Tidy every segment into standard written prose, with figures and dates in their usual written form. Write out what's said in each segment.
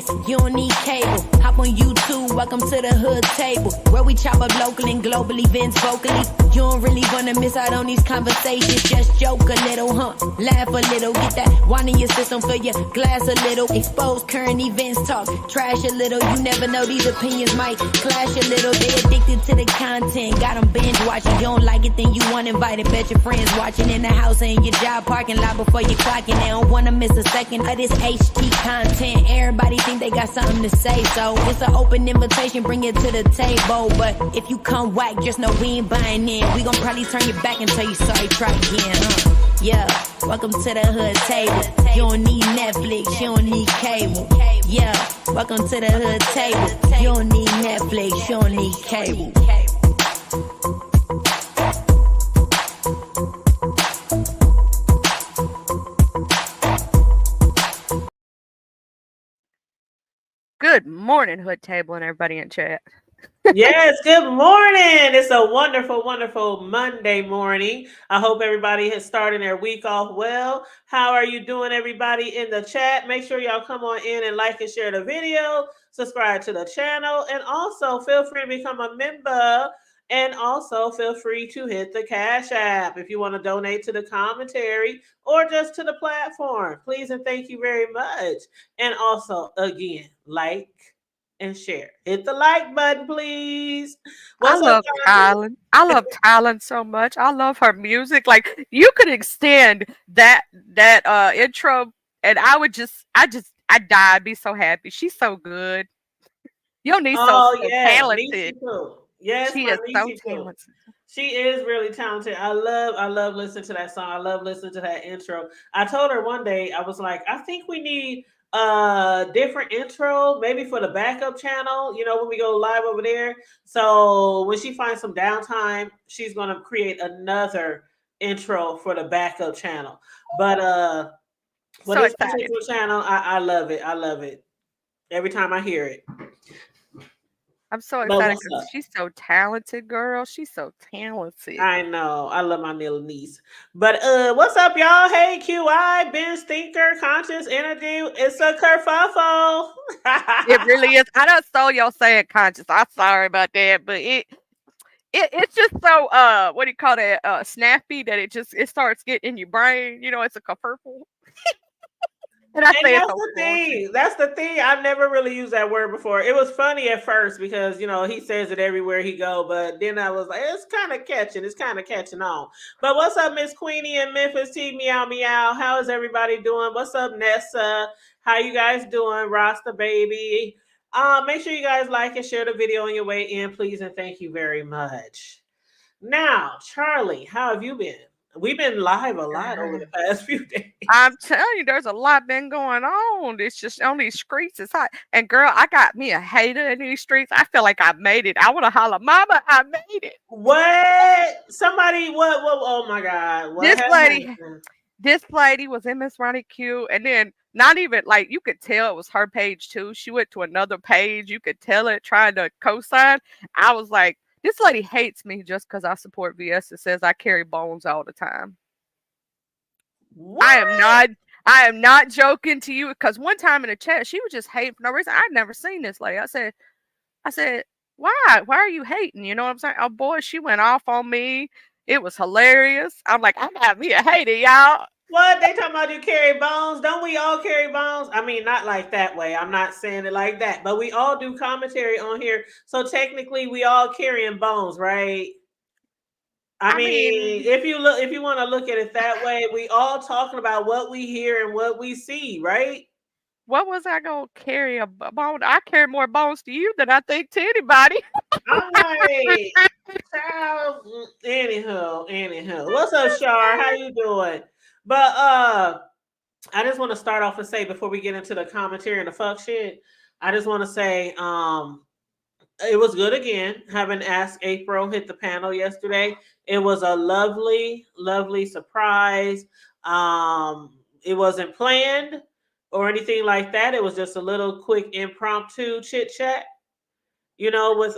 Netflix, you don't need cable. Hop on YouTube, welcome to the hood table, where we chop up local and global events vocally. You don't really wanna miss out on these conversations. Just joke a little, laugh a little, get that wine in your system, fill your glass a little. Expose current events, talk trash a little. You never know, these opinions might clash a little. They addicted to the content, got them binge watching. You don't like it, then you want invited. Bet your friends watching in the house and your job parking lot before you clocking. They don't wanna miss a second of this HD content. Everybody think they got something to say, so it's an open invitation, bring it to the table. But if you come whack, just know we ain't buying in. We gon' probably turn your back and tell you sorry, try again, Yeah, welcome to the hood table. You don't need Netflix, you don't need cable. Yeah, welcome to the hood table. You don't need Netflix, you don't need cable. Good morning, Hood Table, and everybody in chat. Yes, good morning. It's a wonderful, wonderful Monday morning. I hope everybody has started their week off well. How are you doing, everybody in the chat? Make sure y'all come on in and like and share the video, subscribe to the channel, and also feel free to become a member. And also feel free to hit the Cash App if you want to donate to the commentary or just to the platform. Please and thank you very much. And also, again, like and share. Hit the like button, please. I love Tylen. I love Tylen so much. I love her music. Like, you could extend that intro, and I die. I'd be so happy. She's so good. Your niece so talented. Yes, she is so talented. She is really talented. I love listening to that song. I love listening to that intro. I told her one day, I was like, I think we need different intro, maybe for the backup channel, when we go live over there. So when she finds some downtime, she's going to create another intro for the backup channel. But for this particular channel, I love it. I love it every time I hear it. I'm so excited because she's so talented, girl. She's so talented. I know. I love my little niece. But what's up, y'all? Hey, QI, Ben Stinker, Conscious Energy. It's a kerfuffle. It really is. I don't stole your saying conscious. I'm sorry about that, but it's just so what do you call that? Snappy that it starts getting in your brain. It's a kerfuffle. And that's the thing. That's the thing. I've never really used that word before. It was funny at first because he says it everywhere he go, but then I was like, it's kind of catching. It's kind of catching on. But what's up, Miss Queenie and Memphis T? Meow meow. How is everybody doing? What's up, Nessa? How you guys doing, Rasta baby? Make sure you guys like and share the video on your way in, please, and thank you very much. Now, Charlie, how have you been? We've been live a lot over the past few days. I'm telling you, there's a lot been going on. It's just on these streets. It's hot. And girl, I got me a hater in these streets. I feel like I made it. I want to holler, Mama, I made it. What? Somebody, what? Oh my God. This lady was in Miss Ronnie Q. And then not even like, you could tell it was her page too. She went to another page. You could tell it trying to co-sign. I was like, this lady hates me just because I support VS. It says I carry bones all the time. What? I am not joking to you, because one time in the chat she was just hating for no reason. I'd never seen this lady. I said, why? Why are you hating? You know what I'm saying? Oh boy, she went off on me. It was hilarious. I'm like, I got me a hater, y'all. What? They talking about you carry bones? Don't we all carry bones? I mean, not like that way. I'm not saying it like that, but we all do commentary on here. So technically we all carrying bones, right? I mean, if you want to look at it that way, we all talking about what we hear and what we see, right? What was I gonna carry a bone? I carry more bones to you than I think to anybody. All right. Anywho. What's up, Shar? How you doing? But I just want to start off and say, before we get into the commentary and the fuck shit, I just want to say it was good again having Ask April hit the panel yesterday. It was a lovely, lovely surprise. It wasn't planned or anything like that. It was just a little quick impromptu chit chat, with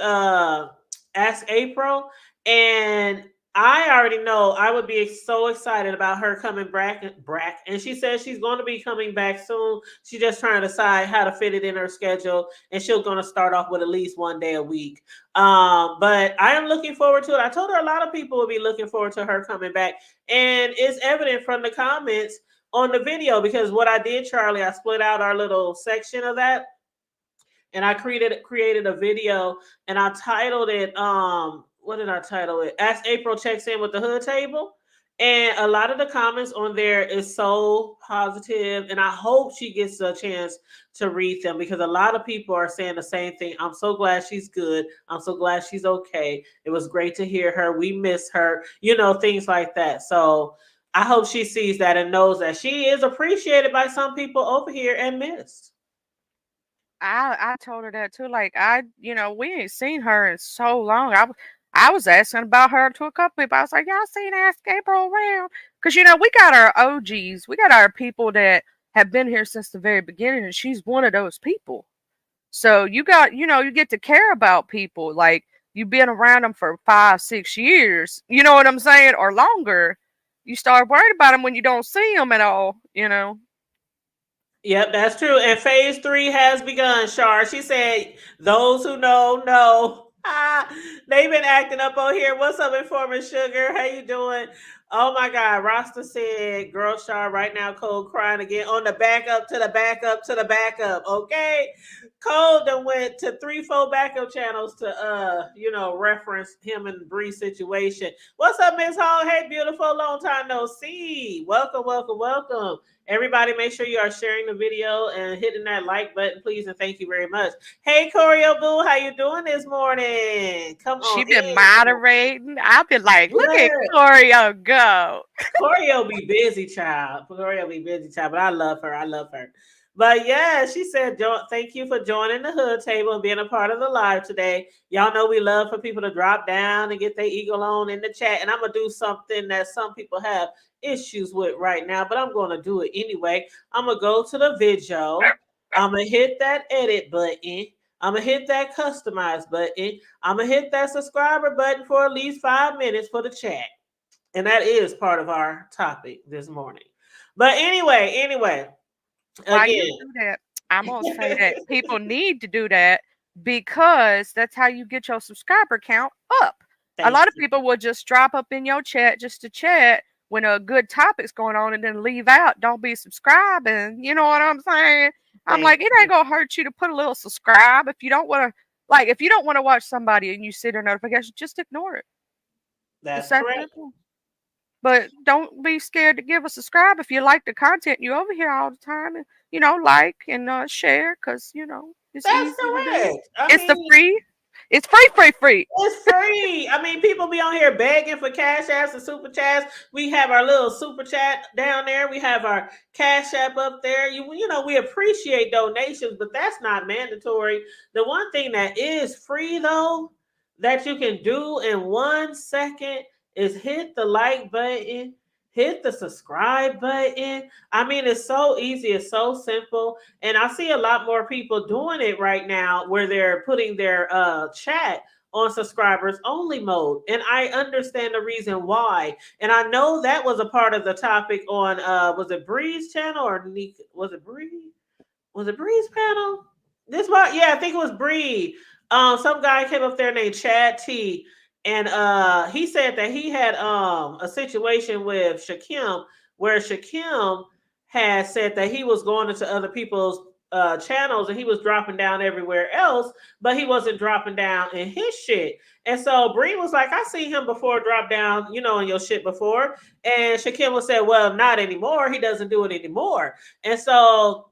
Ask April. And I already know I would be so excited about her coming back. And she says she's going to be coming back soon. She's just trying to decide how to fit it in her schedule, and she's going to start off with at least one day a week. But I am looking forward to it. I told her a lot of people will be looking forward to her coming back, and it's evident from the comments on the video, because what I did, Charlie, I split out our little section of that, and I created a video, and I titled it what did I title it? As April checks in with the Hood Table. And a lot of the comments on there is so positive, and I hope she gets a chance to read them, because a lot of people are saying the same thing. I'm so glad she's good. I'm so glad she's okay. It was great to hear her. We miss her, things like that. So I hope she sees that and knows that she is appreciated by some people over here and missed. I told her that too. Like we ain't seen her in so long. I was asking about her to a couple people. I was like, y'all seen Ask April around? Because we got our OGs, we got our people that have been here since the very beginning, and she's one of those people. So you got, you get to care about people. Like, you've been around them for 5-6 years. You know what I'm saying? Or longer. You start worried about them when you don't see them at all. Yep, that's true. And phase 3 has begun, Shar. She said, those who know. They've been acting up on here. What's up, Informant Sugar? How you doing? Oh my God. Rasta said, girl, Shar, right now, Cole crying again on the backup to the backup to the backup. Okay. Cole done went to 3-4 backup channels to reference him and Bree's situation. What's up, Miss Hall? Hey, beautiful, long time no see. Welcome. Everybody, make sure you are sharing the video and hitting that like button, please, and thank you very much. Hey, Choreo Boo, how you doing this morning? Come on. She been moderating. I've been like, look at Choreo go. Choreo be busy, child. But I love her. But yeah, she said, thank you for joining the Hood Table and being a part of the live today. Y'all know we love for people to drop down and get their eagle on in the chat. And I'm going to do something that some people have issues with right now, but I'm going to do it anyway. I'm going to go to the video. I'm going to hit that edit button. I'm going to hit that customize button. I'm going to hit that subscriber button for at least 5 minutes for the chat. And that is part of our topic this morning. But anyway. While you do that, I'm going to say that people need to do that, because that's how you get your subscriber count up. A lot of people will just drop up in your chat just to chat when a good topic's going on and then leave out. Don't be subscribing. You know what I'm saying? I'm like, it ain't going to hurt you to put a little subscribe. If you don't want to, if you don't want to watch somebody and you see their notification, just ignore it. That's correct. But don't be scared to give a subscribe if you like the content. You over here all the time, and like and share, because it's that's correct. It's free. It's free. I mean, people be on here begging for cash apps and super chats. We have our little super chat down there. We have our cash app up there. We appreciate donations, but that's not mandatory. The one thing that is free, though, that you can do in 1 second is hit the like button, hit the subscribe button. I mean, it's so easy. It's so simple. And I see a lot more people doing it right now, where they're putting their chat on subscribers only mode. And I understand the reason why. And I know that was a part of the topic on, was it Bree's channel or was it Bree? Was it Bree's panel? I think it was Bree. Some guy came up there named Chad T. And he said that he had a situation with Shakim, where Shakim had said that he was going into other people's channels and he was dropping down everywhere else, but he wasn't dropping down in his shit. And so Bree was like, I seen him before drop down, in your shit before. And Shakim was said, well, not anymore. He doesn't do it anymore. And so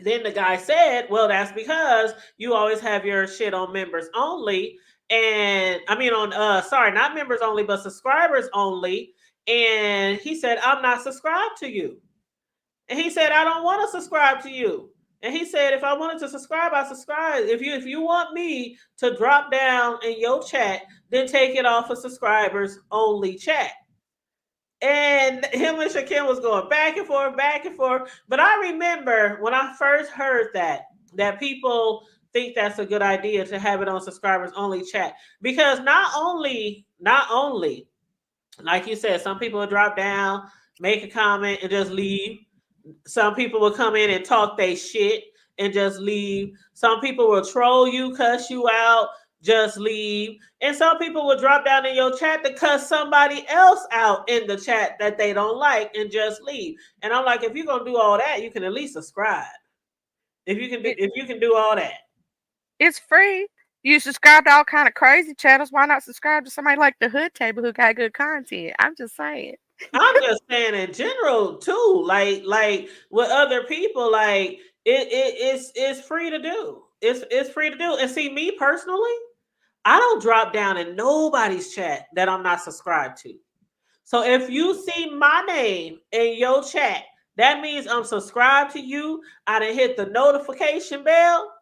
then the guy said, well, that's because you always have your shit on members only. And I mean not members only, but subscribers only. And he said, I'm not subscribed to you. And he said, I don't want to subscribe to you. And he said, if I wanted to subscribe, I subscribe. If you want me to drop down in your chat, then take it off of subscribers only chat. And him and Shakim was going back and forth. But I remember when I first heard that people think that's a good idea to have it on subscribers only chat, because not only Like you said, some people will drop down, make a comment, and just leave. Some people will come in and talk they shit and just leave. Some people will troll you, cuss you out, just leave. And some people will drop down in your chat to cuss somebody else out in the chat that they don't like and just leave. And I'm like, if you're gonna do all that, you can at least subscribe. If you can do all that. It's free. You subscribe to all kind of crazy channels. Why not subscribe to somebody like the Hood Table who got good content? I'm just saying. I'm just saying in general too, like with other people, like it's free to do. It's free to do. And see, me personally, I don't drop down in nobody's chat that I'm not subscribed to. So if you see my name in your chat, that means I'm subscribed to you. I done hit the notification bell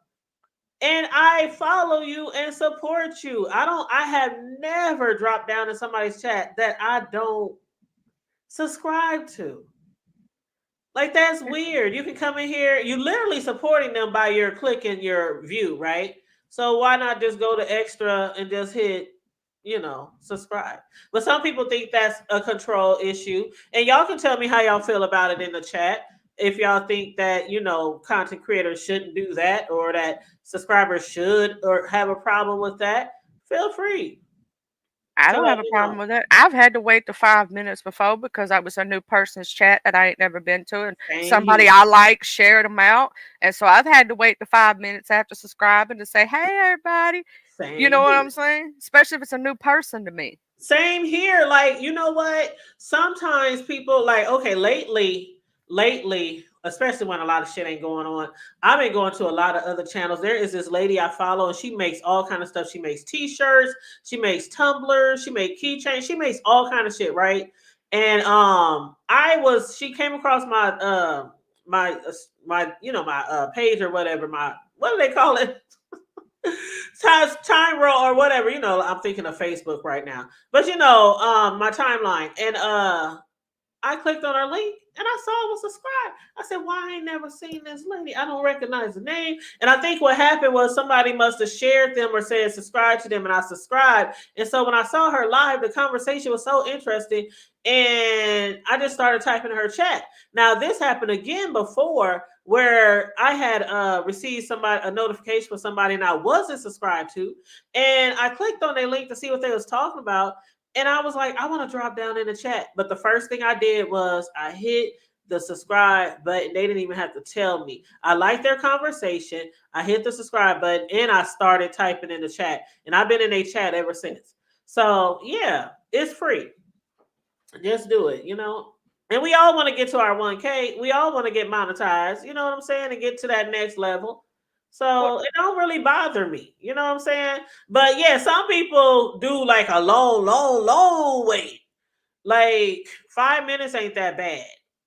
and I follow you and support you. I have never dropped down in somebody's chat that I don't subscribe to. Like, that's weird. You can come in here, you literally supporting them by your click and your view, right? So why not just go to extra and just hit, subscribe? But some people think that's a control issue. And y'all can tell me how y'all feel about it in the chat. If y'all think that, content creators shouldn't do that, or that subscribers should or have a problem with that, feel free. I don't have a problem with it. I've had to wait the 5 minutes before because I was a new person's chat that I ain't never been to, and somebody I like shared them out. And so I've had to wait the 5 minutes after subscribing to say, hey, everybody. You know what I'm saying? Especially if it's a new person to me. Same here. Like, you know what? Sometimes people like, okay, lately, especially when a lot of shit ain't going on, I've been going to a lot of other channels. There is this lady I follow, and she makes all kind of stuff. She makes t-shirts, she makes tumblers, she makes keychains, she makes all kind of shit, right? And she came across my my page or whatever, what do they call it? Time roll or whatever, I'm thinking of Facebook right now, but my timeline, and I clicked on her link and I saw it was subscribed. I said, why I ain't never seen this lady? I don't recognize the name. And I think what happened was somebody must have shared them or said subscribe to them, and I subscribed. And so when I saw her live, the conversation was so interesting, and I just started typing in her chat. Now, this happened again before, where I had received a notification for somebody and I wasn't subscribed to, and I clicked on their link to see what they was talking about. And I was like, I want to drop down in the chat. But the first thing I did was I hit the subscribe button. They didn't even have to tell me. I liked their conversation. I hit the subscribe button and I started typing in the chat. And I've been in a chat ever since. So yeah, it's free. Just do it, And we all want to get to our 1K. We all want to get monetized, you know what I'm saying? And get to that next level. So it don't really bother me. You know what I'm saying? But yeah, some people do like a long wait. Like 5 minutes ain't that bad.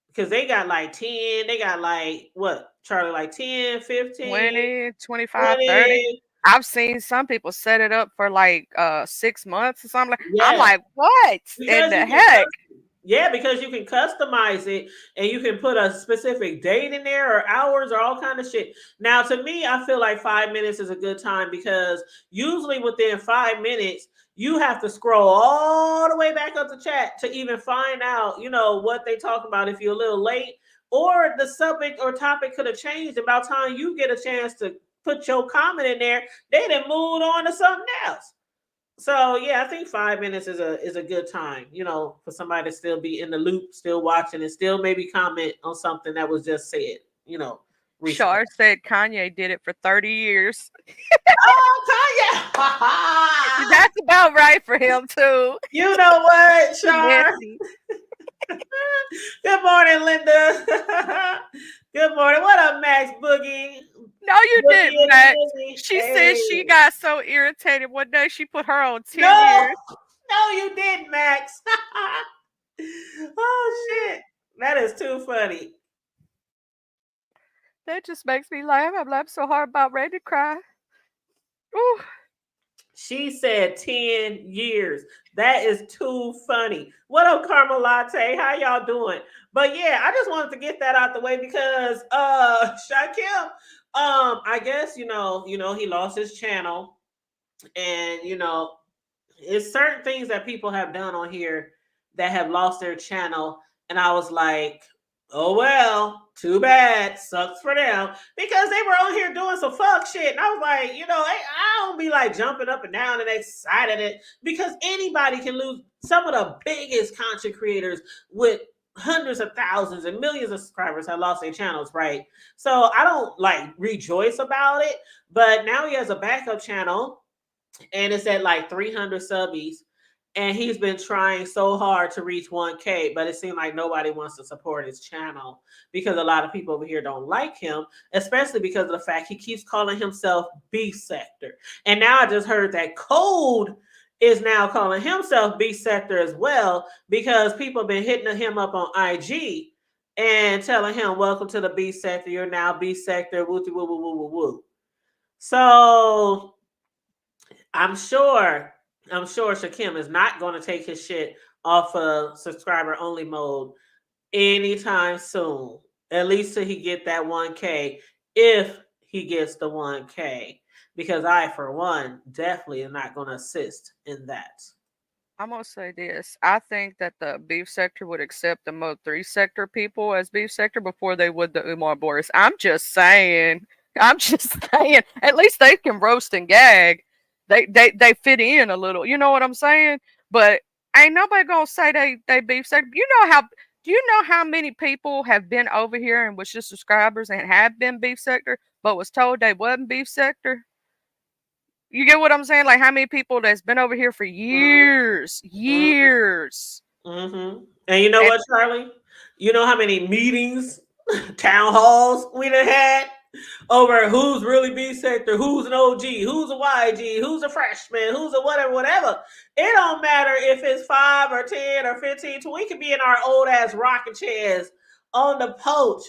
Because they got like 10, they got like what, Charlie, like 10, 15, 20, 25, 30. I've seen some people set it up for like 6 months or something. I'm like, what in the heck? Yeah, because you can customize it and you can put a specific date in there or hours or all kind of shit. Now, to me, I feel like 5 minutes is a good time, because usually within 5 minutes, you have to scroll all the way back up the chat to even find out, what they talk about if you're a little late, or the subject or topic could have changed. About time you get a chance to put your comment in there, they done moved on to something else. So yeah, I think 5 minutes is a good time, for somebody to still be in the loop, still watching, and still maybe comment on something that was just said, recently. Char said Kanye did it for 30 years. Oh, Kanye! That's about right for him too. You know what, Char? Good morning, Linda. Good morning. What up, Max Boogie? No, you didn't, Max. She said she got so irritated one day she put her on 10 years. No, you didn't, Max. Oh, shit. That is too funny. That just makes me laugh. I'm laughing so hard about ready to cry. Ooh. She said 10 years. That is too funny. What up, Caramel Latte? How y'all doing? But yeah, I just wanted to get that out the way because Shaquille, I guess, he lost his channel, and it's certain things that people have done on here that have lost their channel, and I was like, oh well, too bad, sucks for them, because they were on here doing some fuck shit, and I was like, I don't be like jumping up and down and excited it, because anybody can lose. Some of the biggest content creators with hundreds of thousands and millions of subscribers have lost their channels, right? So I don't like rejoice about it, but now he has a backup channel and it's at like 300 subbies, and he's been trying so hard to reach 1K, but it seemed like nobody wants to support his channel because a lot of people over here don't like him, especially because of the fact he keeps calling himself Beef Sector. And now I just heard that Code is now calling himself Beef Sector as well, because people have been hitting him up on IG and telling him, welcome to the Beef Sector, you're now Beef Sector, woo woo woo woo woo woo. So I'm sure Shakim is not going to take his shit off of subscriber only mode anytime soon, at least till he get that 1K, if he gets the 1K, because I, for one, definitely am not going to assist in that. I'm going to say this. I think that the Beef Sector would accept the Mode 3 sector people as Beef Sector before they would the Umar Boris. I'm just saying. At least they can roast and gag. They fit in a little. You know what I'm saying? But ain't nobody going to say they Beef Sector. Do you know how many people have been over here and was just subscribers and have been Beef Sector, but was told they wasn't Beef Sector? You get what I'm saying? Like, how many people that's been over here for years? Mm-hmm. And you know what, Charlie? You know how many meetings, town halls we done had over who's really Beef Sector, who's an OG, who's a YG, who's a freshman, who's a whatever. It don't matter if it's 5 or 10 or 15. We could be in our old ass rocking chairs on the porch,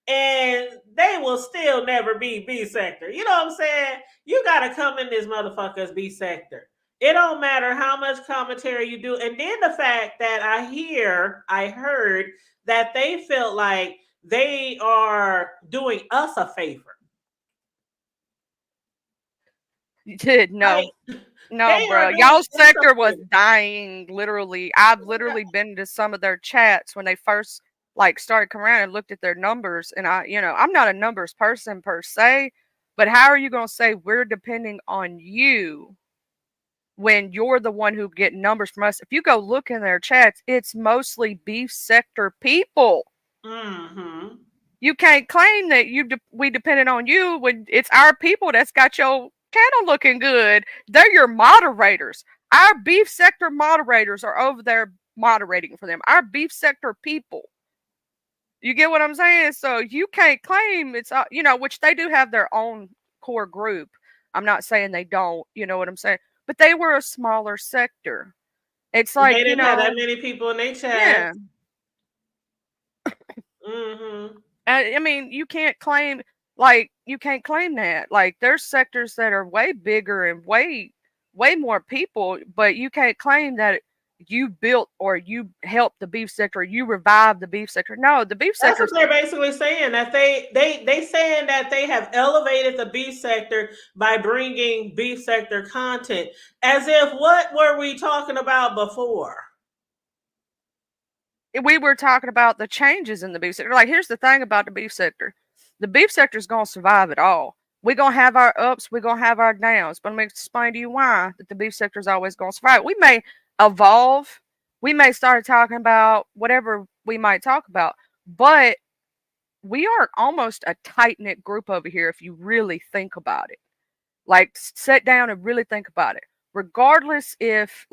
and they will still never be Beef Sector. You know what I'm saying? You got to come in this motherfucker as Beef Sector. It don't matter how much commentary you do. And then the fact that I heard that they felt like they are doing us a favor. No, bro. Y'all's sector was dying, literally. I've literally been to some of their chats when they first started coming around and looked at their numbers. And I'm not a numbers person per se, but how are you going to say we're depending on you when you're the one who get numbers from us? If you go look in their chats, it's mostly Beef Sector people. Mm-hmm. You can't claim that we depended on you when it's our people that's got your channel looking good. They're your moderators. Our Beef Sector moderators are over there moderating for them. Our Beef Sector people. You get what I'm saying? So you can't claim it's, which they do have their own core group. I'm not saying they don't, you know what I'm saying? But they were a smaller sector. It's like, they didn't have that many people in their chat. Yeah. Mm-hmm. I mean, you can't claim that. Like, there's sectors that are way bigger and way more people, but you can't claim that you built or you helped the Beef Sector, or you revived the Beef Sector. No, the Beef Sector. That's what they're basically saying, that they saying that they have elevated the Beef Sector by bringing Beef Sector content. As if, what were we talking about before? We were talking about the changes in the Beef Sector. Like, here's the thing about the Beef Sector. The Beef Sector is going to survive it all. We're going to have our ups, we're going to have our downs. But I'm going to explain to you why that the Beef Sector is always going to survive. We may evolve. We may start talking about whatever we might talk about. But we are almost a tight-knit group over here if you really think about it. Like, sit down and really think about it. Regardless if,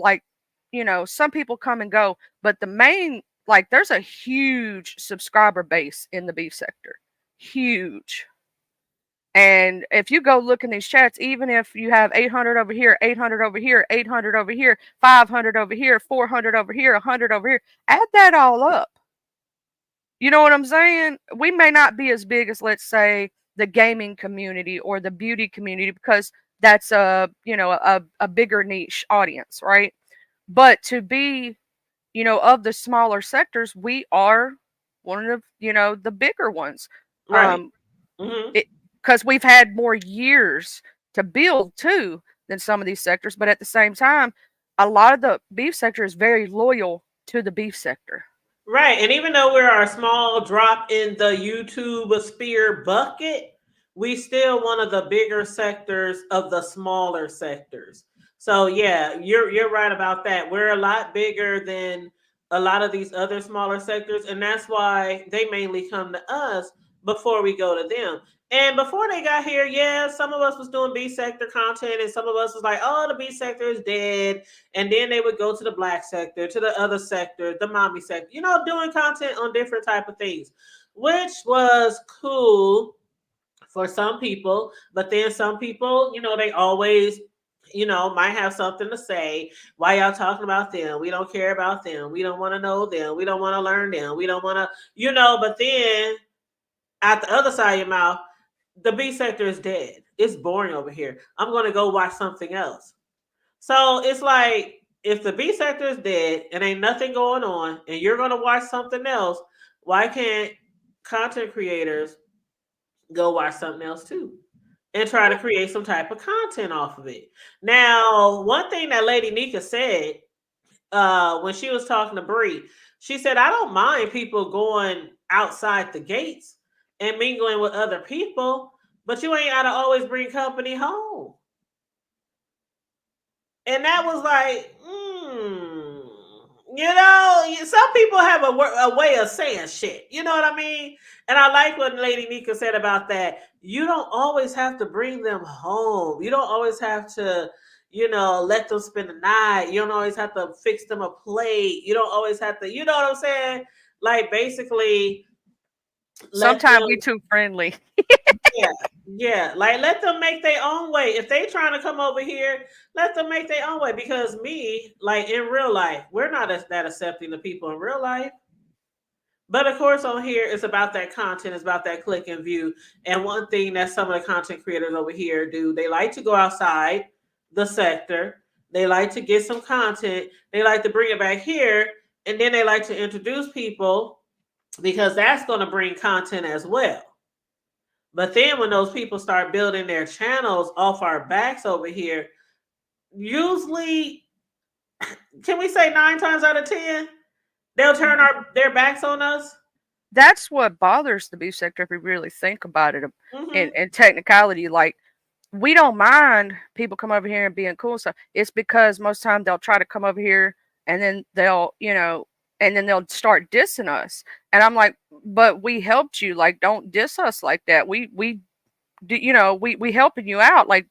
some people come and go. But the main, there's a huge subscriber base in the Beef Sector. Huge. And if you go look in these chats, even if you have 800 over here, 800 over here, 800 over here, 500 over here, 400 over here, 100 over here, add that all up. You know what I'm saying? We may not be as big as, let's say, the gaming community or the beauty community, because that's a bigger niche audience, right? But to be, of the smaller sectors, we are one of the bigger ones. Right. Mm-hmm. Because we've had more years to build too than some of these sectors, but at the same time, a lot of the Beef Sector is very loyal to the beef sector. Right. And even though we're a small drop in the YouTube sphere bucket, we still one of the bigger sectors of the smaller sectors. So yeah, you're right about that. We're a lot bigger than a lot of these other smaller sectors, and that's why they mainly come to us before we go to them. And before they got here, yeah, some of us was doing B sector content, and some of us was like, "Oh, the B sector is dead." And then they would go to the black sector, to the other sector, the mommy sector, doing content on different type of things, which was cool for some people. But then some people, they always, might have something to say. Why y'all talking about them? We don't care about them. We don't want to know them. We don't want to learn them. We don't want to, but then at the other side of your mouth, the B sector is dead. It's boring over here. I'm going to go watch something else. So it's like, if the B sector is dead and ain't nothing going on and you're going to watch something else, why can't content creators go watch something else too and try to create some type of content off of it? Now, one thing that Lady Nika said when she was talking to Bree, she said, I don't mind people going outside the gates and mingling with other people, but you ain't got to always bring company home. And that was like, some people have a way of saying shit. You know what I mean? And I like what Lady Nika said about that. You don't always have to bring them home. You don't always have to, let them spend the night. You don't always have to fix them a plate. You don't always have to, you know what I'm saying? Like, basically, sometimes we too friendly. Yeah. Like, let them make their own way. If they trying to come over here, let them make their own way. Because me, like, in real life, we're not that accepting of people in real life. But of course, on here, it's about that content. It's about that click and view. And one thing that some of the content creators over here do, they like to go outside the sector. They like to get some content. They like to bring it back here. And then they like to introduce people, because that's going to bring content as well. But then when those people start building their channels off our backs over here, usually, can we say 9 times out of 10, they'll turn their backs on us? That's what bothers the beef sector if we really think about it. In technicality. Like, we don't mind people come over here and being cool stuff. It's because most time they'll try to come over here and then they'll, and then they'll start dissing us. And I'm like, but we helped you. Like, don't diss us like that. We helping you out. Like,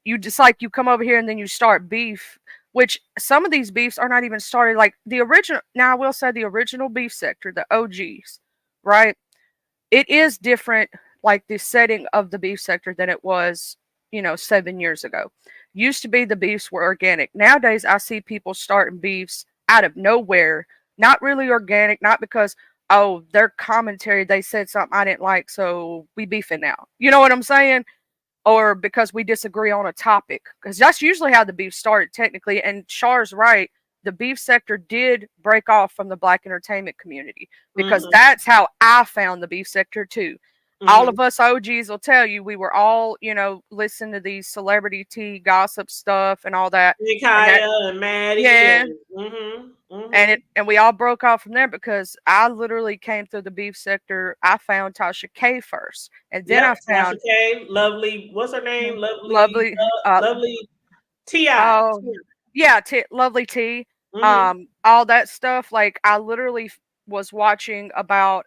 you just, like, you come over here and then you start beef, which some of these beefs are not even started. Like, the original, now I will say the original beef sector, the OGs, right? It is different, like the setting of the beef sector than it was, 7 years ago. Used to be the beefs were organic. Nowadays, I see people starting beefs out of nowhere. Not really organic, not because, oh, their commentary, they said something I didn't like, so we beefing now. You know what I'm saying? Or because we disagree on a topic. Because that's usually how the beef started, technically. And Char's right. The beef sector did break off from the Black entertainment community. Because that's how I found the beef sector, too. All of us OGs will tell you we were all, listening to these celebrity tea gossip stuff and all that. And Maddie. Yeah. And we all broke off from there because I literally came through the beef sector. I found Tasha K first, and then I found Tasha K, lovely. What's her name? Lovely T.I. Oh, yeah, Lovely T. All that stuff. Like, I literally was watching about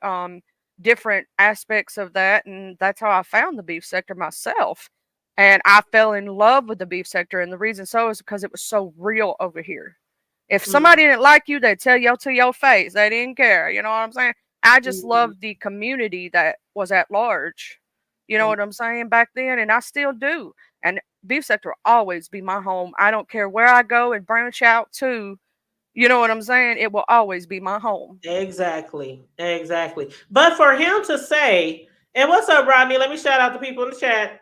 different aspects of that, and that's how I found the beef sector myself. And I fell in love with the beef sector, and the reason so is because it was so real over here. If somebody didn't like you, they'd tell you to your face. They didn't care. You know what I'm saying? I just loved the community that was at large. You know what I'm saying? Back then, and I still do. And beef sector will always be my home. I don't care where I go and branch out to. You know what I'm saying? It will always be my home. Exactly. But for him to say, and what's up, Rodney? Let me shout out the people in the chat.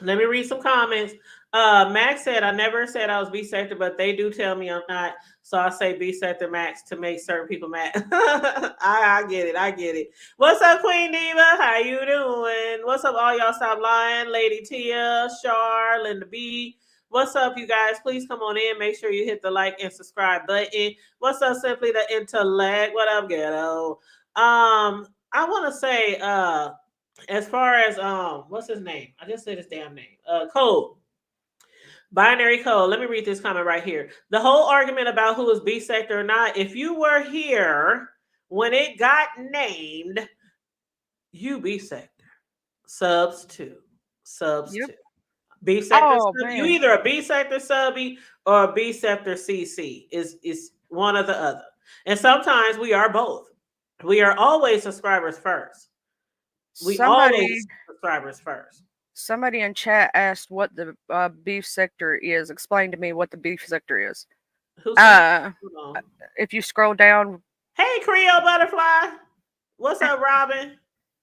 Let me read some comments. Max said, I never said I was B sector, but they do tell me I'm not. So I say B sector Max to make certain people mad. I get it. What's up, Queen Diva? How you doing? What's up, all y'all? Stop lying. Lady Tia, Char, Linda B. What's up, you guys? Please come on in. Make sure you hit the like and subscribe button. What's up, Simply the Intellect? What up, Ghetto? I want to say, as far as what's his name? I just said his damn name. Code. Binary Code. Let me read this comment right here. The whole argument about who is B sector or not, if you were here when it got named, you B sector. Subs 2. Subs 2. B sector sub, you either a B sector subby or a B sector CC. Is one or the other. And sometimes we are both. We are always subscribers first. Always subscribers first. Somebody in chat asked what the beef sector is. Explain to me what the beef sector is. If you scroll down. Hey, Creole Butterfly. What's up, Robin?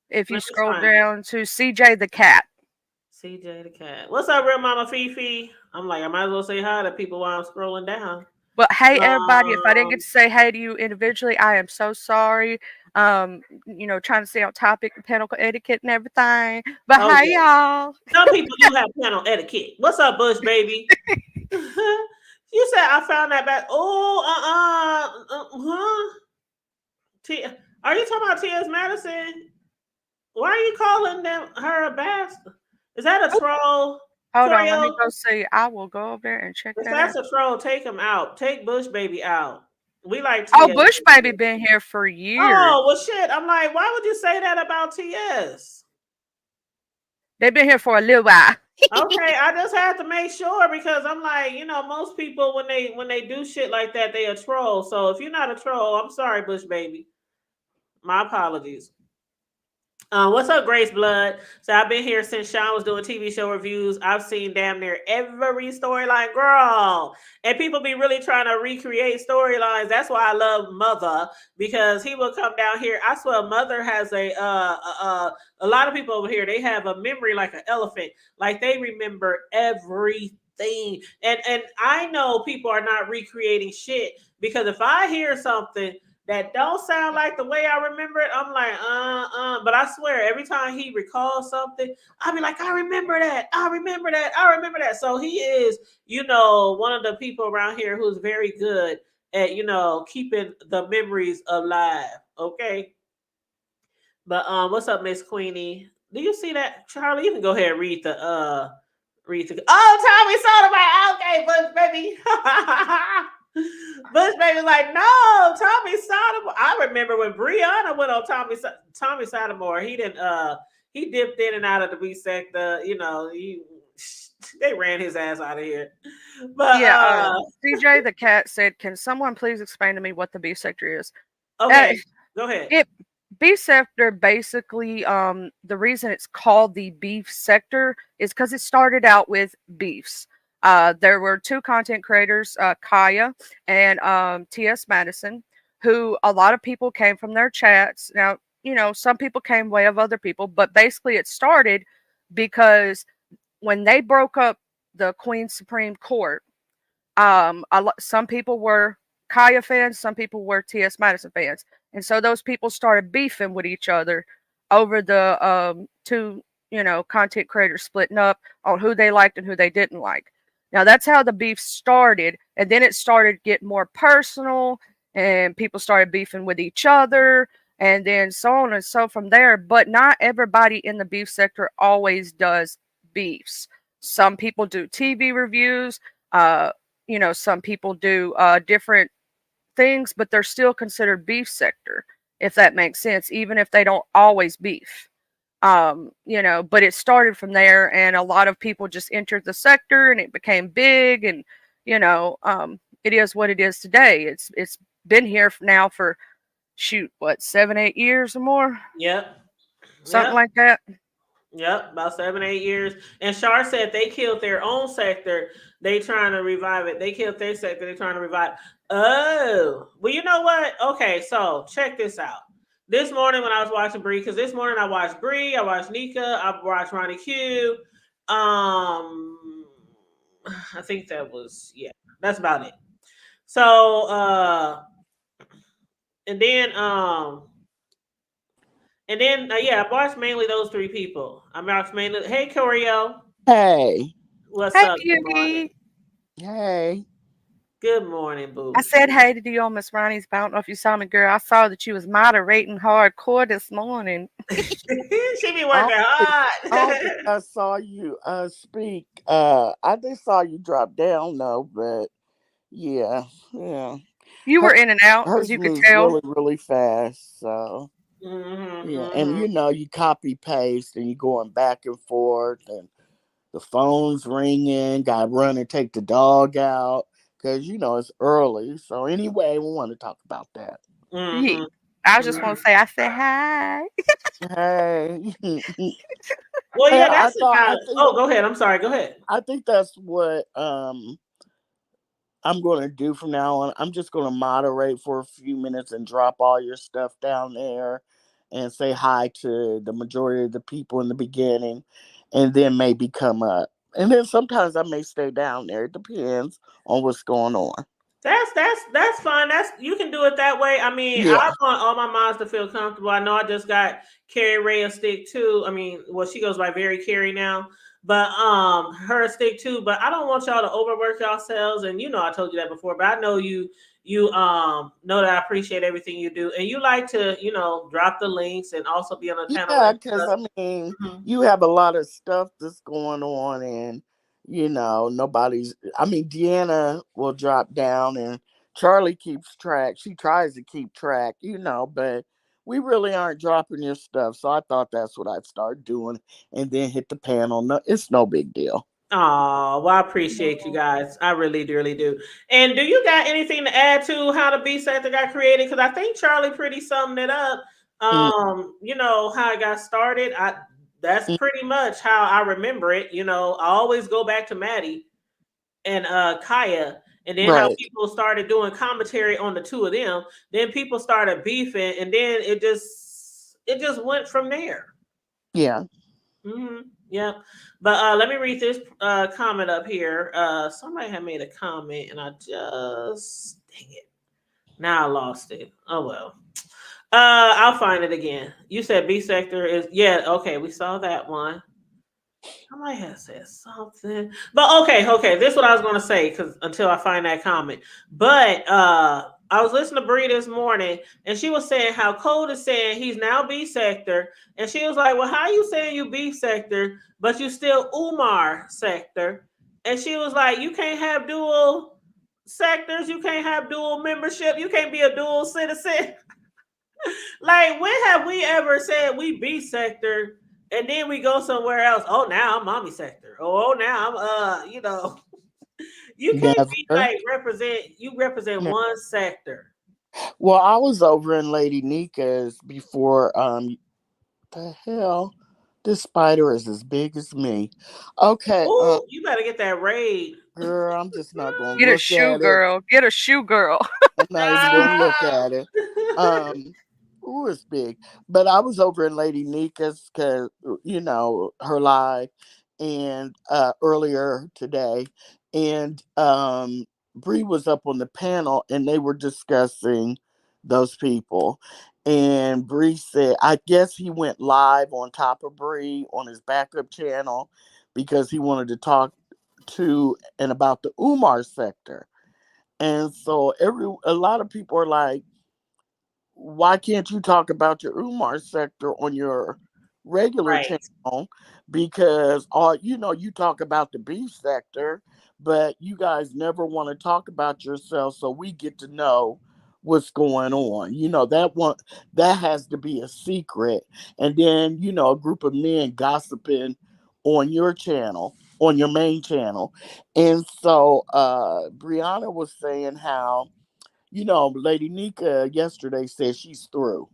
If you scroll down to CJ the Cat. CJ the Cat. What's up, Real Mama Fifi? I'm like, I might as well say hi to people while I'm scrolling down. But hey, everybody, if I didn't get to say hey to you individually, I am so sorry. Trying to stay on topic and panel etiquette and everything. But hey, y'all. Some people do have panel etiquette. What's up, Bush baby? You said I found that back. Are you talking about T.S. Madison? Why are you calling her a bastard? Is that a troll? Hold on, let me go see. I will go over there and check that out. If that's a troll, take him out. Take Bush baby out. We like TS. Oh, Bush baby been here for years. Oh, well, shit. I'm like, why would you say that about TS? They've been here for a little while. Okay, I just had to make sure because I'm like, most people when they do shit like that, they a troll. So if you're not a troll, I'm sorry, Bush baby. My apologies. What's up, Grace Blood? So I've been here since Sean was doing TV show reviews. I've seen damn near every storyline, girl. And people be really trying to recreate storylines. That's why I love Mother, because he will come down here. I swear Mother has a lot of people over here, they have a memory like an elephant. Like they remember everything. And I know people are not recreating shit because if I hear something that don't sound like the way I remember it, I'm like, But I swear, every time he recalls something, I'll be like, I remember that. I remember that. So he is, one of the people around here who's very good at, keeping the memories alive. Okay. But what's up, Miss Queenie? Do you see that, Charlie? You can go ahead and read the. Tommy Sotomayor. Okay, Bush baby. Bush baby like, no, Tommy Sotomayor. I remember when Brianna went on Tommy Sotomayor. He didn't. He dipped in and out of the B sector. They ran his ass out of here. But yeah, CJ the Cat said, "Can someone please explain to me what the B sector is?" Okay, go ahead. B sector basically, the reason it's called the beef sector is because it started out with beefs. There were two content creators, Kaya and T.S. Madison, who a lot of people came from their chats. Now, some people came way of other people, but basically it started because when they broke up the Queen's Supreme Court, some people were Kaya fans, some people were T.S. Madison fans. And so those people started beefing with each other over the two, content creators splitting up on who they liked and who they didn't like. Now, that's how the beef started. And then it started getting more personal and people started beefing with each other and then so on and so from there. But not everybody in the beef sector always does beefs. Some people do TV reviews. Some people do different things, but they're still considered beef sector, if that makes sense, even if they don't always beef. But it started from there and a lot of people just entered the sector and it became big and, it is what it is today. It's been here now for 7-8 years or more? Yep. Something like that. Yep, about 7-8 years. And Shar said they killed their own sector. They trying to revive it. They killed their sector. They trying to revive. Oh, well, you know what? Okay, so check this out. This morning when I was watching Bree, because this morning I watched Bree, I watched Nika, I watched Ronnie Q. I think that was, that's about it. So, and then I watched mainly those three people. I watched mainly, hey, Corio. Hey. What's hey, up? Beauty. Hey. Good morning, boo. I said hey to you on Miss Ronnie's, but I don't know if you saw me, girl. I saw that you was moderating hardcore this morning. She be I working don't think I don't think hard. I saw you speak. I just saw you drop down though, but yeah, yeah. You were Her in and out, as hers you could moves tell. really, really fast. So yeah. And Mm-hmm. you copy paste and you going back and forth and the phone's ringing, gotta run and take the dog out. Cause it's early. So anyway, we want to talk about that. Yeah. Mm-hmm. I just want Mm-hmm. to say, I said hi. Hey. Well, yeah, Well, I that's thought about. Oh, go ahead. I'm sorry. Go ahead. I think that's what I'm going to do from now on. I'm just going to moderate for a few minutes and drop all your stuff down there and say hi to the majority of the people in the beginning and then maybe come up. And then sometimes I may stay down there. It depends on what's going on. That's fine. That's you can do it that way. I mean, Yeah. I want all my moms to feel comfortable. I know I just got Carrie Ray a stick too. I mean, well, she goes by Very Carrie now, but her a stick too. But I don't want y'all to overwork yourselves. And I told you that before, but I know you know that I appreciate everything you do, and you like to drop the links and also be on the panel Yeah, and because stuff. I mean, Mhm. you have a lot of stuff that's going on, and nobody's. I mean, Deanna will drop down, and Charlie keeps track. She tries to keep track, but we really aren't dropping your stuff. So I thought that's what I'd start doing, and then hit the panel. No, it's no big deal. Oh, well, I appreciate you guys. I really, really do. And do you got anything to add to how the B sector got created? Because I think Charlie pretty summed it up. Mm, How it got started. That's mm, pretty much how I remember it. I always go back to Maddie and Kaya, and then how right. people started doing commentary on the two of them. Then people started beefing, and then it just went from there. Yeah. Yep. But let me read this comment up here. Somebody had made a comment, and I just dang it. Now I lost it. Oh well. I'll find it again. You said B sector is okay. We saw that one. Somebody has said something, but okay. This is what I was gonna say because until I find that comment. But I was listening to Bree this morning, and she was saying how Code is saying he's now B sector, and she was like, "Well, how you saying you B sector, but you still Umar sector?" And she was like, "You can't have dual sectors. You can't have dual membership. You can't be a dual citizen." Like, when have we ever said we B sector and then we go somewhere else? Oh, now I'm mommy sector. Oh, now I'm you can't be Never. like you represent No. one sector. Well, I was over in Lady Nika's before. The hell? This spider is as big as me. Okay, Oh, you better get that raid. girl, I'm just not gonna Get a look shoe at it. girl. Get a shoe girl. I'm not even gonna look Ah. at it. Ooh, it's big. But I was over in Lady Nika's because her live and earlier today, and Bree was up on the panel and they were discussing those people. And Bree said, I guess he went live on top of Bree on his backup channel because he wanted to talk to and about the Umar sector. And so a lot of people are like, why can't you talk about your Umar sector on your regular Right. channel? Because all you talk about the beef sector, but you guys never want to talk about yourself, so we get to know what's going on. That has to be a secret. And then, a group of men gossiping on your channel, on your main channel. And so Brianna was saying how Lady Nika yesterday said she's through.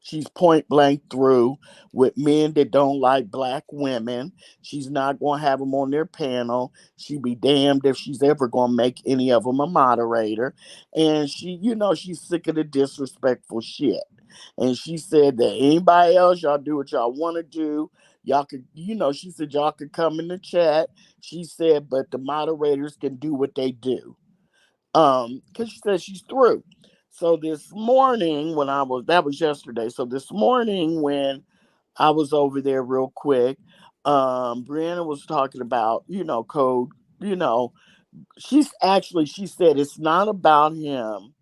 She's point blank through with men that don't like black women. She's not going to have them on their panel. She'd be damned if she's ever going to make any of them a moderator. And she's sick of the disrespectful shit. And she said that anybody else, y'all do what y'all want to do. Y'all could, she said y'all could come in the chat. She said, but the moderators can do what they do because she says she's through. So this morning when that was yesterday. So this morning when I was over there real quick, Brianna was talking about, Code, you know, she said it's not about him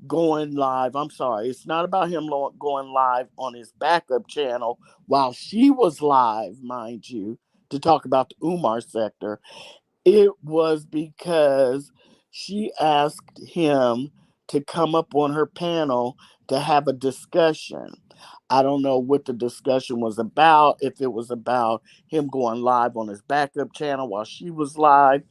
going live. I'm sorry. It's not about him going live on his backup channel while she was live, mind you, to talk about the Umar sector. It was because she asked him to come up on her panel to have a discussion. I don't know what the discussion was about, if it was about him going live on his backup channel while she was live.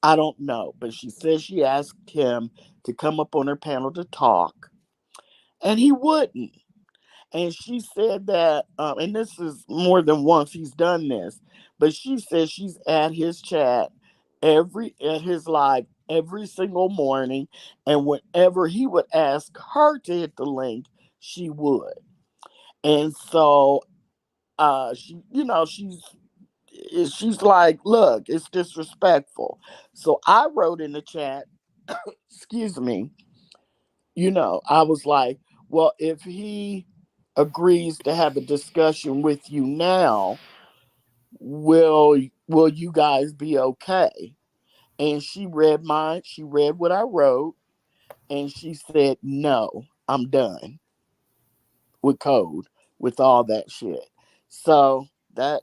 I don't know. But she said she asked him to come up on her panel to talk, and he wouldn't. And she said that, and this is more than once he's done this, but she says she's at his chat at his live every single morning, and whenever he would ask her to hit the link, she would. And so, she, she's like, look, it's disrespectful. So I wrote in the chat, excuse me, I was like, well, if he agrees to have a discussion with you now, will you guys be okay? And she read what I wrote, and she said, no, I'm done with code, with all that shit. So that,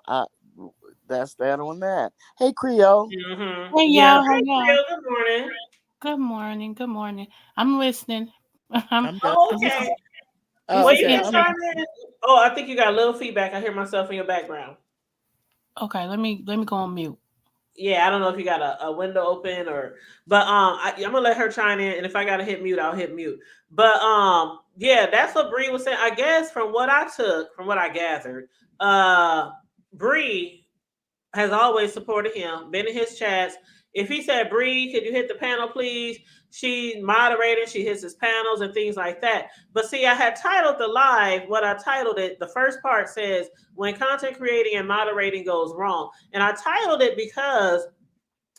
I that's that on that. Hey, Creole. Mm-hmm. Hey Yeah. y'all, how Hey, y'all? Creole, good morning. Good morning, good morning. I'm listening. I'm I'm done. Oh, this is okay. this Well, is you Okay. can I'm chime interesting. in. Oh, I think you got a little feedback. I hear myself in your background. Okay, let me go on mute. Yeah, I don't know if you got a window open but I'm gonna let her chime in, and if I gotta hit mute, I'll hit mute. But yeah, that's what Bree was saying. I guess from what I gathered, Bree has always supported him, been in his chats. If he said, Bree, could you hit the panel, please? She moderated, she hits his panels and things like that. But see, I had titled the live, what I titled it, the first part says, when content creating and moderating goes wrong. And I titled it because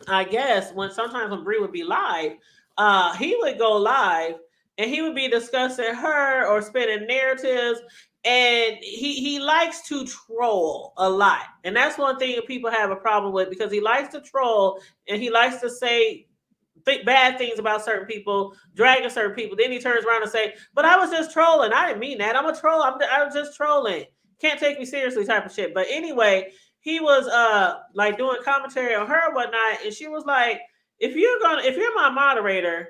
I guess sometimes when Bree would be live, he would go live and he would be discussing her or spinning narratives, and he likes to troll a lot, and that's one thing that people have a problem with, because he likes to troll and he likes to say bad things about certain people, dragging certain people. Then he turns around and say, "But I was just trolling. I didn't mean that. I'm a troll. I was just trolling. Can't take me seriously," type of shit. But anyway, he was like doing commentary on her and whatnot, and she was like, if you're my moderator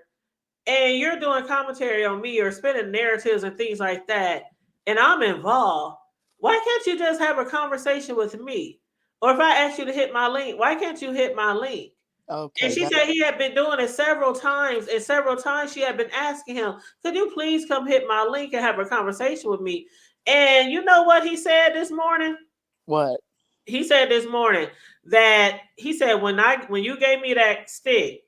and you're doing commentary on me or spinning narratives and things like that, and I'm involved, why can't you just have a conversation with me? Or if I ask you to hit my link, why can't you hit my link? And okay. she said he had been doing it several times, and several times she had been asking him, could you please come hit my link and have a conversation with me? And you know what he said this morning? What? He said this morning that he said, when you gave me that stick,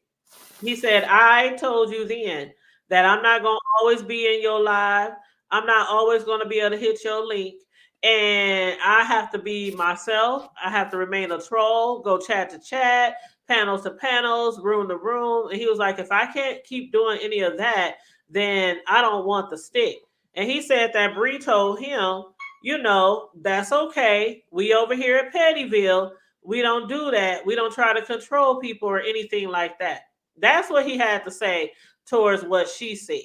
he said, I told you then that I'm not going to always be in your live. I'm not always going to be able to hit your link. And I have to be myself. I have to remain a troll, go chat to chat, panels to panels, room to room. And he was like, if I can't keep doing any of that, then I don't want the stick. And he said that Bree told him, that's okay. We over here at Pettyville, we don't do that. We don't try to control people or anything like that. That's what he had to say towards what she said.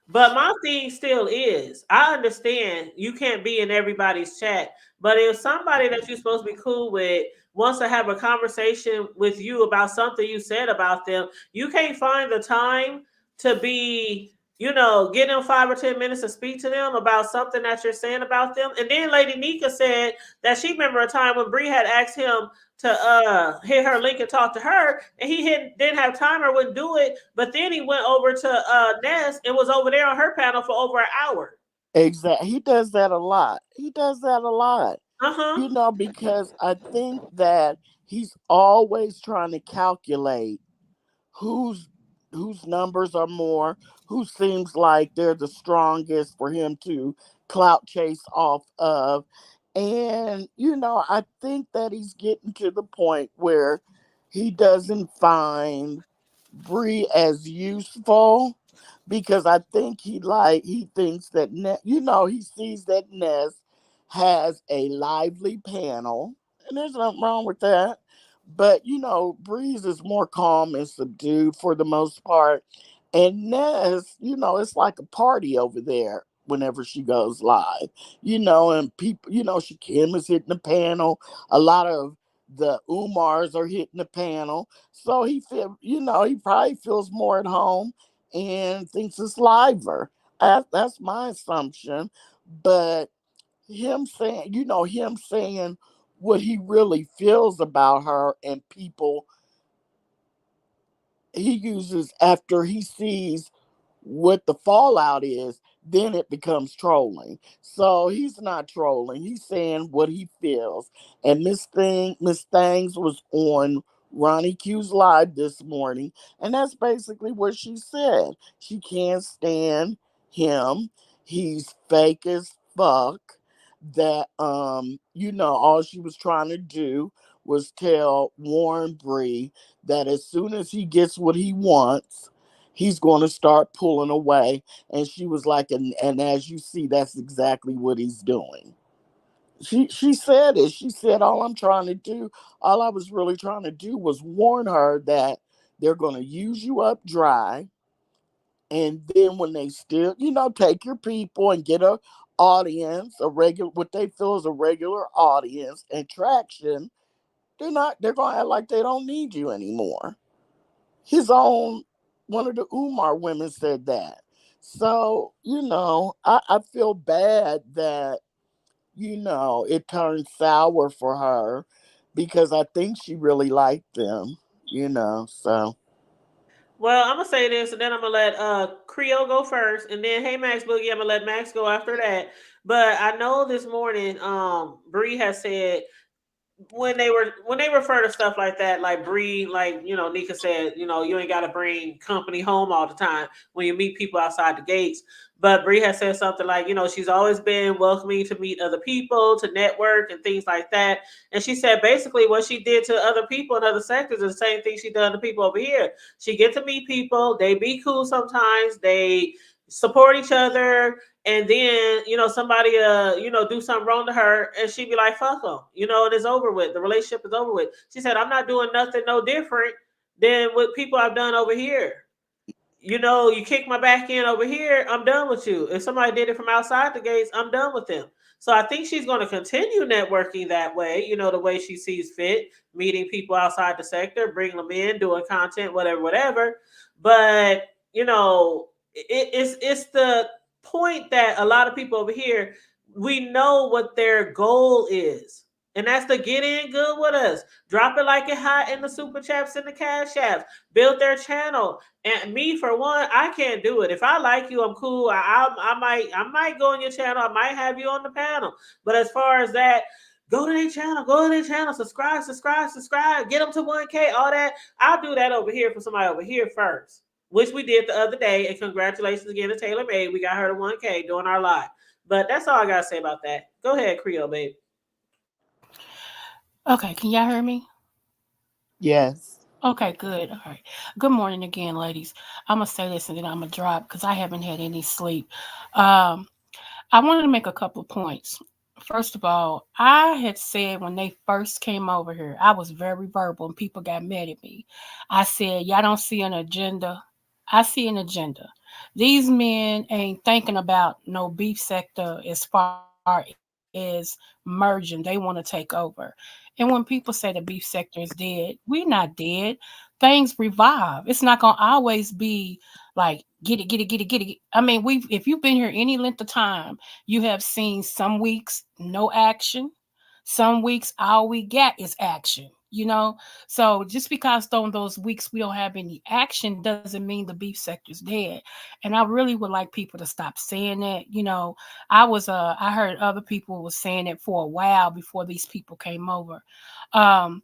But my thing still is, I understand you can't be in everybody's chat, but if somebody that you're supposed to be cool with wants to have a conversation with you about something you said about them, you can't find the time to be, get them 5 or 10 minutes to speak to them about something that you're saying about them. And then Lady Nika said that she remember a time when Bree had asked him to hit her link and talk to her, and he didn't have time or wouldn't do it. But then he went over to Ness and was over there on her panel for over an hour. Exactly. He does that a lot. Uh-huh. Because I think that he's always trying to calculate whose numbers are more, who seems like they're the strongest for him to clout chase off of. And I think that he's getting to the point where he doesn't find Bree as useful, because I think he thinks that he sees that Ness has a lively panel, and there's nothing wrong with that. But Breeze is more calm and subdued for the most part. And Ness, it's like a party over there whenever she goes live. And people, Kim is hitting the panel. A lot of the Umars are hitting the panel. So he probably feels more at home and thinks it's liver. That's my assumption. But him saying what he really feels about her, and people he uses after he sees what the fallout is, then it becomes trolling. So he's not trolling. He's saying what he feels. And Miss Thangs was on Ronnie Q's live this morning, and that's basically what she said. She can't stand him. He's fake as fuck. That all she was trying to do was tell Warren Bree that as soon as he gets what he wants, he's going to start pulling away. And she was like, and as you see, that's exactly what he's doing. She said it. She said, all I was really trying to do was warn her that they're going to use you up dry. And then when they still, take your people and get a audience, what they feel is a regular audience and traction, they're going to act like they don't need you anymore. One of the Umar women said that. So, I feel bad that, it turned sour for her, because I think she really liked them, so. Well, I'm gonna say this, and then I'm gonna let Creole go first, and then hey Max Boogie, I'm gonna let Max go after that. But I know this morning, Bree has said when they refer to stuff like that, like Bree, like Nika said, you ain't got to bring company home all the time when you meet people outside the gates. But Bree has said something like, she's always been welcoming to meet other people, to network and things like that. And she said basically what she did to other people in other sectors is the same thing she done to people over here. She get to meet people, they be cool sometimes, they support each other, and then somebody do something wrong to her, and she'd be like fuck them, and it's over with, the relationship is over with. She said, I'm not doing nothing no different than what people I've done over here. You kick my back in over here, I'm done with you. If somebody did it from outside the gates, I'm done with them. So I think she's going to continue networking that way, the way she sees fit, meeting people outside the sector, bringing them in, doing content, whatever. But it's the point that a lot of people over here, we know what their goal is. And that's to get in good with us. Drop it like it hot in the super chats and the cash apps. Build their channel. And me, for one, I can't do it. If I like you, I'm cool. I might go on your channel. I might have you on the panel. But as far as that, go to their channel, subscribe, get them to 1K, all that. I'll do that over here for somebody over here first, which we did the other day. And congratulations again to Taylor Made. We got her to 1K doing our live. But that's all I got to say about that. Go ahead, Creole, babe. Okay, can y'all hear me? Yes. Okay, good. All right. Good morning again, ladies. I'm going to say this and then I'm going to drop because I haven't had any sleep. I wanted to make a couple of points. First of all, I had said when they first came over here, I was very verbal and people got mad at me. I said, y'all don't see an agenda. I see an agenda. These men ain't thinking about no beef sector as far as merging. They want to take over. And when people say the beef sector is dead, we're not dead. Things revive. It's not gonna always be like get it. I mean, if you've been here any length of time, you have seen some weeks no action, some weeks all we get is action. So just because those weeks we don't have any action doesn't mean the beef sector's dead. And I really would like people to stop saying that. I heard other people was saying it for a while before these people came over. Um,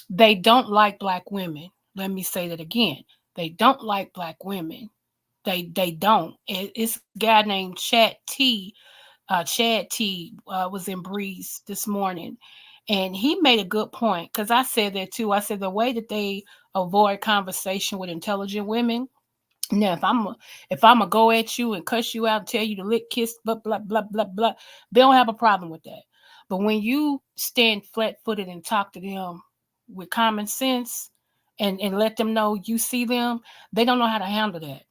they don't like black women. Let me say that again. They don't like black women. They don't. It's a guy named Chad T was in Breeze this morning, and he made a good point because I said that too. I said the way that they avoid conversation with intelligent women. Now, if I'm gonna go at you and cuss you out, and tell you to lick, kiss, blah blah blah blah blah, they don't have a problem with that. But when you stand flat footed and talk to them with common sense and let them know you see them, they don't know how to handle that.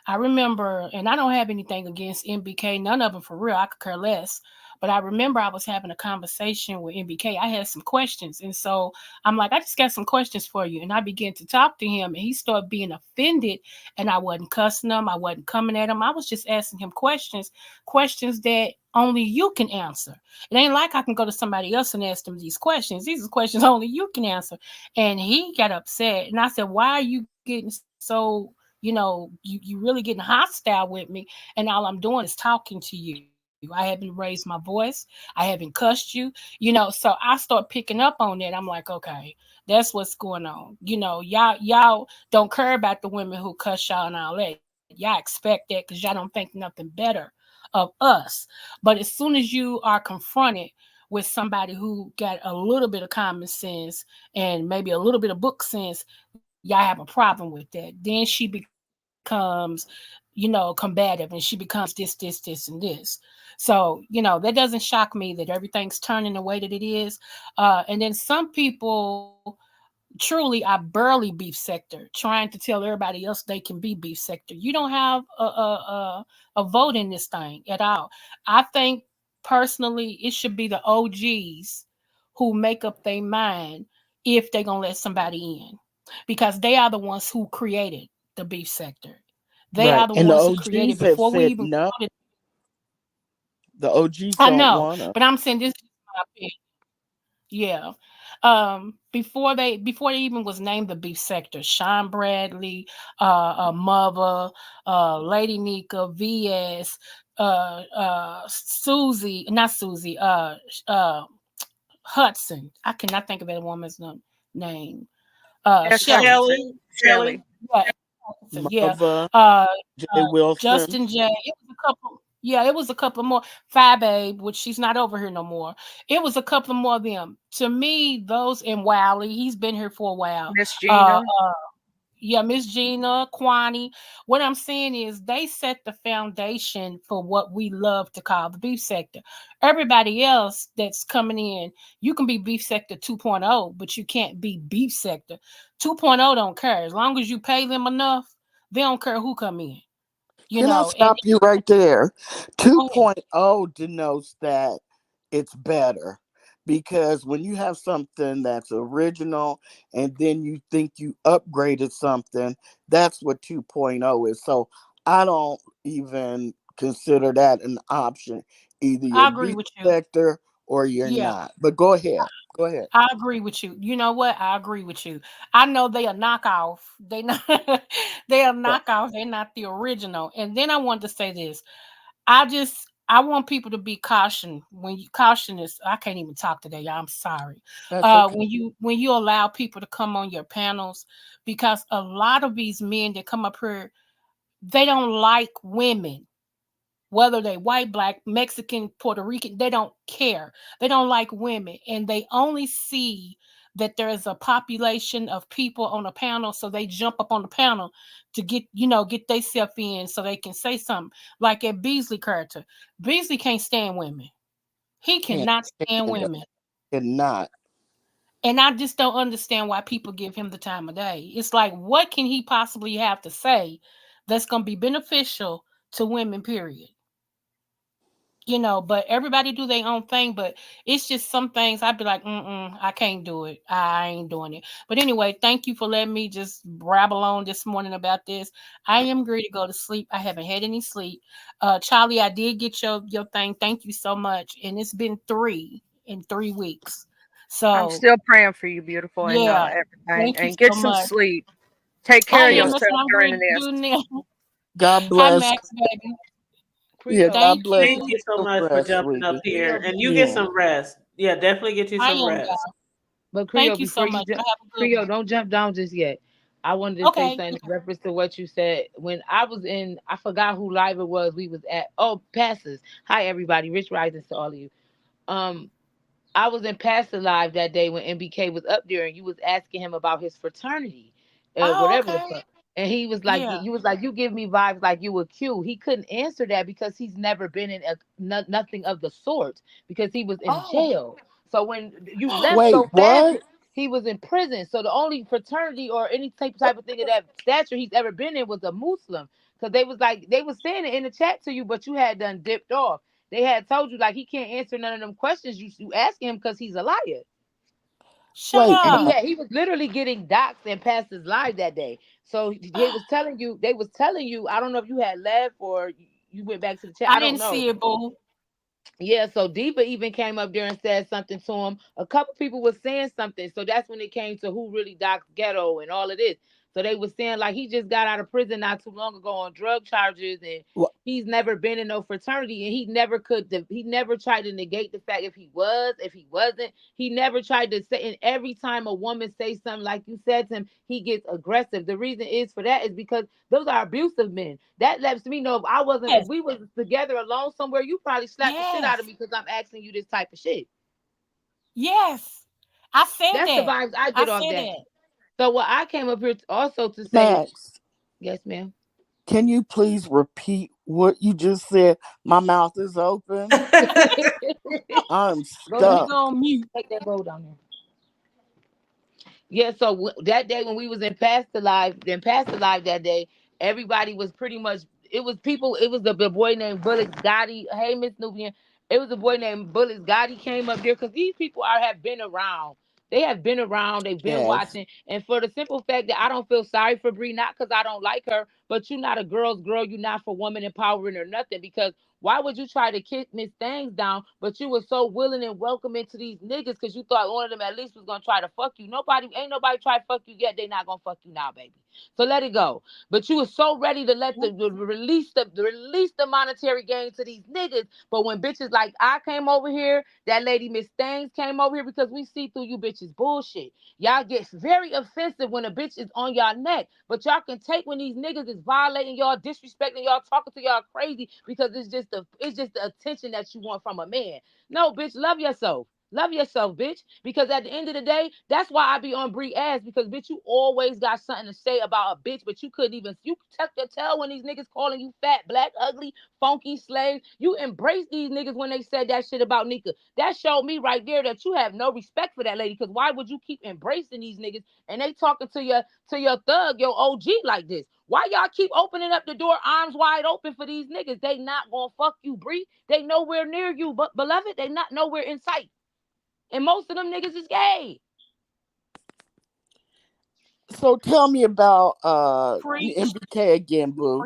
I remember, and I don't have anything against MBK, none of them for real. I could care less. But I remember I was having a conversation with MBK. I had some questions. And so I'm like, I just got some questions for you. And I began to talk to him, and he started being offended. And I wasn't cussing him. I wasn't coming at him. I was just asking him questions that only you can answer. It ain't like I can go to somebody else and ask them these questions. These are questions only you can answer. And he got upset. And I said, why are you getting so, you really getting hostile with me? And all I'm doing is talking to you. I haven't raised my voice. I haven't cussed you, so I start picking up on that. I'm like, okay, that's what's going on. Y'all don't care about the women who cuss y'all and all that. Y'all expect that because y'all don't think nothing better of us. But as soon as you are confronted with somebody who got a little bit of common sense and maybe a little bit of book sense, y'all have a problem with that. Then she becomes, combative, and she becomes this, and this. So, that doesn't shock me that everything's turning the way that it is. And then some people, truly are barely beef sector, trying to tell everybody else they can be beef sector. You don't have a vote in this thing at all. I think personally it should be the OGs who make up their mind if they're going to let somebody in, because they are the ones who created the beef sector. They Right. are the And the ones who created OGs have before we said even no. started. The OGs I don't know, want to. but I'm saying this is my opinion. Yeah. Before they even was named the beef sector, Sean Bradley, Mother, Lady Nika, VS, Susie, not Susie, uh Hudson. I cannot think of that woman's name. Yes, Shelly. Shelly. Shelley. Yeah, Hudson, yeah. Mother, Uh, Jay Wilson. Justin J. It was a couple. Yeah, it was a couple more. Fab Babe, which she's not over here no more. It was a couple more of them. To me, those, and Wiley, he's been here for a while. Miss Uh, Gina. yeah, Miss Gina, Kwani. What I'm saying is they set the foundation for what we love to call the beef sector. Everybody else that's coming in, you can be beef sector 2.0, but you can't be beef sector 2.0. Don't care. As long as you pay them enough, they don't care who come in. Can I And stop you right there? go ahead. 2.0 denotes that it's better, because when you have something that's original and then you think you upgraded something, that's what 2.0 is. So I don't even consider that an option. Either you're I agree beef with you. sector or you're Yeah. not. But go ahead. Go ahead. I agree with you. You know what? I agree with you. I know they a knockoff. They not they a Right. knockoff. They're not the original. And then I wanted to say this. I want people to be caution when you caution is I can't even talk today, y'all. I'm sorry. That's okay. When you allow people to come on your panels, because a lot of these men that come up here, they don't like women, whether they white, black, Mexican, Puerto Rican, they don't care. They don't like women, and they only see that there is a population of people on a panel, so they jump up on the panel to get themselves in so they can say something. Like at Beasley character, Beasley can't stand women. He Can't cannot stand stand it. women. Cannot. And I just don't understand why people give him the time of day. It's like, what can he possibly have to say that's going to be beneficial to women, period? But everybody do their own thing. But it's just some things I'd be like, I can't do it. I ain't doing it. But anyway, thank you for letting me just rabble on this morning about this. I am ready to go to sleep. I haven't had any sleep. Charlie, I did get your thing. Thank you so much. And it's been 3 weeks. I'm So still praying for you, beautiful, and yeah, everything. thank you And get so some much. sleep. Take I care of am. Yeah. That's yourself what I'm during ready this. to do now. God Hi, bless. Max, baby. Yeah, Creole, God Thank bless. Thank you. you so Some much for rest, jumping up sweetie. here. Creole, And you get Yeah. some rest. Yeah, definitely get you I some am, rest. y'all. but Creole, Thank you so before you much. jump, Y'all have a good Creole, one. don't jump down just yet. I wanted to say Okay. something in reference to what you said. When I was in, I forgot who live it was. We was at, oh, Pastors. Hi, everybody. Rich risings to all of you. Um, I was in Pastor Live that day when MBK was up there, and you was asking him about his fraternity, Oh, whatever the okay. fuck. And he was like, Yeah. you was like, you give me vibes like you were Q. He couldn't answer that because he's never been in nothing of the sort because he was in Oh. jail. So when you left Wait, so fast, what? he was in prison. So the only fraternity or any type of thing of that stature he's ever been in was a Muslim. Because they was saying it in the chat to you, but you had done dipped off. They had told you like he can't answer none of them questions you asking him because he's a liar. Shut up. And he was literally getting doxxed and passed his live that day. So they was telling you, I don't know if you had left or you went back to the chat. I don't know. See it, boo. Yeah, so Diva even came up there and said something to him. A couple people was saying something. So that's when it came to who really doxed Ghetto and all of this. So they was saying like he just got out of prison not too long ago on drug charges, and he's never been in no fraternity, and he never tried to negate the fact if he wasn't. He never tried to say, and every time a woman says something like you said to him, he gets aggressive. The reason is for that is because those are abusive men. That lets me know if we was together alone somewhere, you probably slapped the shit out of me because I'm asking you this type of shit. Yes. I said that's that. The vibes I get off that. So what I came up here also to say, Max. Yes, ma'am. Can you please repeat what you just said? My mouth is open. I'm stuck. Go on mute. Take that road down there. Yeah, so that day when we was in Pastor Live that day, everybody was pretty much, it was the boy named Bullets Gotti. Hey, Miss Nubian. It was a boy named Bullets Gotti came up there because these people have been around. They have been around. They've been watching. And for the simple fact that I don't feel sorry for Bree, not because I don't like her, but you're not a girl's girl. You're not for woman empowering or nothing. Because why would you try to kick Miss Things down, but you were so willing and welcoming to these niggas because you thought one of them at least was going to try to fuck you? Ain't nobody try to fuck you yet. They not going to fuck you now, baby. So let it go. But you were so ready to let the release the monetary gain to these niggas. But when bitches like I came over here, that lady Miss Things came over here, because we see through you bitches bullshit. Y'all get very offensive when a bitch is on y'all neck, but y'all can take when these niggas is violating y'all, disrespecting y'all, talking to y'all crazy because it's just the attention that you want from a man. No, bitch, love yourself. Love yourself, bitch. Because at the end of the day, that's why I be on Bree ass, because bitch, you always got something to say about a bitch, but you tuck your tail when these niggas calling you fat, black, ugly, funky, slave. You embrace these niggas when they said that shit about Nika. That showed me right there that you have no respect for that lady, because why would you keep embracing these niggas and they talking to your thug, your OG like this? Why y'all keep opening up the door arms wide open for these niggas? They not gonna fuck you, Bree. They nowhere near you, but beloved, they not nowhere in sight. And most of them niggas is gay. So tell me about MBK again, boo.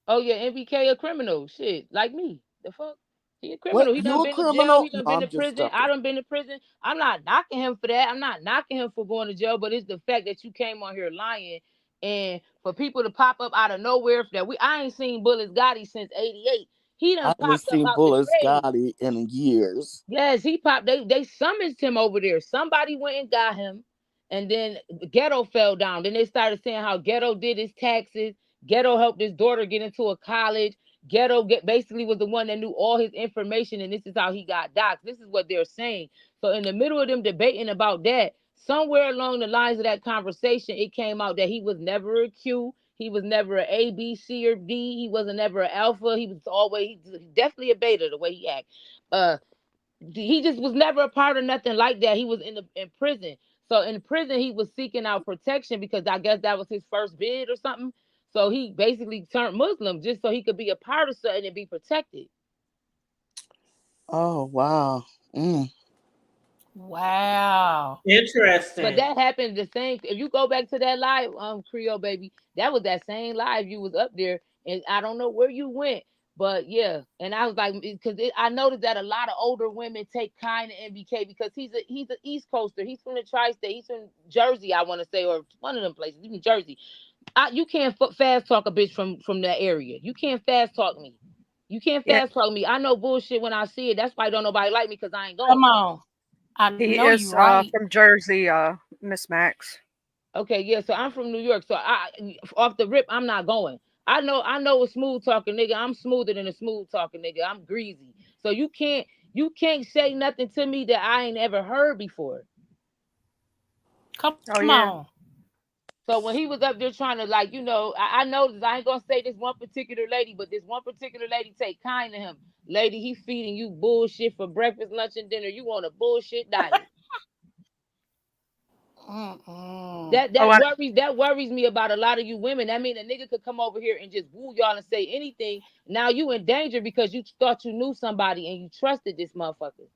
Oh yeah, MBK a criminal. Shit, like me. The fuck? He a criminal. He done been to jail. He done been to prison. I done been to prison. I'm not knocking him for that. I'm not knocking him for going to jail, but it's the fact that you came on here lying, and for people to pop up out of nowhere I ain't seen Bullets Gotti since '88. He done popped up out Bullets Gotti in years. Yes, he popped. They summoned him over there. Somebody went and got him, and then Ghetto fell down. Then they started saying how Ghetto did his taxes. Ghetto helped his daughter get into a college. Ghetto basically was the one that knew all his information, and this is how he got doxxed. This is what they're saying. So in the middle of them debating about that, somewhere along the lines of that conversation, it came out that he was never a Q. He was never an A, B, C, or D. He wasn't never an alpha. He was always definitely a beta the way he act. He just was never a part of nothing like that. He was in prison. So in prison, he was seeking out protection because I guess that was his first bid or something. So he basically turned Muslim just so he could be a part of something and be protected. Oh, wow. Wow. Interesting. But that happened the same. If you go back to that live, Creole baby, that was that same live you was up there, and I don't know where you went, but yeah. And I was like, because I noticed that a lot of older women take kind of MBK because he's an East Coaster. He's from the tri-state. He's from Jersey, I want to say, or one of them places. Even Jersey. You can't fast talk a bitch from that area. You can't fast talk me. You can't fast talk me. I know bullshit when I see it. That's why don't nobody like me because I ain't going. Come on. He is right. From Jersey, Miss Max. Okay, yeah. So I'm from New York. So off the rip, I'm not going. I know a smooth talking nigga. I'm smoother than a smooth talking nigga. I'm greasy. So you can't say nothing to me that I ain't ever heard before. Come on. So when he was up there trying to I noticed, I ain't gonna say this one particular lady, but this one particular lady take kind to him. Lady, he feeding you bullshit for breakfast, lunch, and dinner. You on a bullshit diet. That worries me about a lot of you women. That mean a nigga could come over here and just woo y'all and say anything. Now you in danger because you thought you knew somebody and you trusted this motherfucker.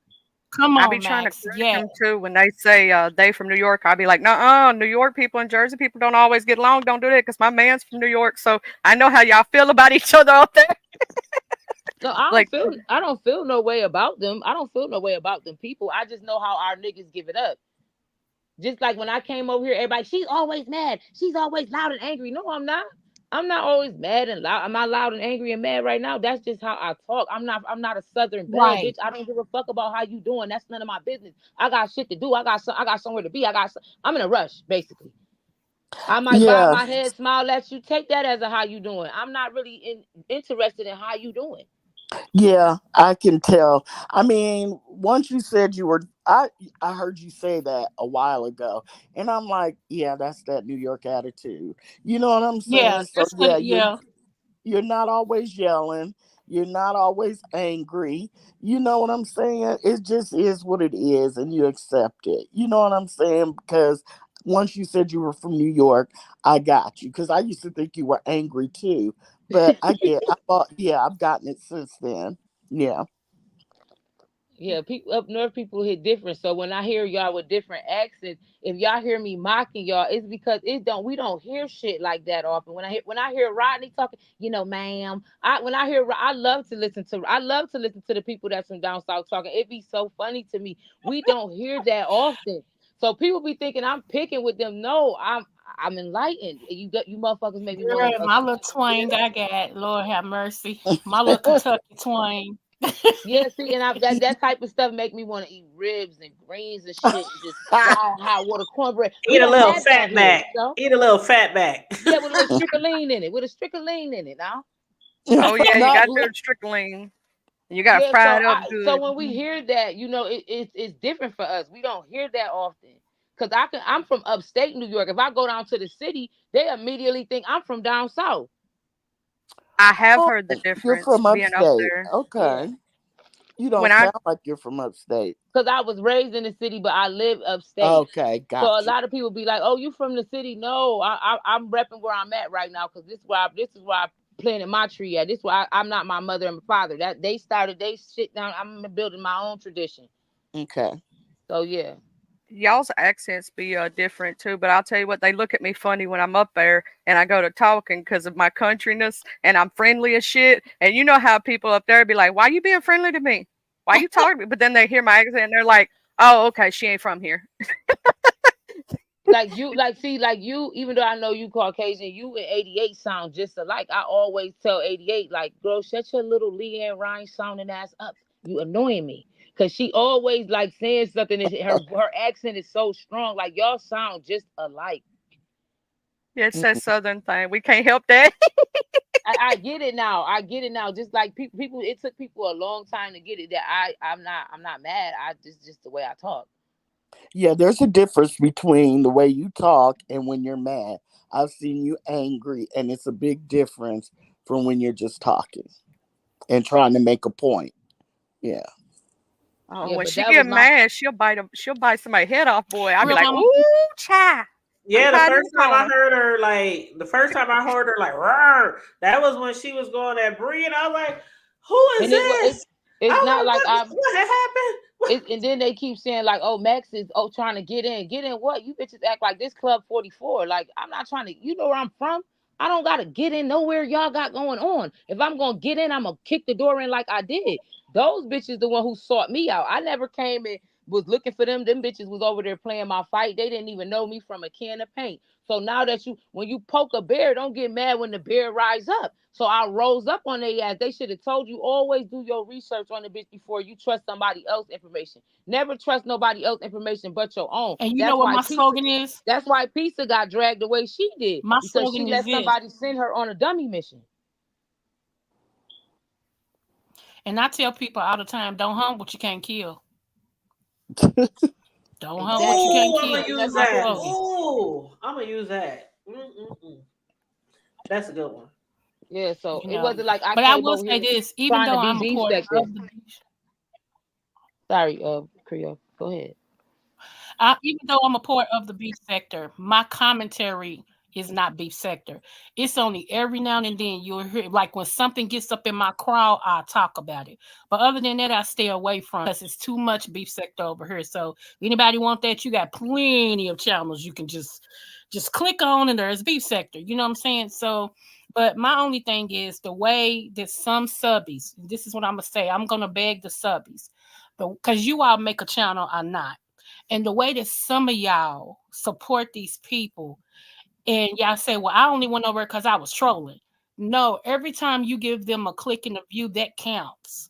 Come I on, be trying to Max. correct Yeah. them too when they say they from New York. I be like, no, New York people and Jersey people don't always get along. Don't do that because my man's from New York, so I know how y'all feel about each other out there. No, Like, I don't feel no way about them. I don't feel no way about them people. I just know how our niggas give it up. Just like when I came over here, everybody, she's always mad. She's always loud and angry. No, I'm not. I'm not always mad and loud. I'm not loud and angry and mad right now. That's just how I talk. I'm not a Southern belle, Right. bitch. I don't give a fuck about how you doing. That's none of my business. I got shit to do. I got somewhere to be. I'm in a rush, basically. I might bob Yeah. my head, smile at you. Take that as a how you doing. I'm not really interested in how you doing. Yeah, I can tell. I mean, once you said you were, I heard you say that a while ago, and I'm like, yeah, that's that New York attitude. You know what I'm saying? Yeah. So That's what. yeah, Yeah. you're not always yelling. You're not always angry. You know what I'm saying? It just is what it is, and you accept it. You know what I'm saying? Because once you said you were from New York, I got you. Because I used to think you were angry too. But I've gotten it since then. Yeah. Yeah, people up north, people hit different. So when I hear y'all with different accents, if y'all hear me mocking y'all, it's because we don't hear shit like that often. When I hear Rodney talking, ma'am, I love to listen to the people that's from down south talking. It be so funny to me. We don't hear that often. So people be thinking I'm picking with them. No, I'm enlightened. You motherfuckers make me want to. My little twang I got. Lord have mercy. My little Kentucky twang. Yeah, see, and that type of stuff make me want to eat ribs and greens and shit. And just fried hot water cornbread. We Eat a don't little have that fat here, back. Eat a little fat back. Yeah, with a little strickling in it. With a strickling in it now. oh yeah, you Not got li- to do Strickling. You got to Yeah, fry it up so good. when we hear that, it's different for us. We don't hear that often. Cause I'm from upstate New York. If I go down to the city, they immediately think I'm from down south. I have Oh, heard the you're difference from being up upstate. there. Yeah. Okay. You When don't I sound like you're from upstate. Because I was raised in the city, but I live upstate. Okay, So a got you. lot of people be like, "Oh, you from the city?" No, I'm repping where I'm at right now because this is where I planted my tree at. This is why I'm not my mother and my father. That they started they shit down. I'm building my own tradition. Okay. So yeah. y'all's accents be different too, but I'll tell you what, they look at me funny when I'm up there and I go to talking because of my countryness and I'm friendly as shit. And you know how people up there be like, "Why you being friendly to me? Why you talking to me?" But then they hear my accent and they're like, "Oh, okay, she ain't from here." Like you, even though I know you Caucasian, you and 88 sound just alike. I always tell 88, like, girl, shut your little Leanne Rhymes sounding ass up. You annoying me. Cause she always like saying something and her accent is so strong. Like y'all sound just alike. Yeah, it's that southern thing. We can't help that. I get it now. I get it now. Just like people, it took people a long time to get it. That I'm not mad. I just the way I talk. Yeah, there's a difference between the way you talk and when you're mad. I've seen you angry, and it's a big difference from when you're just talking and trying to make a point. Yeah. Oh, Yeah, when but she that was get my mad, she'll bite somebody's head off, boy. I'll be Real like, mama. "Ooh, cha." I'm Yeah, the hiding in first the time I corner. heard her, like, "Roar," that was when she was going at Bree, and I was like, "Who is and this?" I it's not was like like, "What had happened?" and then they keep saying like, "Oh, Max is trying to get in. Get in what? You bitches act like this Club 44. Like I'm not trying to. You know where I'm from. I don't gotta get in nowhere y'all got going on. If I'm gonna get in, I'm gonna kick the door in like I did. Those bitches the one who sought me out. I never came and was looking for them. Them bitches was over there playing my fight. They didn't even know me from a can of paint. So now that when you poke a bear, don't get mad when the bear rise up. So I rose up on their ass. They should have told you always do your research on the bitch before you trust somebody else's information. Never trust nobody else's information but your own. And you know what my slogan is? That's why Pizza got dragged the way she did My because she slogan is let this. somebody send her on a dummy mission. And I tell people all the time, don't hunt what you can't kill. Don't hunt what you Exactly. can't Ooh, I'm kill. gonna use That's my that. slogan. Ooh, I'm gonna use that. That's a good one. Yeah, so You it know. wasn't like I But I came will over say here this, even trying though to be I'm a part defective. of the beach, Sorry, Creole. Go ahead. Even though I'm a part of the beef sector, my commentary is not beef sector. It's only every now and then you'll hear, like when something gets up in my crowd, I'll talk about it. But other than that, I stay away from because it's too much beef sector over here. So anybody want that, you got plenty of channels you can just click on and there's beef sector. You know what I'm saying? So, but my only thing is the way that some subbies, this is what I'm gonna say. I'm gonna beg the subbies, because you all make a channel, I'm not. And the way that some of y'all support these people, and y'all say, well, I only went over because I was trolling. No, every time you give them a click and a view, that counts.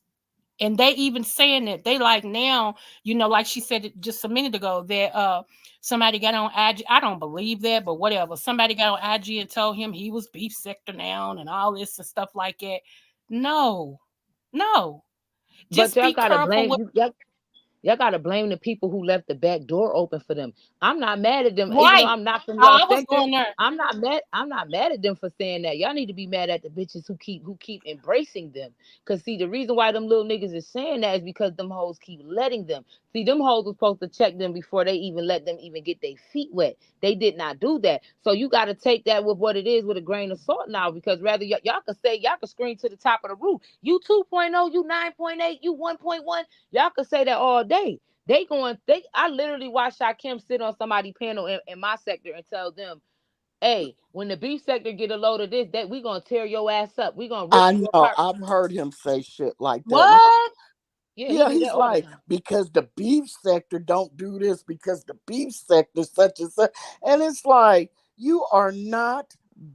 And they even saying that they like now, like she said it just a minute ago, that somebody got on IG. I don't believe that, but whatever. Somebody got on IG and told him he was beef sector now and all this and stuff like that. No. Just But y'all be gotta careful blame y'all gotta blame the people who left the back door open for them. I'm not mad at them, even though right. I'm not from y'all I was sector. going there. I'm not mad at them for saying that. Y'all need to be mad at the bitches who keep embracing them. Cause see, the reason why them little niggas is saying that is because them hoes keep letting them. See, them hoes was supposed to check them before they even let them even get their feet wet. They did not do that. So you got to take that with what it is with a grain of salt now, because rather y'all could say, y'all could scream to the top of the roof. You 2.0, you 9.8, you 1.1. Y'all could say that all day. I literally watched Shakim sit on somebody's panel in my sector and tell them, hey, when the beef sector get a load of this, that we gonna tear your ass up. We gonna rip I you know. apart. I've heard him say shit like that. And What? Yeah, he yeah, do that he's all the like, time. because the beef sector don't do this, because the beef sector such and such. And it's like, you are not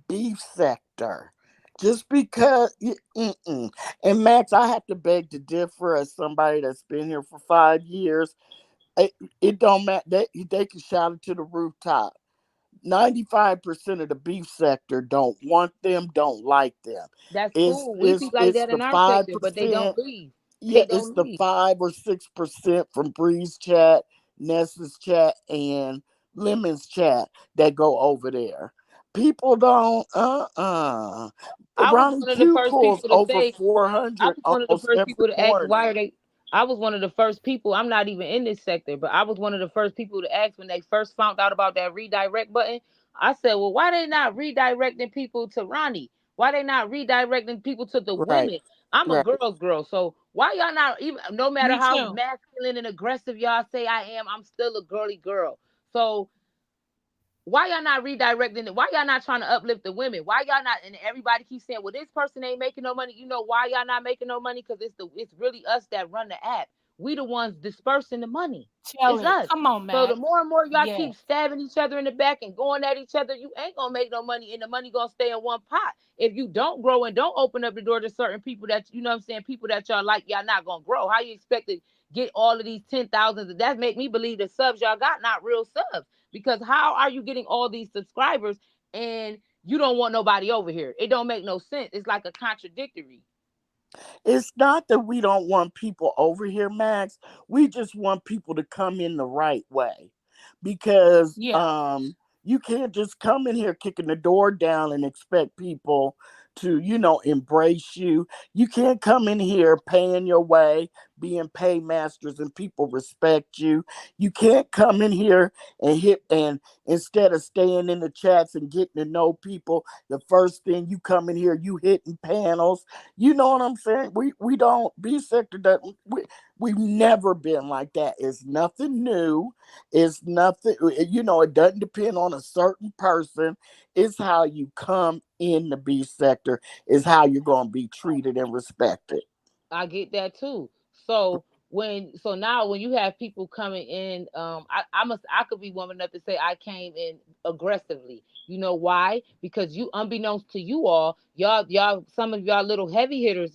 beef sector. Just because, and Max, I have to beg to differ as somebody that's been here for 5 years. It don't matter. They can shout it to the rooftop. 95% of the beef sector don't want them, don't like them. That's It's cool. We it's be like it's that the in our five sector, but they don't percent. leave. Yeah, They it's don't the leave. 5 or 6% from Breeze Chat, Nessa's chat, and Lemon's chat that go over there. People don't. I was Ronnie one of the Q first pulls people to over say, I 400 was one of the almost first every people to ask morning. why are they. I was one of the first people. I'm not even in this sector, but I was one of the first people to ask when they first found out about that redirect button. I said, well, why they not redirecting people to Ronnie? Why they not redirecting people to the Right, women? I'm a right. girl's girl, so why y'all not even? No matter Me how too. masculine and aggressive y'all say I am, I'm still a girly girl. So why y'all not redirecting it? Why y'all not trying to uplift the women? Why y'all not? And everybody keeps saying, well, this person ain't making no money. You know why y'all not making no money? Because it's really us that run the app. We the ones dispersing the money. Tell It's it. us. Come on, So the Max. more and more y'all Yeah. keep stabbing each other in the back and going at each other, you ain't gonna make no money, and the money gonna stay in one pot. If you don't grow and don't open up the door to certain people that you know what I'm saying, people that y'all like, y'all not gonna grow. How you expect to get all of these 10,000s? That make me believe the subs y'all got not real subs. Because how are you getting all these subscribers and you don't want nobody over here? It don't make no sense. It's like a contradictory. It's not that we don't want people over here, Max. We just want people to come in the right way. Because Yeah. you can't just come in here kicking the door down and expect people to, embrace you. You can't come in here paying your way, being paymasters, and people respect you. You can't come in here and instead of staying in the chats and getting to know people, the first thing you come in here, you hitting panels. You know what I'm saying? We don't be sector that we've never been like that. It's nothing new. It's nothing, it doesn't depend on a certain person. It's how you come in the B sector, is how you're going to be treated and respected. I get that too. So now when you have people coming in, I could be woman enough to say I came in aggressively. You know why? Because you, unbeknownst to you all, y'all, some of y'all little heavy hitters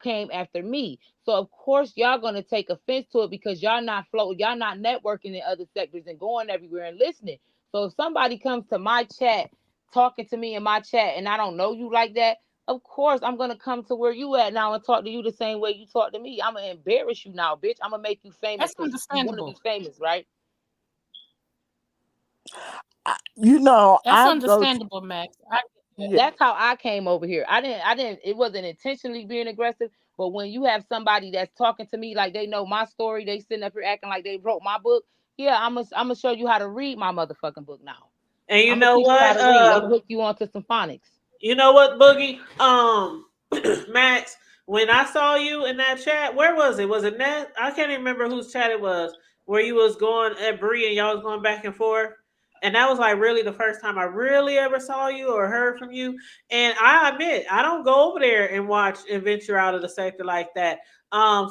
came after me. So of course y'all gonna take offense to it because y'all not networking in other sectors and going everywhere and listening. So if somebody comes to my chat talking to me in my chat and I don't know you like that, of course, I'm gonna come to where you at now and talk to you the same way you talk to me. I'm gonna embarrass you now, bitch. I'm gonna make you famous That's because you want to be understandable. famous, right? That's I go to, understandable, Max. I get that. yeah, That's how I came over here. I didn't. It wasn't intentionally being aggressive. But when you have somebody that's talking to me like they know my story, they sitting up here acting like they wrote my book. Yeah, I'm gonna show you how to read my motherfucking book now. And you I'm gonna know teach you how what? to read. I'm gonna hook you onto some phonics. You know what, Boogie? Max, when I saw you in that chat, where was it? Was it Ned? I can't even remember whose chat it was. Where you was going at Bree and y'all was going back and forth. And that was like really the first time I really ever saw you or heard from you. And I admit, I don't go over there and watch and venture out of the sector like that.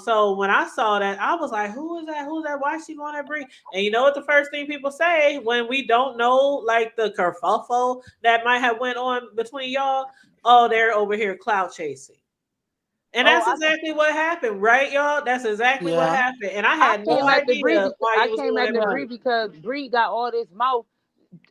So when I saw that, I was like, who is that? Who's that? Why is she going at Bree? And you know what the first thing people say when we don't know like the kerfuffle that might have went on between y'all? Oh, they're over here cloud chasing. And that's exactly what happened, right, y'all? That's exactly what Yeah. happened. And I I had no came at the Bree. idea why I you was came going at at the Bree. Bree because Bree got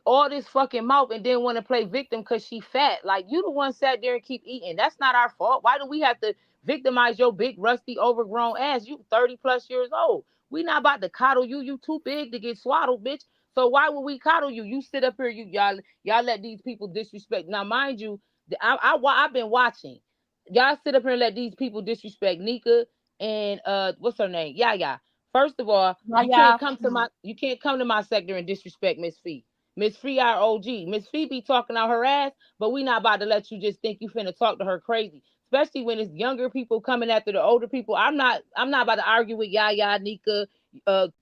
all this fucking mouth, and didn't want to play victim because she fat. Like, you the one sat there and keep eating. That's not our fault. Why do we have to victimize your big, rusty, overgrown ass? You 30 plus years old. We not about to coddle you. You too big to get swaddled, bitch. So why would we coddle you? You sit up here, y'all let these people disrespect. Now, mind you, I've been watching. Y'all sit up here and let these people disrespect Nika and what's her name? Yeah. First of all, you can't come to my sector and disrespect Miss Fee. Miss Fee, our OG. Miss Fee be talking out her ass, but we not about to let you just think you finna talk to her crazy. Especially when it's younger people coming after the older people. I'm not about to argue with Yaya, Nika,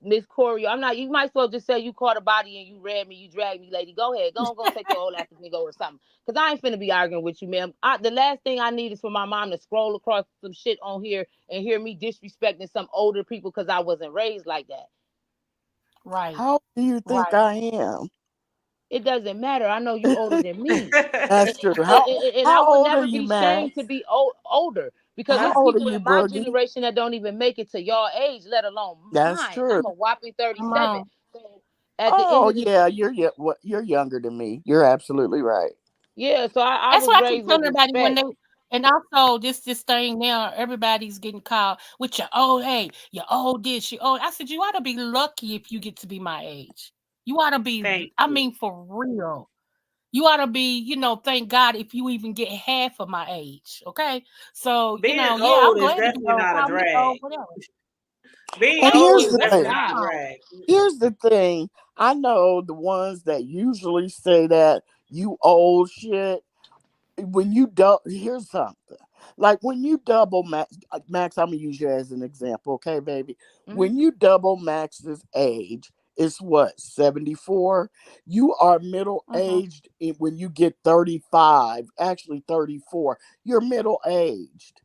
Miss Corey. I'm not. You might as well just say you caught a body and you read me, you dragged me, lady. Go ahead, go take your old ass to go or something. Cause I ain't finna be arguing with you, ma'am. The last thing I need is for my mom to scroll across some shit on here and hear me disrespecting some older people because I wasn't raised like that. Right. How do you think I am? It doesn't matter. I know you older than me. That's true. And I How would old are never you, be Max? shamed to be older because How there's old are people you, in my Boogie? generation that don't even make it to y'all age, let alone That's mine. true. I'm a whopping Come 37. on. So at the end Oh of the yeah, you're younger than me. You're absolutely right. yeah, so I That's was what I keep raised with telling everybody when respect. they, and also this thing now, everybody's getting called with your old, hey, your old this, your old. I said, you ought to be lucky if you get to be my age. You ought to be, Thank I you. mean, for real. You ought to be, thank God if you even get half of my age. Okay. So, Being yeah, I'm old is glad to be definitely old. not a Call me drag. old, whatever. Being And Thank old here's is you. the That's definitely thing. not a God. drag. Here's the thing. I know the ones that usually say that you old shit. When you here's something. Like when you double Max, I'm gonna use you as an example, okay, baby? Mm-hmm. When you double Max's age, it's what, 74? You are middle aged when you get 35, actually 34. You're middle aged.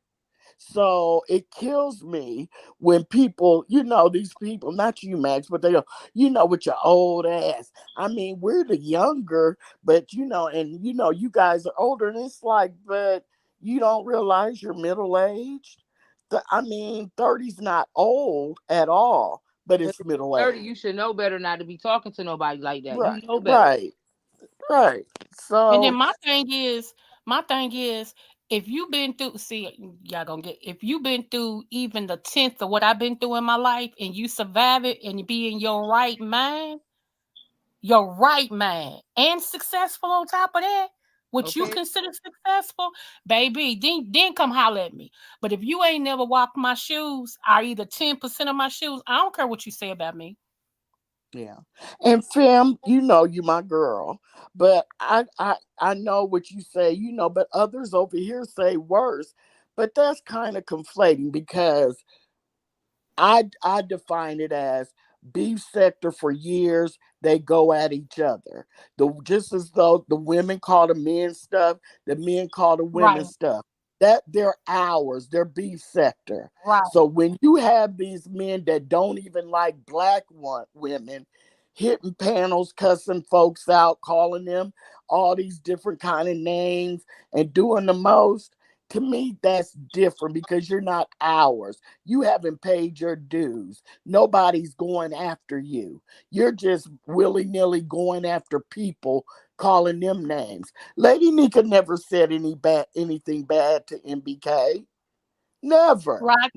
So it kills me when people, these people, not you, Max, but they go, with your old ass. I mean, we're the younger, but you guys are older. And it's like, but you don't realize you're middle aged. I mean, 30's not old at all, but But it's if middle you're 30, age. you should know better not to be talking to nobody like that. You Right, know better. right, right. And then So, my thing is, if you've been through, see, y'all gonna get, if you've been through even the 10th of what I've been through in my life and you survive it and you be in your right mind, and successful on top of that, what you Okay. consider successful, baby, then come holler at me. But if you ain't never walked my shoes, or either 10% of my shoes, I don't care what you say about me. yeah. And Fem, you my girl. But I know what you say, but others over here say worse. But that's kind of conflating because I define it as beef sector for years, they go at each other. Just as though the women call the men stuff, the men call the women Right, stuff. That they're ours, they're beef sector. right. So when you have these men that don't even like black women hitting panels, cussing folks out, calling them all these different kind of names and doing the most, to me that's different because you're not ours. You haven't paid your dues. Nobody's going after you. You're just willy-nilly going after people, calling them names. Lady Nika never said anything bad to MBK. Never. Right.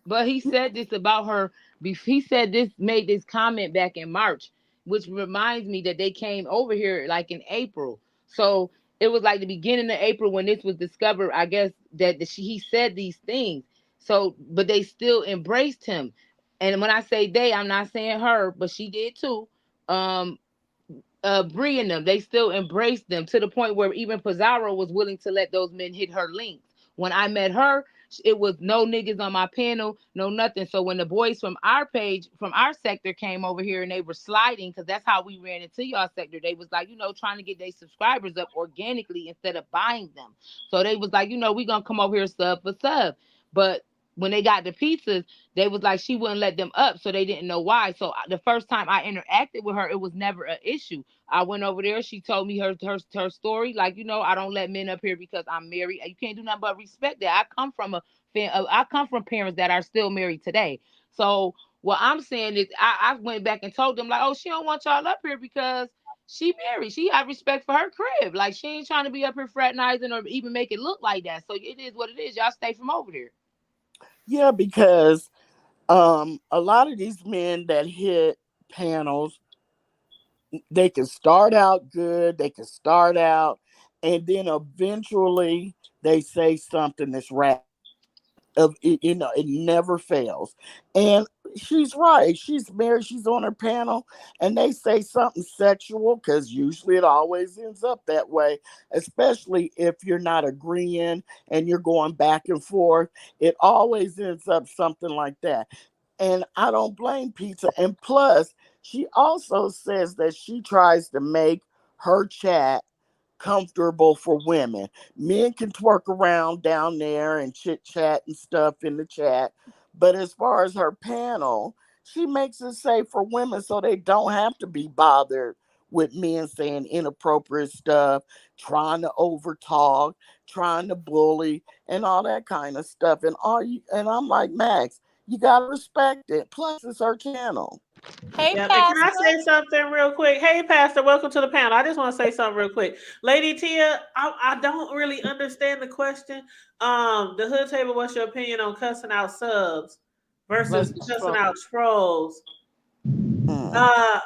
But he said this about her. He said this, made this comment back in March, which reminds me that they came over here like in April. So it was like the beginning of April when this was discovered. I guess that he said these things. So, but they still embraced him. And when I say they, I'm not saying her, but she did too. Um, Bree and them, they still embraced them to the point where even Pizarro was willing to let those men hit her links. When I met her, it was no niggas on my panel, no nothing. So when the boys from our page, from our sector came over here and they were sliding, because that's how we ran into y'all sector. They was like, trying to get their subscribers up organically instead of buying them. So they was like, we gonna come over here sub for sub. But when they got the pizzas, they was like she wouldn't let them up, so they didn't know why. So the first time I interacted with her, it was never an issue. I went over there. She told me her story. Like, I don't let men up here because I'm married. You can't do nothing but respect that. I come from parents that are still married today. So what I'm saying is, I went back and told them like, oh, she don't want y'all up here because she married. She have respect for her crib. Like, she ain't trying to be up here fraternizing or even make it look like that. So it is what it is. Y'all stay from over there. Yeah, because a lot of these men that hit panels, they can start out good, they can start out, and then eventually they say something that's rap. It never fails. And she's right. She's married. She's on her panel, and they say something sexual, because usually it always ends up that way. Especially if you're not agreeing and you're going back and forth, it always ends up something like that. And I don't blame Pizza. And plus, she also says that she tries to make her chat comfortable for women. Men can twerk around down there and chit chat and stuff in the chat. But as far as her panel, she makes it safe for women so they don't have to be bothered with men saying inappropriate stuff, trying to overtalk, trying to bully, and all that kind of stuff. And I'm like, Max, you gotta respect it. Plus, it's her channel. Hey, Yeah, and can I Pastor. say something real quick? Hey, Pastor, welcome to the panel. I just want to say something real quick. Lady Tia, I don't really understand the question. The hood table, what's your opinion on cussing out subs versus cussing out trolls? I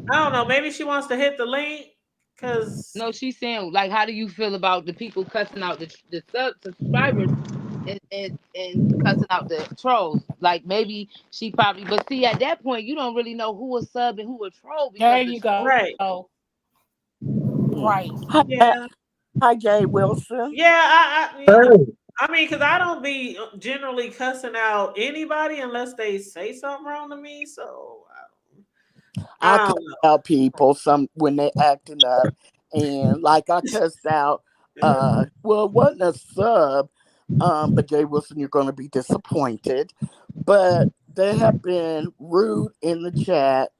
don't know. Maybe she wants to hit the link. No, she's saying, like, how do you feel about the people cussing out the subscribers and cussing out the trolls? Like, maybe she probably, but see, at that point, you don't really know who a sub and who a troll. There you go. Right. Right. Yeah. Hi, Jay Wilson. Yeah, I mean, because I don't be generally cussing out anybody unless they say something wrong to me. So I cuss out people when they acting up, and like I cussed out. Well, it wasn't a sub, but Jay Wilson, you're going to be disappointed. But they have been rude in the chat,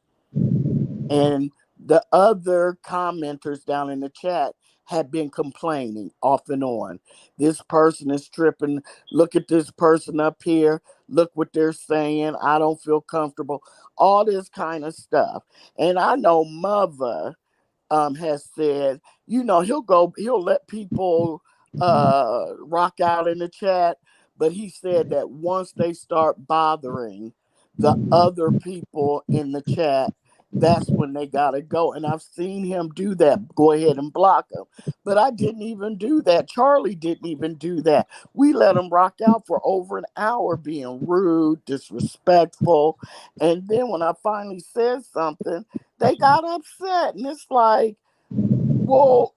and the other commenters down in the chat have been complaining off and on. This person is tripping. Look at this person up here. Look what they're saying. I don't feel comfortable. All this kind of stuff. And I know Mother has said, he'll let people rock out in the chat. But he said that once they start bothering the other people in the chat, that's when they gotta go. And I've seen him do that. Go ahead and block them. But I didn't even do that. Charlie didn't even do that. We let him rock out for over an hour being rude, disrespectful. And then when I finally said something, they got upset. And it's like, well,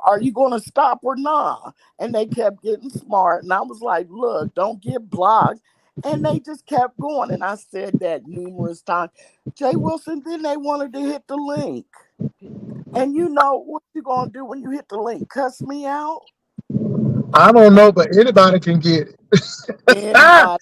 are you going to stop or not? And they kept getting smart. And I was like, look, don't get blocked. And they just kept going. And I said that numerous times. Jay Wilson, then they wanted to hit the link. And you know what you going to do when you hit the link? Cuss me out? I don't know, but anybody can get it. Anybody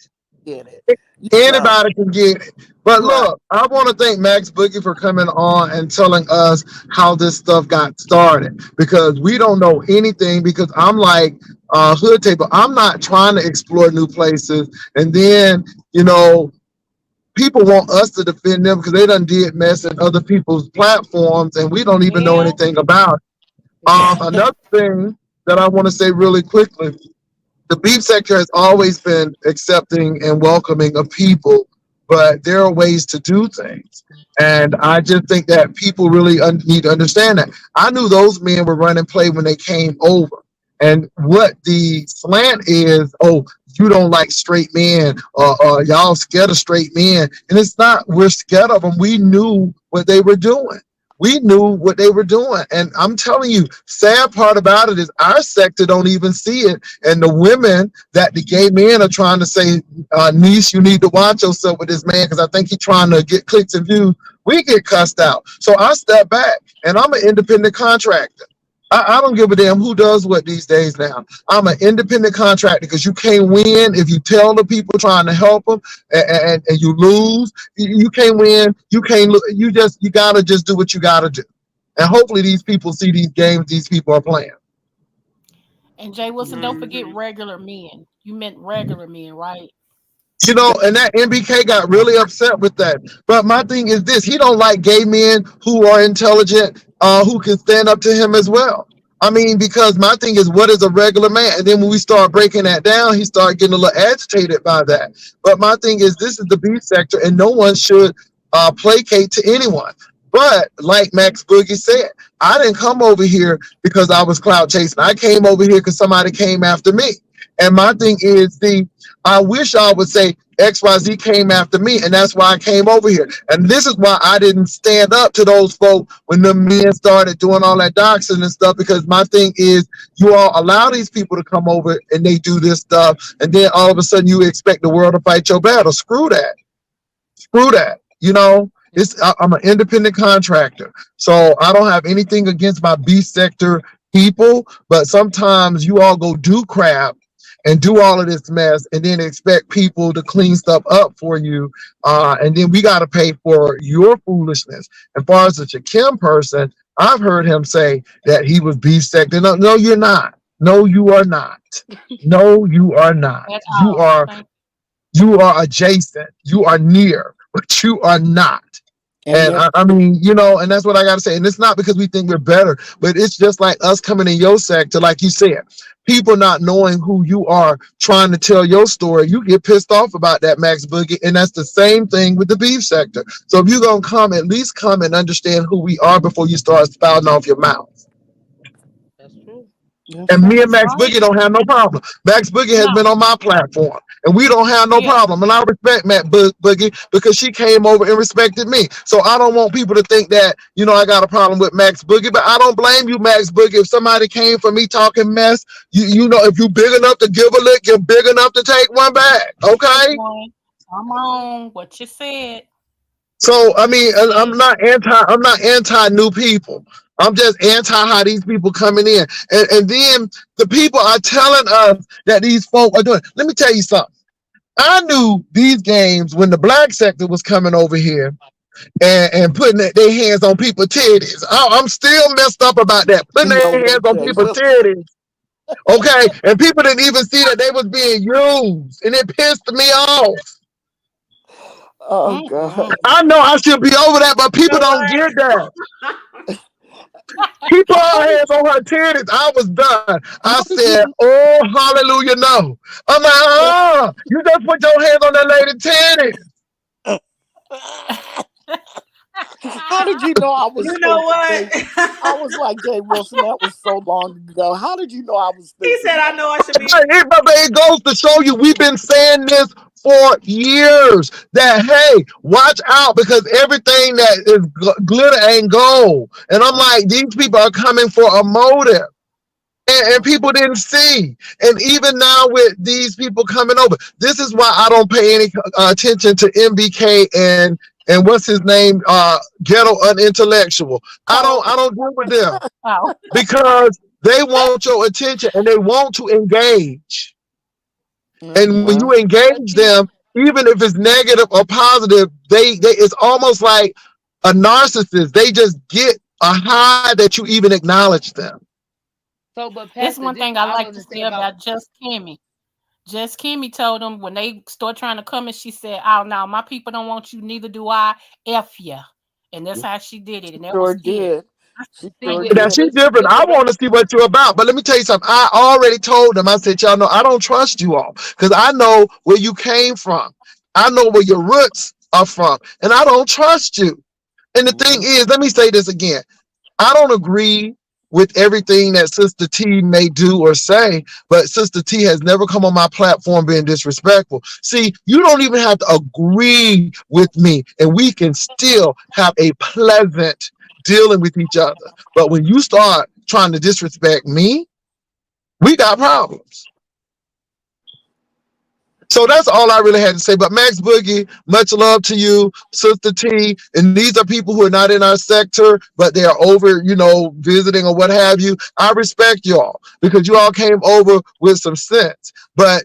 can get it. Anybody can get it. But look, I want to thank Max Boogie for coming on and telling us how this stuff got started, because we don't know anything. Because I'm like hood table, I'm not trying to explore new places, and then people want us to defend them because they done did mess in other people's platforms, and we don't even know anything about it. Another thing that I want to say really quickly, the beef sector has always been accepting and welcoming of people, but there are ways to do things. And I just think that people really need to understand that. I knew those men were running play when they came over. And what the slant is, you don't like straight men, or y'all scared of straight men. And it's not we're scared of them. We knew what they were doing. We knew what they were doing. And I'm telling you, sad part about it is our sector don't even see it. And the women that the gay men are trying to say, niece, you need to watch yourself with this man because I think he's trying to get clicks and views. We get cussed out. So I step back, and I'm an independent contractor. I don't give a damn who does what these days now. I'm an independent contractor because you can't win if you tell the people trying to help them and you lose. You can't win. You can't. You gotta just do what you gotta do. And hopefully these people see these games these people are playing. And Jay Wilson, don't forget regular men. You meant regular men, right? You know, and that MBK got really upset with that. But my thing is this: he don't like gay men who are intelligent, who can stand up to him as well. I mean, because my thing is, what is a regular man? And then when we start breaking that down, he started getting a little agitated by that. But my thing is, this is the B sector, and no one should placate to anyone. But like Max Boogie said, I didn't come over here because I was clout chasing. I came over here because somebody came after me. And my thing is, I wish I would say XYZ came after me, and that's why I came over here. And this is why I didn't stand up to those folk when the men started doing all that doxing and stuff, because my thing is, you all allow these people to come over and they do this stuff, and then all of a sudden you expect the world to fight your battle. Screw that. Screw that. You know, I'm an independent contractor, so I don't have anything against my B sector people, but sometimes you all go do crap and do all of this mess and then expect people to clean stuff up for you. And then we got to pay for your foolishness. As far as the Shakim person, I've heard him say that he was B sector. No, you're not. No, you are not. No, you are not. You are adjacent. You are near, but you are not. And I mean, you know, and that's what I got to say. And it's not because we think we're better, but it's just like us coming in your sector, like you said, people not knowing who you are, trying to tell your story. You get pissed off about that, Max Boogie. And that's the same thing with the beef sector. So if you're going to come, at least come and understand who we are before you start spouting off your mouth. That's true. And me and Max Boogie don't have no problem. Max Boogie has been on my platform, and we don't have no problem. And I respect Matt Boogie because she came over and respected me. So I don't want people to think that, you know, I got a problem with Max Boogie, but I don't blame you, Max Boogie. If somebody came for me talking mess, you know, if you big enough to give a lick, you're big enough to take one back. Okay? Come on, what you said. So I mean, I'm not anti new people. I'm just anti how these people coming in. And then the people are telling us that these folk are doing. Let me tell you something. I knew these games when the black sector was coming over here and putting their hands on people's titties. I'm still messed up about that. Putting their hands on people's titties. Okay? And people didn't even see that they was being used. And it pissed me off. Oh, God. I know I should be over that, but people don't get that. He put her hands on her titties. I was done. I said, oh, hallelujah, no. I'm like, you just put your hands on that lady titties. How did you know I was? You know what? I was like, Jay Wilson, that was so long ago. How did you know I was thinking? He said, I know I should be. It goes to show you we've been saying this for years that, hey, watch out because everything that is glitter ain't gold. And I'm like, these people are coming for a motive. And people didn't see. And even now with these people coming over, this is why I don't pay any attention to MBK and what's his name, Ghetto Unintellectual. I don't deal with them because they want your attention and they want to engage. And when you engage them, even if it's negative or positive, they it's almost like a narcissist. They just get a high that you even acknowledge them. So, but That's one thing I like to say about Just Kimmy. Just Kimmy told them when they start trying to come and she said, oh, no, my people don't want you, neither do I. F ya. And that's how she did it. And that Sure was did. Now she's different. I want to see what you're about. But let me tell you something. I already told them, I said, y'all know, I don't trust you all because I know where you came from. I know where your roots are from. And I don't trust you. And the thing is, let me say this again. I don't agree with everything that Sister T may do or say, but Sister T has never come on my platform being disrespectful. See, you don't even have to agree with me, and we can still have a pleasant dealing with each other. But when you start trying to disrespect me, we got problems. So that's all I really had to say. But Max Boogie, much love to you, Sister T. And these are people who are not in our sector, but they are over, visiting or what have you. I respect y'all because you all came over with some sense. But,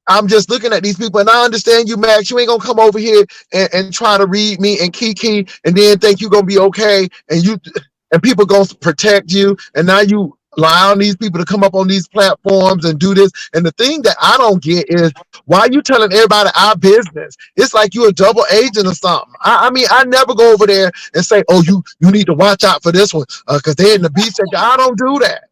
I'm just looking at these people, and I understand you, Max. You ain't gonna come over here and try to read me and kiki and then think you're gonna be okay, and people gonna protect you, and now you allow these people to come up on these platforms and do this. And the thing that I don't get is why are you telling everybody our business? It's like you're a double agent or something. I mean, I never go over there and say, oh, you need to watch out for this one because they're in the B sector. I don't do that.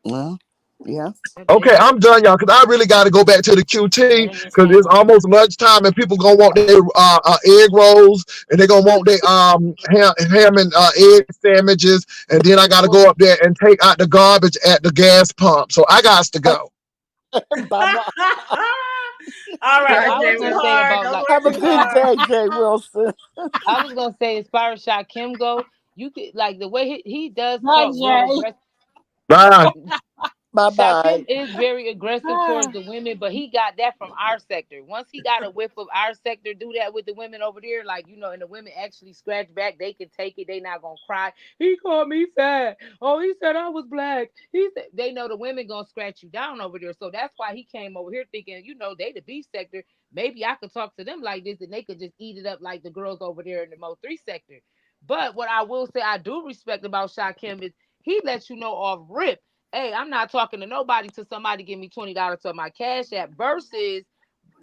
Well, yeah. Okay, I'm done, y'all, because I really got to go back to the QT because it's almost lunchtime and people gonna want their egg rolls and they're gonna want their ham and egg sandwiches, and then I got to go up there and take out the garbage at the gas pump. So I got to go. Bye-bye. All right. I was gonna say about have a good day, Jay Wilson. I was gonna say, as far as Shaquem go, you could like the way he does Bye, talk. Jay. Bye. Bye-bye. Shaquem is very aggressive towards the women, but he got that from our sector. Once he got a whiff of our sector, do that with the women over there, and the women actually scratch back, they can take it. They not gonna cry. He called me fat. Oh, he said I was black. They know the women gonna scratch you down over there. So that's why he came over here thinking, they the B sector. Maybe I could talk to them like this, and they could just eat it up like the girls over there in the Mo 3 sector. But what I will say I do respect about Shaquem is he lets you know off rip. Hey, I'm not talking to nobody till somebody give me $20 to my Cash App versus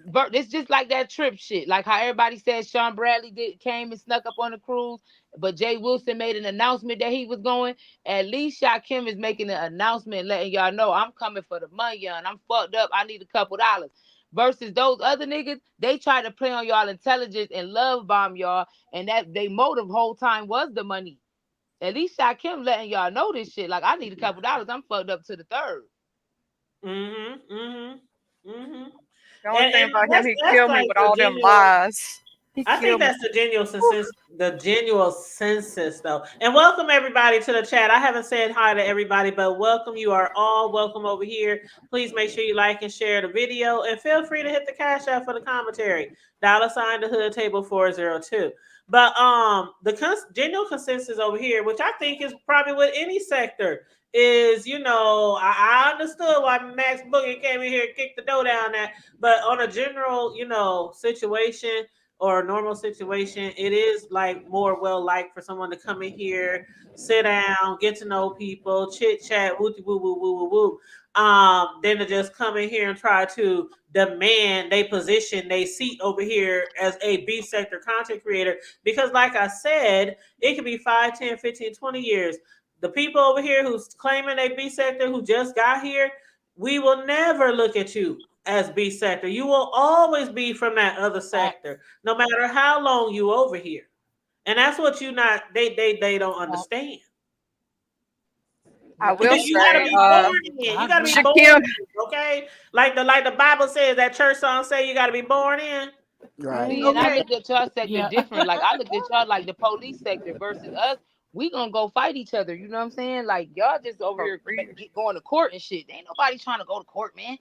it's just like that trip shit. Like how everybody said Sean Bradley came and snuck up on the cruise, but Jay Wilson made an announcement that he was going. At least Shaquem is making an announcement letting y'all know I'm coming for the money and I'm fucked up. I need a couple dollars. Versus those other niggas, they try to play on y'all intelligence and love bomb y'all, and that they motive whole time was the money. At least Shaquem letting y'all know this shit. Like, I need a couple dollars. I'm fucked up to the third. The only thing about him, he killed me with all them lies. I think that's the genuine census, though. And welcome everybody to the chat. I haven't said hi to everybody, but welcome. You are all welcome over here. Please make sure you like and share the video, and feel free to hit the Cash App for the commentary. $sign the Hood Table 402. But the genuine consensus over here, which I think is probably with any sector, is, I understood why Max Boogie came in here and kicked the door down there. But on a general, situation or a normal situation, it is like more well-liked for someone to come in here, sit down, get to know people, chit-chat, woo-woo-woo-woo-woo-woo, than to just come in here and try to demand they position, they seat over here as a B sector content creator. Because like I said, it could be 5, 10, 15, 20 years. The people over here who's claiming they B sector, who just got here, we will never look at you as B sector. You will always be from that other sector, no matter how long you over here. And that's what they don't understand. I will you gotta be born in. You gotta be born in, okay? Like the Bible says, that church song say you gotta be born in. Right. See, and I look at y'all sector different. Like I look at y'all like the police sector versus us. We gonna go fight each other. You know what I'm saying? Like y'all just over here going to court and shit. Ain't nobody trying to go to court, man.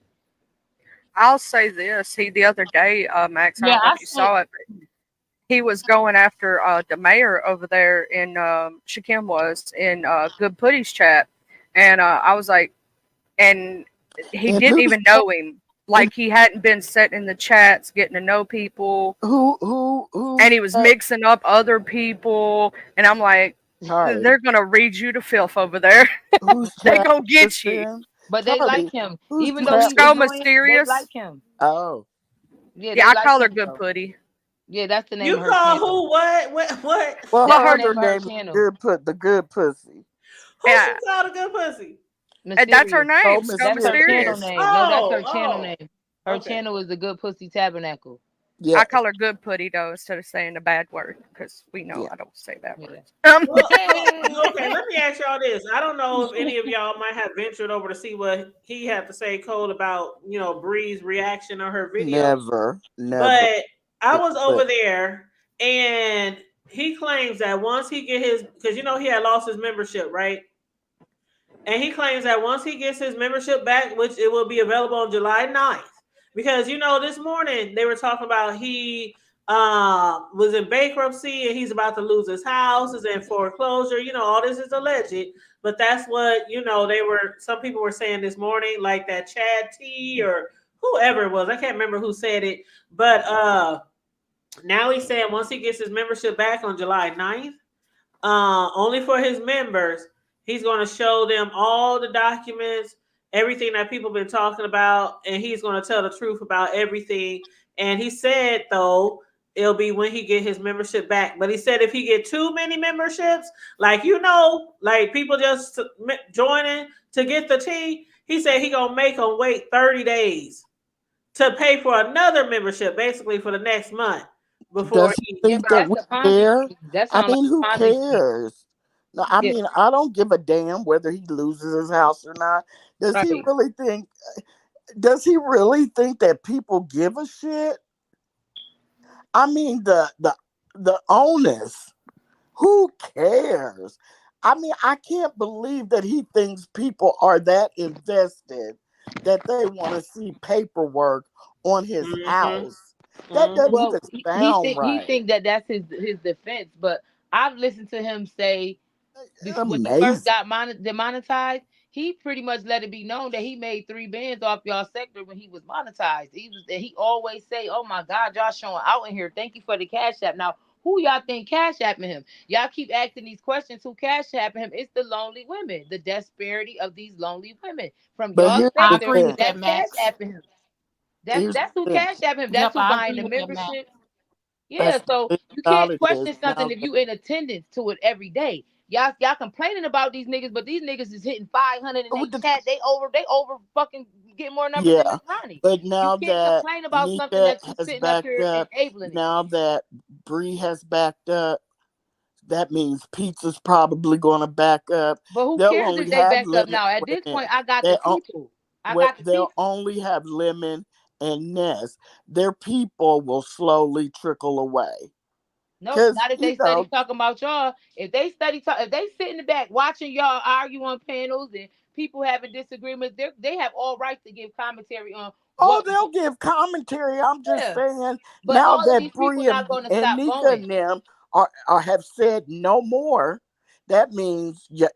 I'll say this. The other day, Max, I don't know if you saw it, but he was going after the mayor over there in Shaquem was in Good Putty's chat. And I was like, and he didn't even know him. Like he hadn't been sitting in the chats, getting to know people. Who? And he was mixing up other people. And I'm like, they're going to read you to filth over there. They're going to get you. But they like him. Even though he's so mysterious. They like him. Oh. Yeah, I call her Good Putty. Yeah, that's the name you of her call channel. Who? What? Well, her name the Good Pussy. Who's called a Good Pussy? And that's her name. That's mysterious. Her channel name. No, that's her channel name. Her channel is the Good Pussy Tabernacle. Yeah, I call her good putty though instead of saying the bad word because we know yeah. I don't say bad Yeah. words. Well, okay, let me ask y'all this. I don't know if any of y'all might have ventured over to see what he had to say, Cole, about Bree's reaction on her video. Never, never. But I was over But there, and he claims that once he get his, because he had lost his membership, right? And he claims that once he gets his membership back, which it will be available on July 9th, because this morning they were talking about he was in bankruptcy and he's about to lose his house, is in foreclosure. All this is alleged, but that's what some people were saying this morning, like that Chad T or whoever it was. I can't remember who said it, but now he's saying once he gets his membership back on July 9th, only for his members, he's going to show them all the documents, everything that people have been talking about, and he's going to tell the truth about everything. And he said, though, it'll be when he get his membership back. But he said if he get too many memberships, like people just joining to get the tea, he said he going to make them wait 30 days to pay for another membership, basically for the next month. Before does he Yeah, think but that that's we a Ponzi care? scheme. That I sounds like mean, who a Ponzi scheme. cares? No, I Yeah, mean, I don't give a damn whether he loses his house or not. Does he right. really think? Does he really think that people give a shit? I mean, the onus. Who cares? I mean, I can't believe that he thinks people are that invested that they want to see paperwork on his Mm-hmm. house. That Mm-hmm. doesn't Well, even sound he right. think that that's his defense, but I've listened to him say when he first Amazing. got demonetized, he pretty much let it be known that he made 3 bands off y'all sector when he was monetized. He always say, "Oh my God, y'all showing out in here. Thank you for the cash app." Now, who y'all think cash apping him? Y'all keep asking these questions. Who cash apping him? It's the lonely women, the desperity of these lonely women from But y'all here's I the sector agree thing. with that, that's cash Max. apping him. Here's That's who the thing. cash apping him. That's Yep, who I buying agree the with that, Max. membership. That's Yeah, the so thing you about can't it is question something now if that you in attendance to it every day. Y'all complaining about these niggas, but these niggas is hitting 500 in they chat. They over fucking get more numbers than yeah. Miss Ronnie. But You now can't that complain about something Nika that you has sitting up backed here up, enabling it. now that Bree has backed up, that means pizza's probably going to back up. But who They'll cares if only they have back up lemon. now? At Wait this a minute. point, I got They the people. I what got the they'll people. only have lemon and Ness. Their people will slowly trickle away. Nope, Cause not if they study talking about y'all. If they if they sit in the back watching y'all argue on panels and people having disagreements, they have all right to give commentary on oh, what. they'll give commentary. I'm just Yeah, saying but now all of that these people Bree not going to and stop Nika going. and them are have said no more. That means people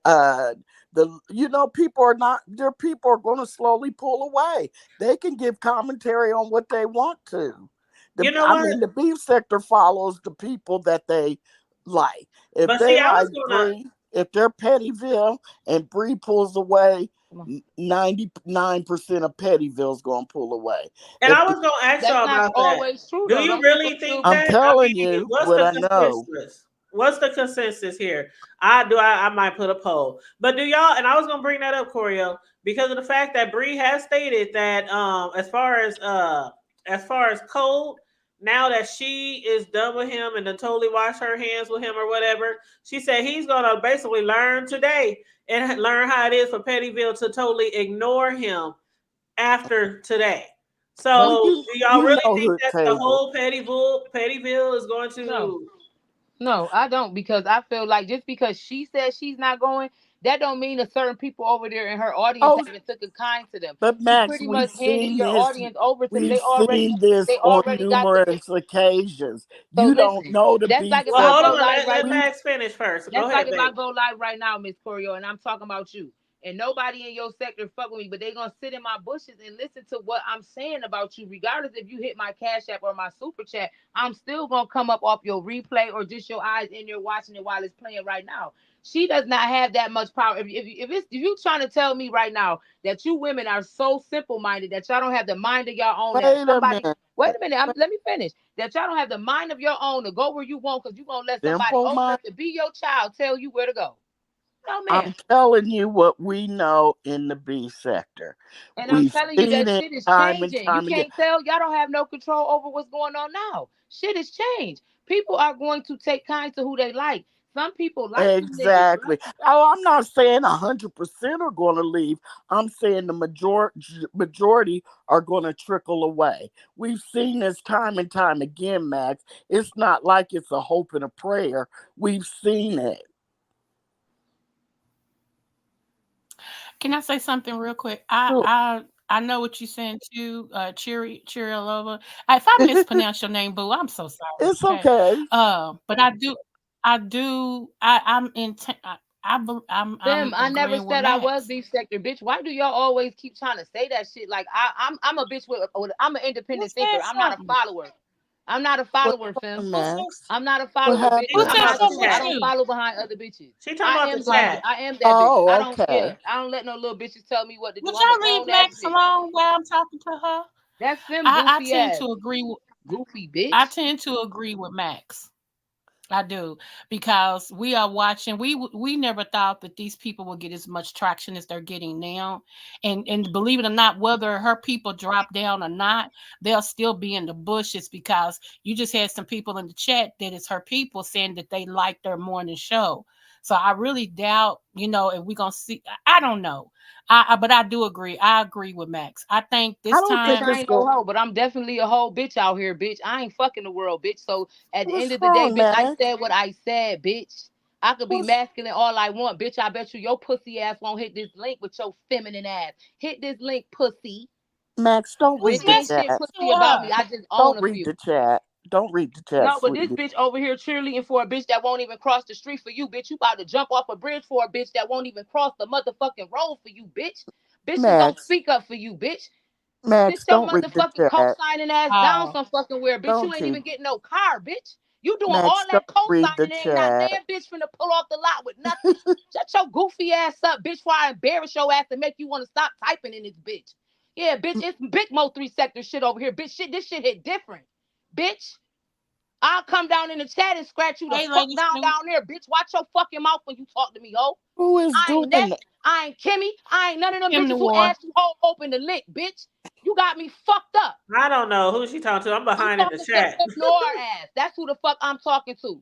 are not their people are going to slowly pull away. They can give commentary on what they want to. You know I what? mean, the beef sector follows the people that they like. If But see, they I like was gonna, Bree, if they're Pettyville and Bree pulls away, Come on. 99% of Pettyville's gonna pull away. and If I the, was gonna ask That's y'all not about that. always true Do though. you Them people really think still. I'm that? I telling mean, you what's what the I know. consensus? What's the consensus here? I might put a poll, but do y'all? And I was gonna bring that up, Corio, because of the fact that Bree has stated that as far as Code, now that she is done with him and then totally washed her hands with him or whatever, she said he's gonna basically learn today and learn how it is for Pettyville to totally ignore him after today. But So, Well, do y'all you really know think Hood that the Table. whole Pettyville is going no, to? no, I don't because I feel like just because she said she's not going, that don't mean that certain people over there in her audience Oh, haven't taken kind to them. but You Max, pretty much handed your audience over to them. We've seen this They on already got the. numerous occasions. So You don't listen, know the that's beef like if Well, I hold go sector. on. live right Let now. We Max finish first. Go That's like ahead, if I baby. go live right now, Miss Corio, and I'm talking about you. And nobody in your sector fuck with me, but they gonna sit in my bushes and listen to what I'm saying about you, regardless if you hit my cash app or my super chat. I'm still gonna come up off your replay or just your eyes in there watching it while it's playing right now. She does not have that much power. If you trying to tell me right now that you women are so simple minded that y'all don't have the mind of your own, that wait a somebody minute. wait a minute, let me finish. That y'all don't have the mind of your own to go where you want because you're gonna let somebody Simple old mind. enough to be your child tell you where to go. No, man. I'm telling you what we know in the B sector. And I'm We've telling you seen that it shit is time and changing. You time again. can't tell. Y'all don't have no control over what's going on now. Shit has changed. People are going to take kind to who they like. Some people like them niggas, bro. Exactly. Oh, I'm not saying 100% are going to leave. I'm saying the majority are going to trickle away. We've seen this time and time again, Max. It's not like it's a hope and a prayer. We've seen it. Can I say something real quick? Sure. I know what you're saying too, Cheery Lover. If I mispronounce your name, boo, I'm so sorry. It's okay. But I'm intent. I'm I never agreeing with said I was Max. beef sector, bitch. Why do y'all always keep trying to say that shit? Like I'm a bitch with I'm an independent Who said thinker. I'm not a something? follower. I'm not a What follower, fam. happened, Who said Max? I'm not a What follower, bitch. She Who I'm talking said about not the something you. with I chat. don't you? follow behind other bitches. She talking about the Like, chat. I am that bitch. Oh, I don't okay. care. I don't let no little bitches tell me what to do. would I'm a y'all leave grown ass Max bitch. alone while I'm talking to her? That's them I goofy tend ass. to agree with Goofy I bitch. tend to agree with Max. I do, because we are watching. We never thought that these people would get as much traction as they're getting now, and believe it or not, whether her people drop down or not, they'll still be in the bushes, because you just had some people in the chat that it's her people saying that they like their morning show. So I really doubt, if we're gonna see. I don't know. But I do agree. I agree with Max. I think I this don't Bitch, think time. I it's ain't no going. hoe, but I'm definitely a whole bitch out here, bitch. I ain't fucking the world, bitch. So at the end What's of the day, wrong, bitch, I Max? said what I said, bitch. I could be What's masculine all I want, bitch. I bet you your pussy ass won't hit this link with your feminine ass. Hit this link, pussy. Max? Don't Who read Bitch, the said ain't something shit chat. to pussy about me. her? I just own Don't a read few. the chat. Don't read the chat, No, but this sweetie. bitch over here cheerleading for a bitch that won't even cross the street for you, bitch. You about to jump off a bridge for a bitch that won't even cross the motherfucking road for you, bitch. Bitches don't Max, speak up for you, bitch. Sit Max, your don't read the motherfucking chat. co-signing ass down Oh, some fucking where, bitch. You Don't ain't you? even getting no car, bitch. You doing all Max, don't that read the co-signing, ain't not chat. nan bitch finna pull off the lot with nothing. Shut your goofy ass up, bitch, before I embarrass your ass and make you want to stop typing in this bitch. Yeah, bitch, it's big Mo 3 sector shit over here, bitch. This shit hit different, bitch. I'll come down in the chat and scratch you the hey, fuck Lady down Sue. there, bitch. Watch your fucking mouth when you talk to me, ho. Who is I ain't doing Ness. that? I ain't Kimmy. I ain't none of them Kim the bitches who War. asked you ho open the link, bitch. You got me fucked up. I don't know who she talking to. I'm I'm behind in the talking to chat. Fem Noir ass. That's who the fuck I'm talking to.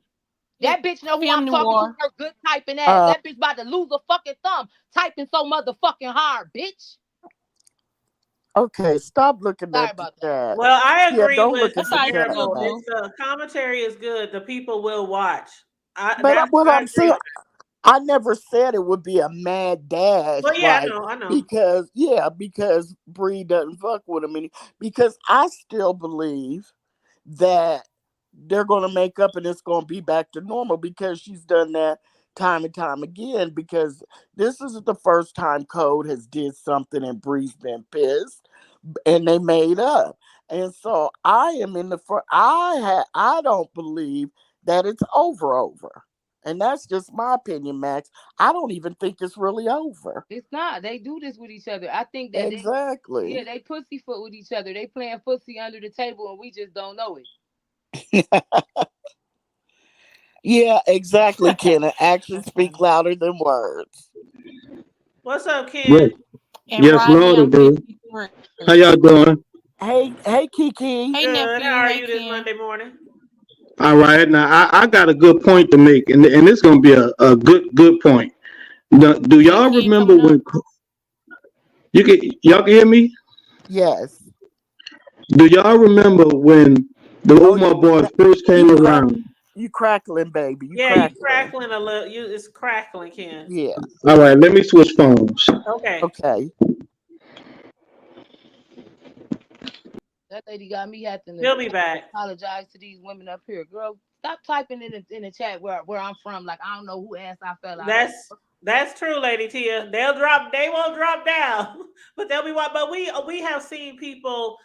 That bitch know who I'm Film talking to. Noir. Her good typing ass. Uh, That bitch about to lose a fucking thumb typing so motherfucking hard, bitch. okay, stop looking Sorry at the about that. chat. Well, I Yeah, agree don't with look at That's the all you chat, do, Guillermo. Max. boo. It's the commentary is good. The people will watch. But what I I'm agree. saying, I never said it would be a mad dash, Well, yeah, like I know. because Bree doesn't fuck with him, because I still believe that they're gonna make up and it's gonna be back to normal, because she's done that time and time again. Because this isn't the first time Code has did something and Bree's been pissed, and they made up. And so I am in the front. I don't believe that it's over. And that's just my opinion, Max. I don't even think it's really over. It's not. They do this with each other. I think that Exactly. they pussyfoot with each other. They playing pussy under the table and we just don't know it. Yeah, exactly, Kenna. Actions speak louder than words. What's up, Yes, Ken? And yes, Rodney, Lord, I'm do. 53. How y'all doing? Hey, Kiki. Hey, Good. How nephew. are Hey, you this Ken. Monday morning? All right, now I got a good point to make, and it's gonna be a good point. Do Hey, y'all Ken, remember coming up. when y'all can hear me? Yes. Do y'all remember when the Oh, Umar boys first you came crack, around? you crackling, baby. You Yeah, you crackling. crackling a little. It's crackling, Ken. Yeah. All right, let me switch phones. Okay. Okay. That lady got me having to He'll be back. apologize to these women up here. Girl, stop typing in the chat where I'm from. Like I don't know who ass I fell out on. That's true, Lady Tia. They won't drop down, but they'll be what. But we have seen people.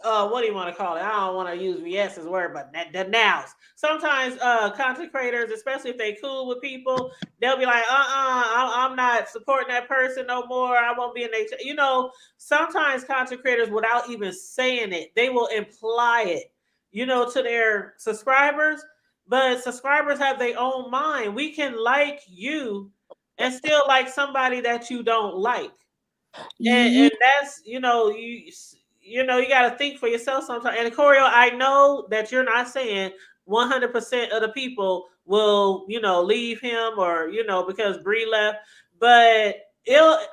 What do you want to call it? I don't want to use VS's word, but the nows. Sometimes content creators, especially if they cool with people, they'll be like, I'm not supporting that person no more. I won't be in their. Sometimes content creators, without even saying it, they will imply it, to their subscribers. but subscribers have their own mind. We can like you and still like somebody that you don't like. And that's, you know, you got to think for yourself sometimes. And Corio, I know that you're not saying 100% of the people will, leave him or, because Bree left, but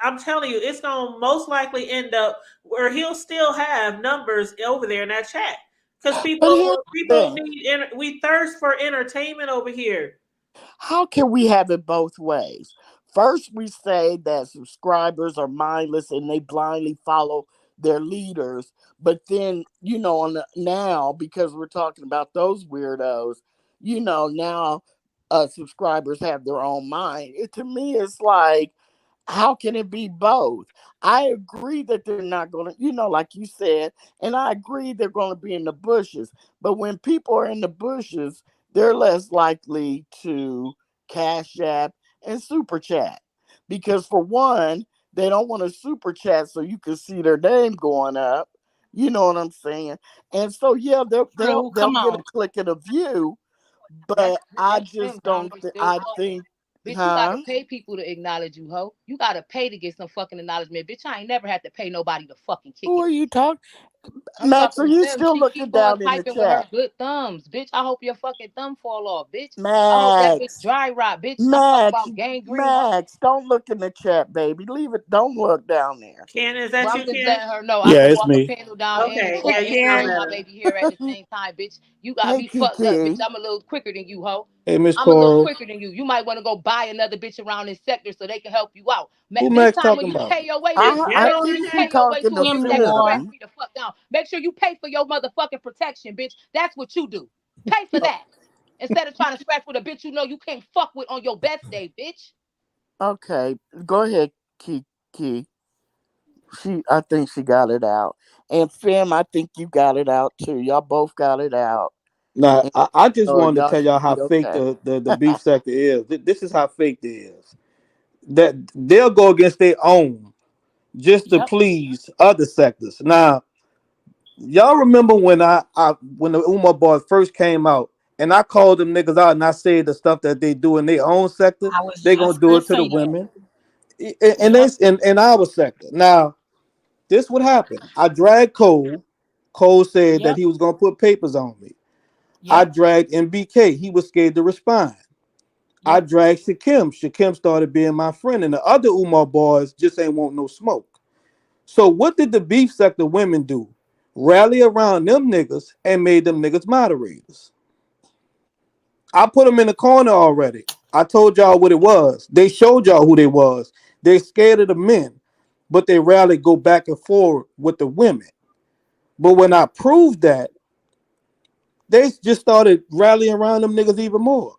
I'm telling you, it's going to most likely end up where he'll still have numbers over there in that chat. Because people need, we thirst for entertainment over here. How can we have it both ways? First, we say that subscribers are mindless and they blindly follow their leaders. But then, now, because we're talking about those weirdos, now subscribers have their own mind. To me, it's like, how can it be both? I agree that they're not going to, like you said, and I agree they're going to be in the bushes. But when people are in the bushes, they're less likely to cash app and super chat. Because for one, they don't want to super chat so you can see their name going up. You know what I'm saying? And so, yeah, they'll get a click and a view. But I just don't I think bitch, you gotta pay people to acknowledge you, ho. You gotta pay to get some fucking acknowledgement. Bitch, I ain't never had to pay nobody to fucking kick Who it. are you talking? Max, are you still looking down in the chat? With her good thumbs, bitch. I hope your fucking thumb fall off, bitch. Max, I hope that bitch dry rot, bitch. Max, don't look in the chat, baby. Leave it. Don't look down there. Ken, is that you, Ken? Letting her know. Yeah, it's me. Okay, yeah, and my baby hair at the same time, bitch. You gotta be fucked up, bitch. I'm a little quicker than you, ho. Hey, Miss I'm a little quicker than you. You might want to go buy another bitch around this sector so they can help you out. Who This Max time talking when you about? pay your way, I think she's talking to me the fuck down. Make sure you pay for your motherfucking protection, bitch. That's what you do. Pay for that. Instead of trying to scratch with a bitch you know you can't fuck with on your best day, bitch. Okay, go ahead, Key. I think she got it out. And Fim, I think you got it out too. Y'all both got it out. Now, I just wanted to tell y'all how okay. fake the beef sector is. This is how fake it is. That they'll go against their own just to please other sectors. Now, y'all remember when when the Umar boys first came out and I called them niggas out and I said the stuff that they do in their own sector, they gonna do it to the women. And that's in our sector. Now, this would happen. I dragged Cole. Cole said that he was gonna put papers on me. I dragged MBK. He was scared to respond. I dragged Shakim. Shakim started being my friend, and the other Umar boys just ain't want no smoke. So what did the beef sector women do? Rally around them niggas and made them niggas moderators. I put them in the corner already. I told y'all what it was. They showed y'all who they was. They scared of the men, but they rarely go back and forth with the women. But when I proved that, they just started rallying around them niggas even more.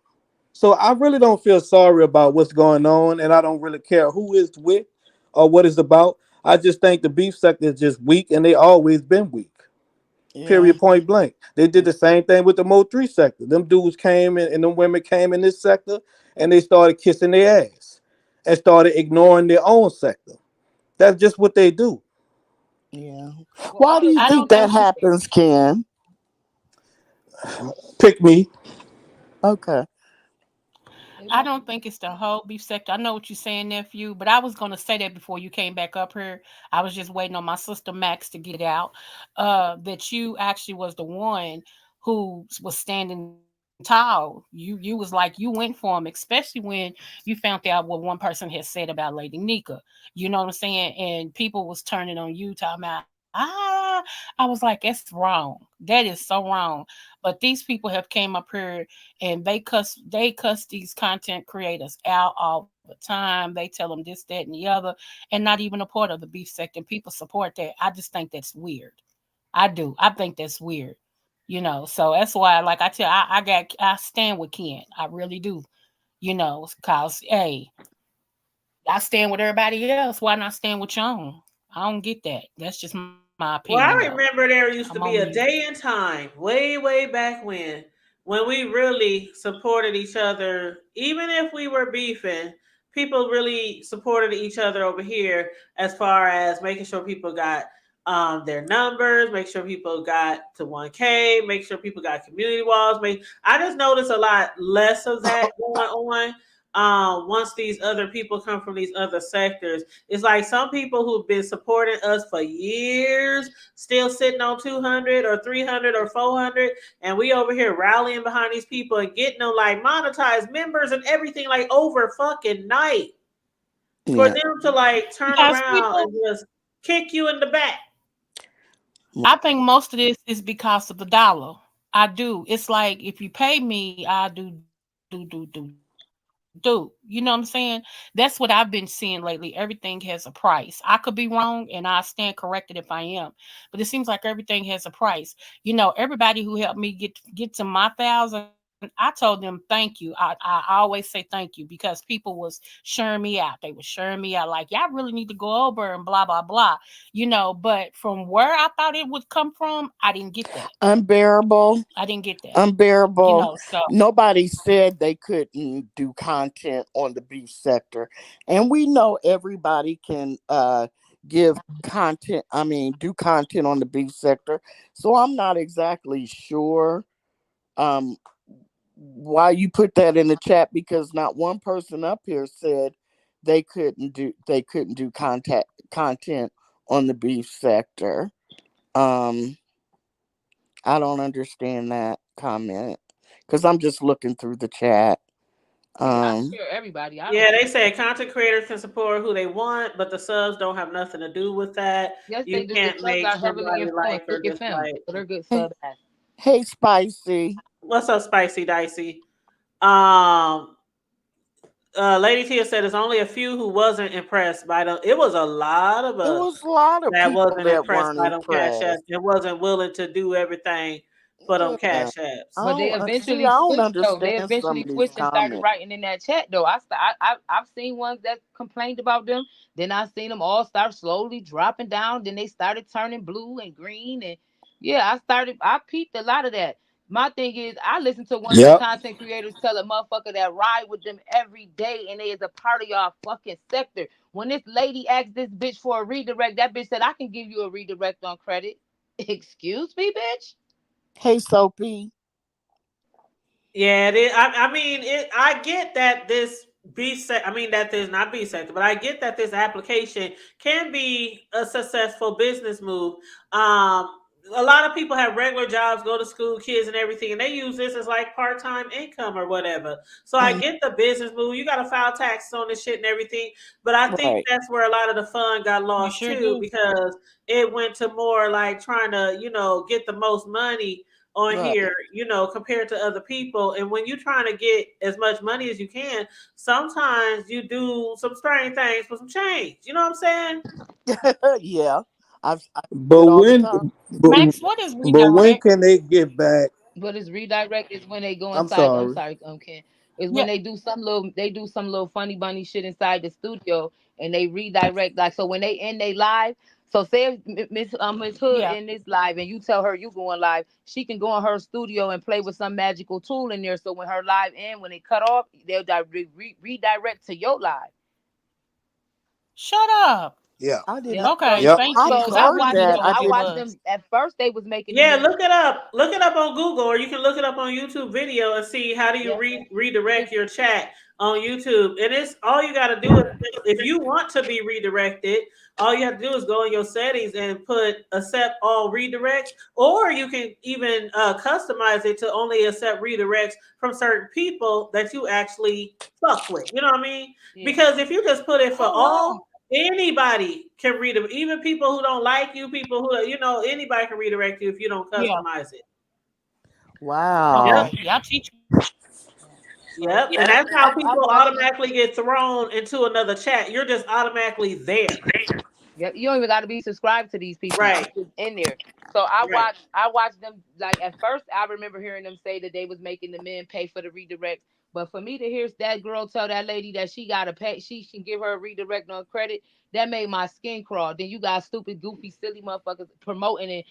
So I really don't feel sorry about what's going on, and I don't really care who is with or what it's about. I just think the beef sector is just weak, and they always been weak. Period, point blank. They did the same thing with the Mo3 sector. Them dudes came in, and them women came in this sector, and they started kissing their ass and started ignoring their own sector. That's just what they do. Yeah. Why do you think that happens, Ken? Pick me. Okay. I don't think it's the whole beef sector. I know what you're saying, nephew, but I was going to say that before you came back up here. I was just waiting on my sister Max to get it out. That you actually was the one who was standing tall. You was like, you went for him, especially when you found out what one person had said about Lady Nika. You know what I'm saying? And people was turning on you, talking about, I was like, that's wrong. That is so wrong. But these people have came up here and they cuss these content creators out all the time. They tell them this, that, and the other, and not even a part of the beef sector. And people support that. I just think that's weird. I do. I think that's weird. You know, so that's why, like I tell, I stand with Ken. I really do. You know, cause hey, I stand with everybody else. Why not stand with your own? I don't get that. That's just my opinion. Well, I remember there used to be a day and time, way back when we really supported each other. Even if we were beefing, people really supported each other over here as far as making sure people got their numbers, make sure people got to 1K, make sure people got community walls. I just noticed a lot less of that going on. Once these other people come from these other sectors, it's like some people who've been supporting us for years still sitting on 200 or 300 or 400, and we over here rallying behind these people and getting them like monetized members and everything like over fucking night for them to like turn around and just kick you in the back. I think most of this is because of the dollar. I do. It's like if you pay me, I do. You know what I'm saying? That's what I've been seeing lately. Everything has a price. I could be wrong, and I stand corrected if I am. But it seems like everything has a price. You know, everybody who helped me get to my 1,000, I told them thank you. I always say thank you because people was sharing me out. They were sharing me out like, y'all really need to go over and blah, blah, blah. You know, but from where I thought it would come from, I didn't get that. Unbearable. I didn't get that. Unbearable. You know, so nobody said they couldn't do content on the beef sector. And we know everybody can give content, do content on the beef sector. So I'm not exactly sure why you put that in the chat, because not one person up here said they couldn't do content on the beef sector. I don't understand that comment because I'm just looking through the chat. I'm sure everybody. They say content creators can support who they want, but the subs don't have nothing to do with that. Yes, you can't make somebody like or dislike. So they're good sub. Hey, Spicy. What's up, Spicy Dicey? Lady Tia said it's only a few who wasn't impressed by them. It was a lot of us. It was a lot of that people wasn't that impressed by them cash impressed. apps. It wasn't willing to do everything for them cash apps. But they eventually switched, though. They eventually switched and started writing in that chat, though. I've seen ones that complained about them. Then I seen them all start slowly dropping down. Then they started turning blue and green, and I peeped a lot of that. My thing is, I listen to one of the content creators tell a motherfucker that ride with them every day, and they is a part of y'all fucking sector. When this lady asked this bitch for a redirect, that bitch said, "I can give you a redirect on credit." Excuse me, bitch. Hey, Soapy. Yeah, I get that this that there's not B sector, but I get that this application can be a successful business move. A lot of people have regular jobs, go to school, kids and everything, and they use this as like part-time income or whatever. So I get the business move. You got to file taxes on this shit and everything. But I think that's where a lot of the fun got lost too, because it went to more like trying to, get the most money on here, compared to other people. And when you're trying to get as much money as you can, sometimes you do some strange things for some change. You know what I'm saying? Yeah. Max, what is redirect? But when can they get back? What is redirect is when they go inside. I'm sorry, Ken. Is when they do some little funny bunny shit inside the studio and they redirect. Like, so when they end they live, so say if Miss Hood in this live and you tell her you going live, she can go in her studio and play with some magical tool in there. So when her live end, when they cut off, they'll redirect to your live. Shut up. Yeah. Okay. Yep. Thank you. I watched them. At first, they was making. Look it up. Look it up on Google, or you can look it up on YouTube video and see how do you redirect your chat on YouTube. And it's all you got to do is, if you want to be redirected, all you have to do is go in your settings and put accept all redirects, or you can even customize it to only accept redirects from certain people that you actually fuck with. You know what I mean? Yeah. Because if you just put it for all. Anybody can redirect, even people who don't like you, people who anybody can redirect you if you don't customize it. Wow. Y'all teach. Yep, and that's how people automatically get thrown into another chat. You're just automatically there. Yep, you don't even got to be subscribed to these people. Right. Just in there. So I watched them. Like at first, I remember hearing them say that they was making the men pay for the redirect. But for me to hear that girl tell that lady that she got to pay, she can give her a redirect on credit, that made my skin crawl. Then you got stupid, goofy, silly motherfuckers promoting it,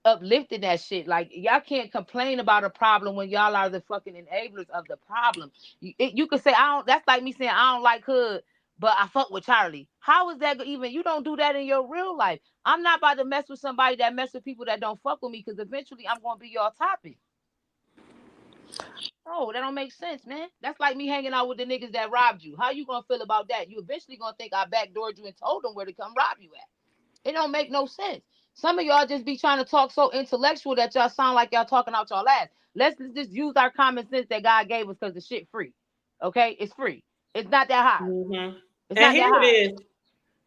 uplifting that shit. Like, y'all can't complain about a problem when y'all are the fucking enablers of the problem. You could say, that's like me saying, I don't like Hood, but I fuck with Charlie. How is that even? You don't do that in your real life. I'm not about to mess with somebody that mess with people that don't fuck with me, because eventually I'm gonna be your topic. Oh, that don't make sense, man. That's like me hanging out with the niggas that robbed you. How you gonna feel about that? You eventually gonna think I backdoored you and told them where to come rob you at. It don't make no sense. Some of y'all just be trying to talk so intellectual that y'all sound like y'all talking out y'all ass. Let's just use our common sense that God gave us, because the shit free. Okay, it's free. It's not that hard. It's not that hard. It is.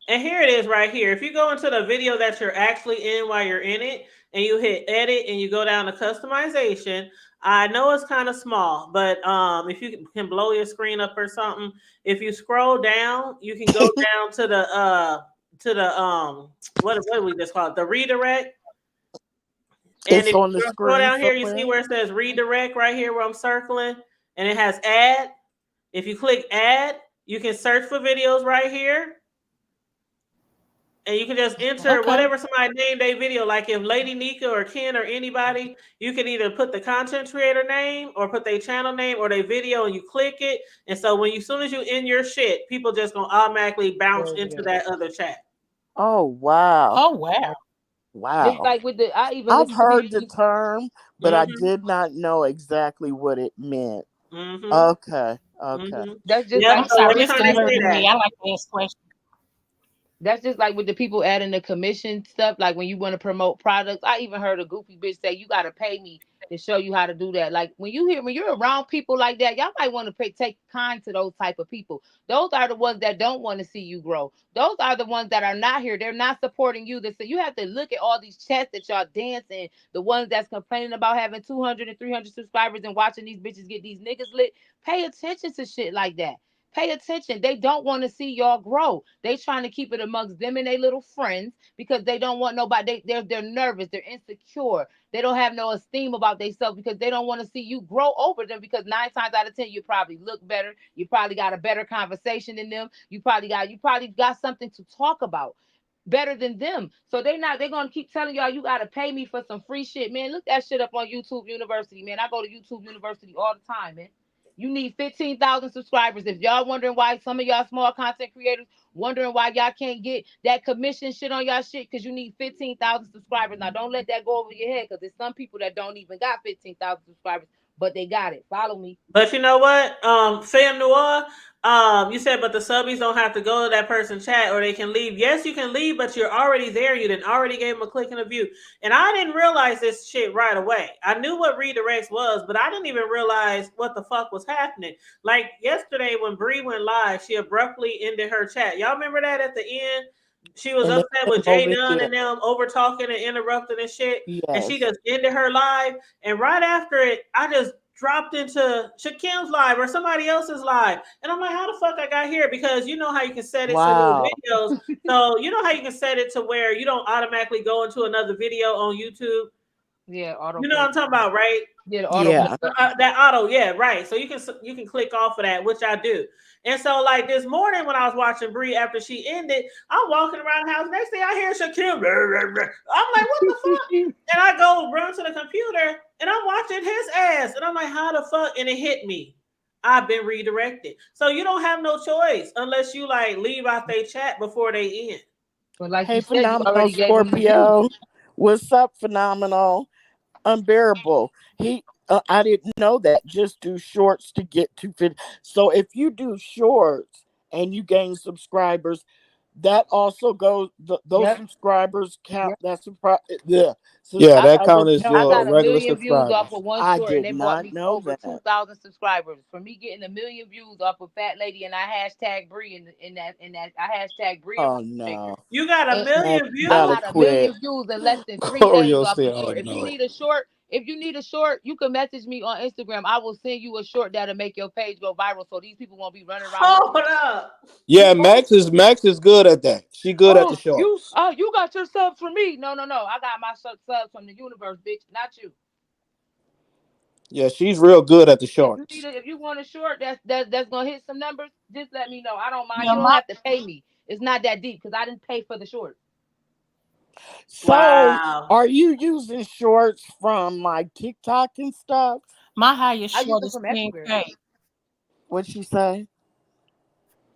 And here it is right here. If you go into the video that you're actually in while you're in it, and you hit edit and you go down to customization, I know it's kind of small, but if you can blow your screen up or something, if you scroll down, you can go down to the what do we just call it? The redirect. And it's if on the you screen go down here, you somewhere. see where it says redirect right here where I'm circling, and it has add. If you click add, you can search for videos right here. And you can just enter whatever somebody named their video. Like if Lady Nika or Ken or anybody, you can either put the content creator name or put their channel name or their video, and you click it. And so when as soon as you in your shit, people just gonna automatically bounce into that other chat. Oh wow. Oh wow. Wow. Just like with the, I've heard the term, but I did not know exactly what it meant. Okay. That's just Yeah, like, so I'm sorry, every time they say that. I like to ask questions. That's just like with the people adding the commission stuff. Like when you want to promote products, I even heard a goofy bitch say, "You got to pay me to show you how to do that." Like when you're around people like that, y'all might want to take kind to those type of people. Those are the ones that don't want to see you grow. Those are the ones that are not here. They're not supporting you. So you have to look at all these chats that y'all dancing. The ones that's complaining about having 200 and 300 subscribers and watching these bitches get these niggas lit. Pay attention to shit like that. Pay attention. They don't want to see y'all grow. They trying to keep it amongst them and their little friends, because they don't want nobody. They're nervous. They're insecure. They don't have no esteem about themselves, because they don't want to see you grow over them, because 9 times out of 10 you probably look better. You probably got a better conversation than them. You probably got something to talk about better than them. So they're gonna keep telling y'all you gotta pay me for some free shit. Man, look that shit up on YouTube University, man. I go to YouTube University all the time, man. You need 15,000 subscribers. If y'all wondering why some of y'all small content creators wondering why y'all can't get that commission shit on y'all shit, because you need 15,000 subscribers. Now, don't let that go over your head, because there's some people that don't even got 15,000 subscribers, but they got it. Follow me. But you know what, Fam Noir, you said, but the subbies don't have to go to that person's chat, or they can leave. Yes, you can leave, but you're already there. You didn't already gave them a click and a view. And I didn't realize this shit right away. I knew what redirects was, but I didn't even realize what the fuck was happening. Like yesterday when Bree went live, she abruptly ended her chat. Y'all remember that at the end? She was upset with Jay Dunn and them over talking and interrupting and shit. Yes. And she just ended her live. And right after it, I just dropped into Shakim's live or somebody else's live. And I'm like, how the fuck I got here? Because you know how you can set it to little videos. So you know how you can set it to where you don't automatically go into another video on YouTube? Yeah, auto. You know what I'm talking about, right? Yeah, the auto. Yeah. That auto, yeah, right. So you can click off of that, which I do. And so like this morning when I was watching Bree after she ended, I'm walking around the house. Next thing I hear Shakim. I'm like, what the fuck? And I go run to the computer and I'm watching his ass. And I'm like, how the fuck? And it hit me. I've been redirected. So you don't have no choice unless you like leave out their chat before they end. But like hey, you said, Phenomenal you already Scorpio. What's up, Phenomenal? Unbearable. I didn't know that. Just do shorts to get to 50. So if you do shorts and you gain subscribers, that also goes. Those subscribers count. That's that count as your I got a regular million views subscribers. off of one I short, did and they brought not me know over that. 2,000 subscribers. For me getting 1 million views off of Fat Lady, and I hashtag Bree in that I hashtag Bree. Oh no! You got 1 million views. I got 1 million views in less than 3 days off the short. If you need a short, you can message me on Instagram. I will send you a short that'll make your page go viral, so these people won't be running around. Hold up. Yeah, Max is good at that. She good at the shorts. You got your subs from me. No. I got my subs from the universe, bitch, not you. Yeah, she's real good at the shorts. If you want a short that's gonna hit some numbers, just let me know. I don't mind. You don't have to pay me. It's not that deep because I didn't pay for the short. So, are you using shorts from like TikTok and stuff? My highest short is 10K. What'd she say?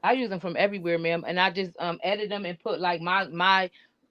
I use them from everywhere, ma'am, and I just edit them and put like my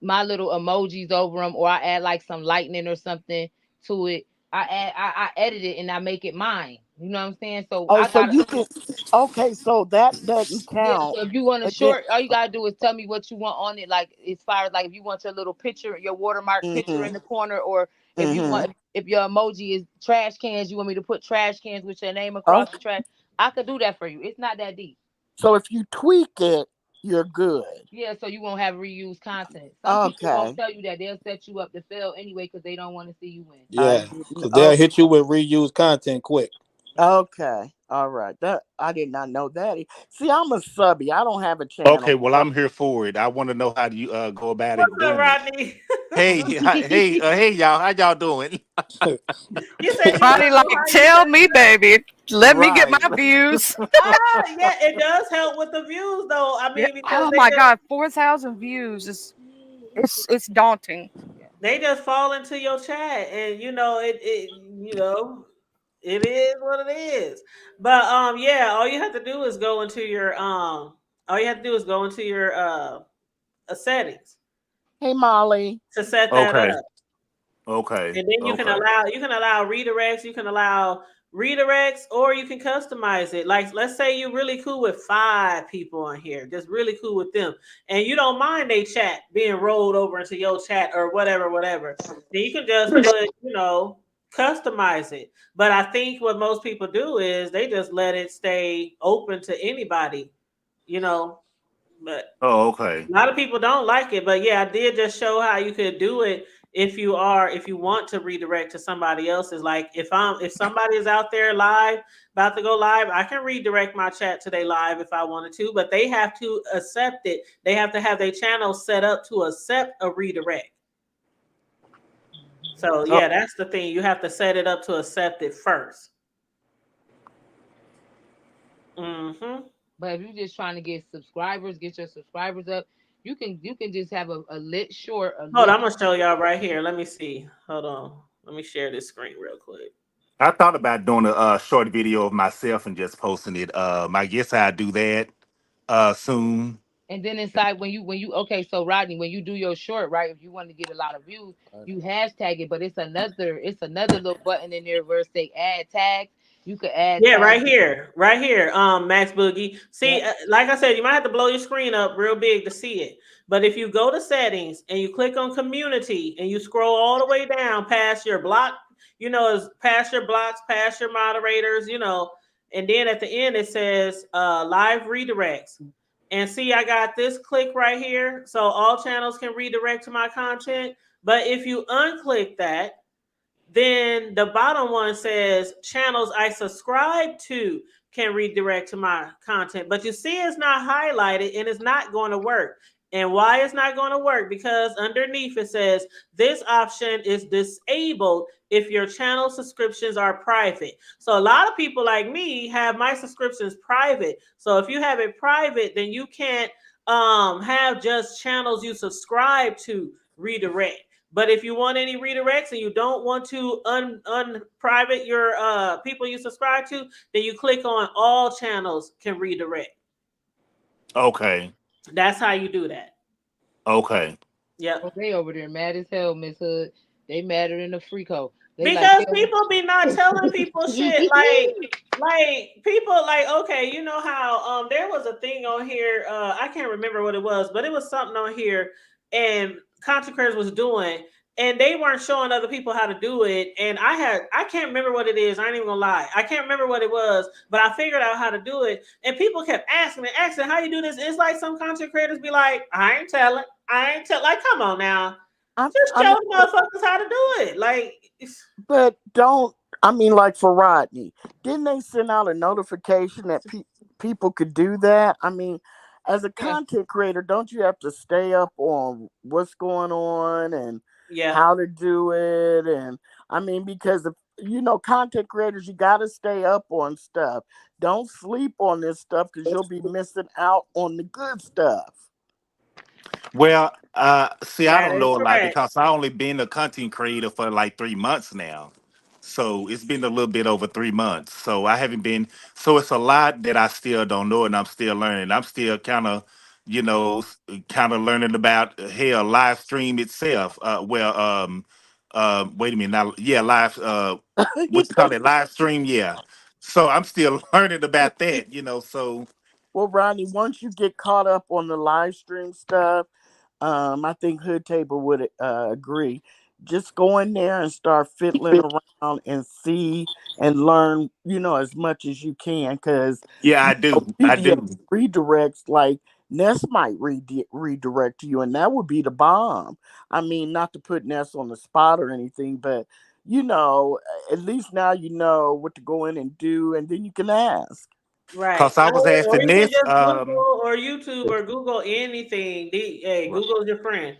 little emojis over them, or I add like some lightning or something to it. I edit it and I make it mine. You know what I'm saying? So Oh, I so got you can. Okay, so that doesn't yeah. count. So if you want a But then, short, all you gotta do is tell me what you want on it. Like as far as like if you want your little picture, your watermark picture in mm-hmm, the corner, or if you mm-hmm. want if your emoji is trash cans, you want me to put trash cans with your name Oh, across the trash. I could do that for you. It's not that deep. so if you tweak it, you're good. Yeah, so you won't have reused content. Some people won't Okay, tell you that. They'll set you up to fail anyway because they don't want to see you win. I Yeah, didn't. because they'll hit you with reused content quick. Okay. All right. That I did not know that. See, I'm a subby. I don't have a channel. Okay, well, I'm here for it. I want to know how do you go about What's it up, doing it. Rodney? Hey, hey, y'all. How y'all doing? You said you want Ronnie, to know like, how you tell me, baby. Let me get Right. my views. yeah, it does help with the views though. I Yeah. mean, because Oh my God, 4,000 views is it's daunting. they just fall into your chat, and it is what it is. But yeah, all you have to do is go into your settings Hey, Molly. to set that Okay. up. Okay. And then Okay. you can allow redirects, or you can customize it. Like let's say you're really cool with 5 people on here, just really cool with them, and you don't mind they chat being rolled over into your chat or whatever. Then you can just put, customize it. But I think what most people do is they just let it stay open to anybody, but Oh, okay. a lot of people don't like it, but yeah, I did just show how you could do it if you want to redirect to somebody else's. Like if somebody is out there live, about to go live, I can redirect my chat to their live if I wanted to, but they have to accept it. They have to have their channel set up to accept a redirect. So yeah, that's the thing. You have to set it up to accept it first. Mm-hmm. But if you're just trying to get your subscribers up, you can just have a lit short. Hold on, I'm gonna show y'all right here. Let me see. Hold on. Let me share this screen real quick. I thought about doing a short video of myself and just posting it. I guess I'll do that soon. And then inside when you okay, so Rodney, when you do your short, right? If you want to get a lot of views, you hashtag it, but it's another little button in there where it say add tags. You could add Yeah, tags. right here. Max Boogie. See, like I said, you might have to blow your screen up real big to see it. But if you go to settings and you click on community and you scroll all the way down past your block, past your blocks, past your moderators, and then at the end it says live redirects. And see, I got this click right here. So all channels can redirect to my content. But if you unclick that, then the bottom one says channels I subscribe to can redirect to my content. But you see, it's not highlighted and it's not going to work. And why it's not going to work? Because underneath it says this option is disabled if your channel subscriptions are private. So a lot of people like me have my subscriptions private. So if you have it private, then you can't have just channels you subscribe to redirect. But if you want any redirects and you don't want to unprivate your people you subscribe to, then you click on all channels can redirect. Okay. That's how you do that. Okay. Yeah. Well, they over there mad as hell, Miss Hood. They madder than a freako. Because people be not telling people shit. Like people like, okay, you know how there was a thing on here, I can't remember what it was, but it was something on here and content creators was doing, and they weren't showing other people how to do it. And I can't remember what it is. I ain't even gonna lie. I can't remember what it was, but I figured out how to do it. And people kept asking how you do this. It's like some content creators be like, I ain't telling. Like, come on now. Just show motherfuckers how to do it. Like, but don't. I mean, like for Rodney, didn't they send out a notification that people could do that? I mean, as a content creator, don't you have to stay up on what's going on and how to do it? And I mean, because if content creators, you got to stay up on stuff. Don't sleep on this stuff because you'll be missing out on the good stuff. Well, see, I That don't is know a lot correct. because I only been a content creator for like 3 months now. So it's been a little bit over 3 months. So I haven't been. So it's a lot that I still don't know, and I'm still learning. I'm still kind of, kind of learning about hell live stream itself. Wait a minute. Now, yeah, live. What you call it? Live stream. Yeah. So I'm still learning about that. So Well, Ronnie, once you get caught up on the live stream stuff, I think Hood Table would agree. Just go in there and start fiddling around and see and learn, as much as you can. Because yeah, I do. I media do. redirects, like Ness might redirect to you, and that would be the bomb. I mean, not to put Ness on the spot or anything, but at least now you know what to go in and do, and then you can ask. Right. Cause I was Or asking you can this. just Google or YouTube or Google anything. Hey, Google's your friend.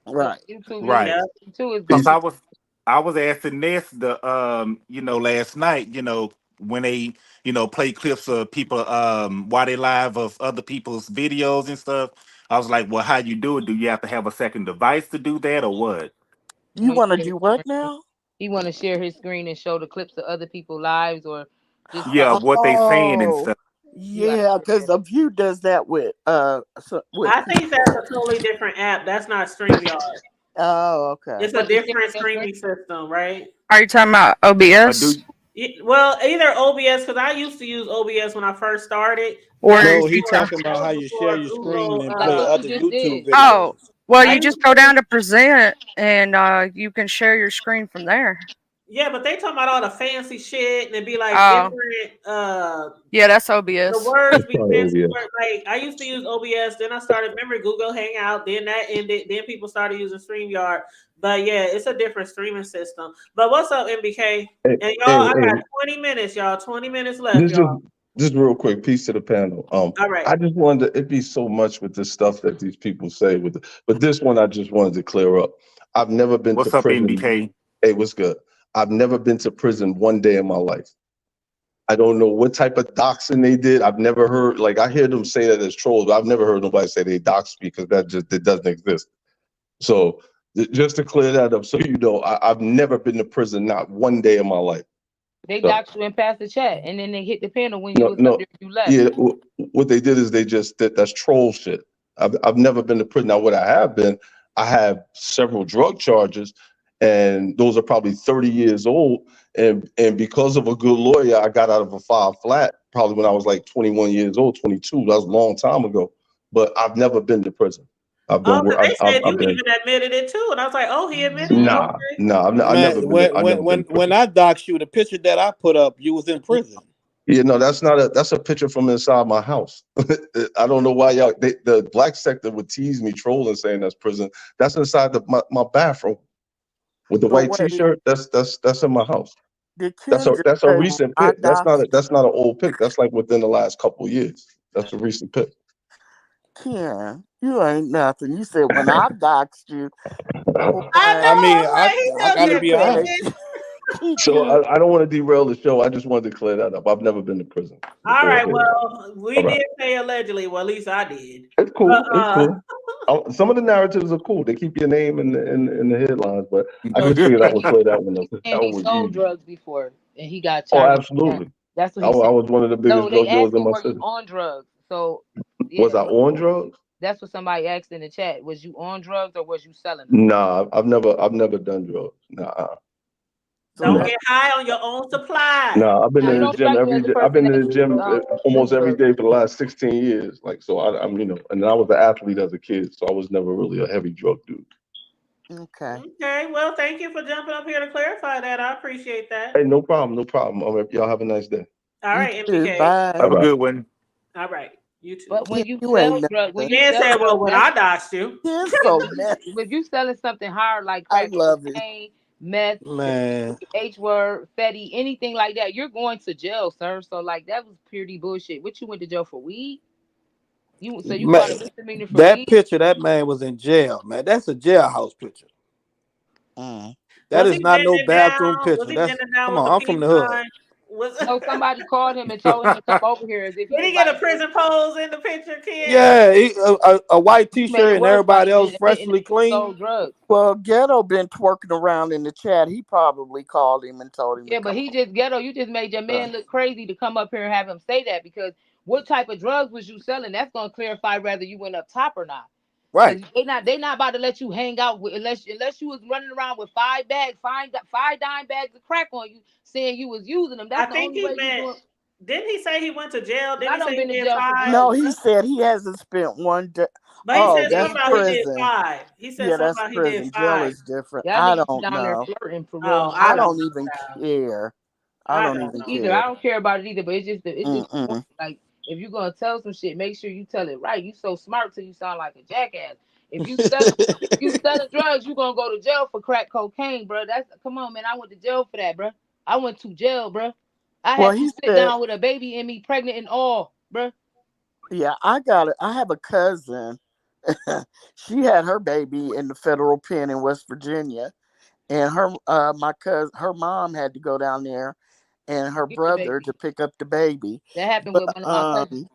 Right. YouTube, Right. Yeah. YouTube is Cause good. I was asking this last night, when they, play clips of people while they live of other people's videos and stuff. I was like, well, how you do it? Do you have to have a second device to do that or what? You want to do what now? He want to share his screen and show the clips of other people's lives or just Yeah, what they saying and stuff. Yeah, because The View does that with I think that's a totally different app. That's not StreamYard. Oh, okay. It's a different streaming system, right? Are you talking about OBS? Well, either OBS, because I used to use OBS when I first started. Or No, he talking about how you share your screen and play other YouTube videos. Oh, well, you just go down to present and you can share your screen from there. Yeah, but they talking about all the fancy shit and it'd be like different. Yeah, that's OBS. The words be fancy. Like I used to use OBS, then I started. Remember Google Hangout, then that ended. Then people started using StreamYard. But yeah, it's a different streaming system. But what's up, MBK? And y'all, I got 20 minutes, y'all. 20 minutes left, y'all. Just real quick, peace to the panel. All right. I just wanted to, it'd be so much with this stuff that these people say but this one I just wanted to clear up. I've never been to prison. What's up, MBK? Hey, what's good? I've never been to prison one day in my life. I don't know what type of doxing they did. I've never heard, like I hear them say that as trolls, but I've never heard nobody say they doxed me because it doesn't exist. So just to clear that up, so you know, I've never been to prison, not one day in my life. They doxed you and passed the chat, and then they hit the panel when you left. Yeah, what they did is that's troll shit. I've never been to prison. Now, what I have several drug charges, and those are probably 30 years old. And because of a good lawyer, I got out of a 5 flat probably when I was like 21 years old, 22. That was a long time ago. But I've never been to prison. I've been. They said you even admitted it too, and I was like, "Oh, he admitted it." Nah, I've never been. When I doxed you, the picture that I put up, you was in prison. Yeah, no, that's a picture from inside my house. I don't know why the black sector would tease me, trolling, saying that's prison. That's inside my bathroom with the white T-shirt. That's in my house. That's a recent pic. That's not an old pic. That's like within the last couple of years. That's a recent pic. Ken, you ain't nothing. You said when I doxed you. I gotta be honest. So I don't want to derail the show. I just wanted to clear that up. I've never been to prison. All right. Well, we did say allegedly. Well, at least I did. It's cool. It's cool. Some of the narratives are cool. They keep your name in the headlines, but I just figured I would clear that one up. And he sold drugs before, and he got charged. Oh, absolutely. That's what I was one of the biggest drug dealers in my city. On drugs. So was I on drugs? That's what somebody asked in the chat. Was you on drugs or was you selling them? Nah, I've never done drugs. Nah. Don't get high on your own supply. No, I've been in the gym every day. I've been in the gym almost every day for the last 16 years. Like, so I'm, and I was an athlete as a kid, so I was never really a heavy drug dude. Okay. Okay. Well, thank you for jumping up here to clarify that. I appreciate that. Hey, no problem. Y'all have a nice day. All right, MPK. Bye. Have a good one. All right. You too. But when you sell drugs, when you said, well, when I doxed you. So messy. If you selling something hard like I love it. Meth, H-word, Fetty, anything like that, you're going to jail, sir. So like that was purely bullshit. What, you went to jail for weed? You got a misdemeanor for that weed? Picture, that man was in jail, man. That's a jailhouse picture. That is not no bathroom picture. That's, come on, I'm from the hood. No, somebody called him and told him to come over here as if Did he get a prison pose in the picture, kid? Yeah, a white T-shirt and everybody else freshly clean. Sold drugs. Well, Ghetto been twerking around in the chat. He probably called him and told him. Yeah, but he just Ghetto. You just made your man look crazy to come up here and have him say that, because what type of drugs was you selling? That's gonna clarify whether you went up top or not. Right. They not about to let you hang out with unless you was running around with five dime bags of crack on you, saying you was using them. That's the only way you doing. Didn't he say he went to jail? Didn't he say been he to did jail. 5? No, he said he hasn't spent one day. But he said that's somebody prison. did 5. He said that's somebody prison. did Jail 5. is different. Y'all I niggas don't down there know. flirting for real. I don't even care. I don't even either. care. I don't care about it either. But it's just like, if you're gonna tell some shit, make sure you tell it right. You so smart till you sound like a jackass. If you selling drugs, you gonna go to jail for crack cocaine, bro. Come on, man. I went to jail for that, bro. I went to jail, bro. I had to sit down with a baby in me, pregnant and all, bro. Yeah, I got it. I have a cousin. She had her baby in the federal pen in West Virginia, and her mom had to go down there, and her brother to pick up the baby. That happened with one of my cousins.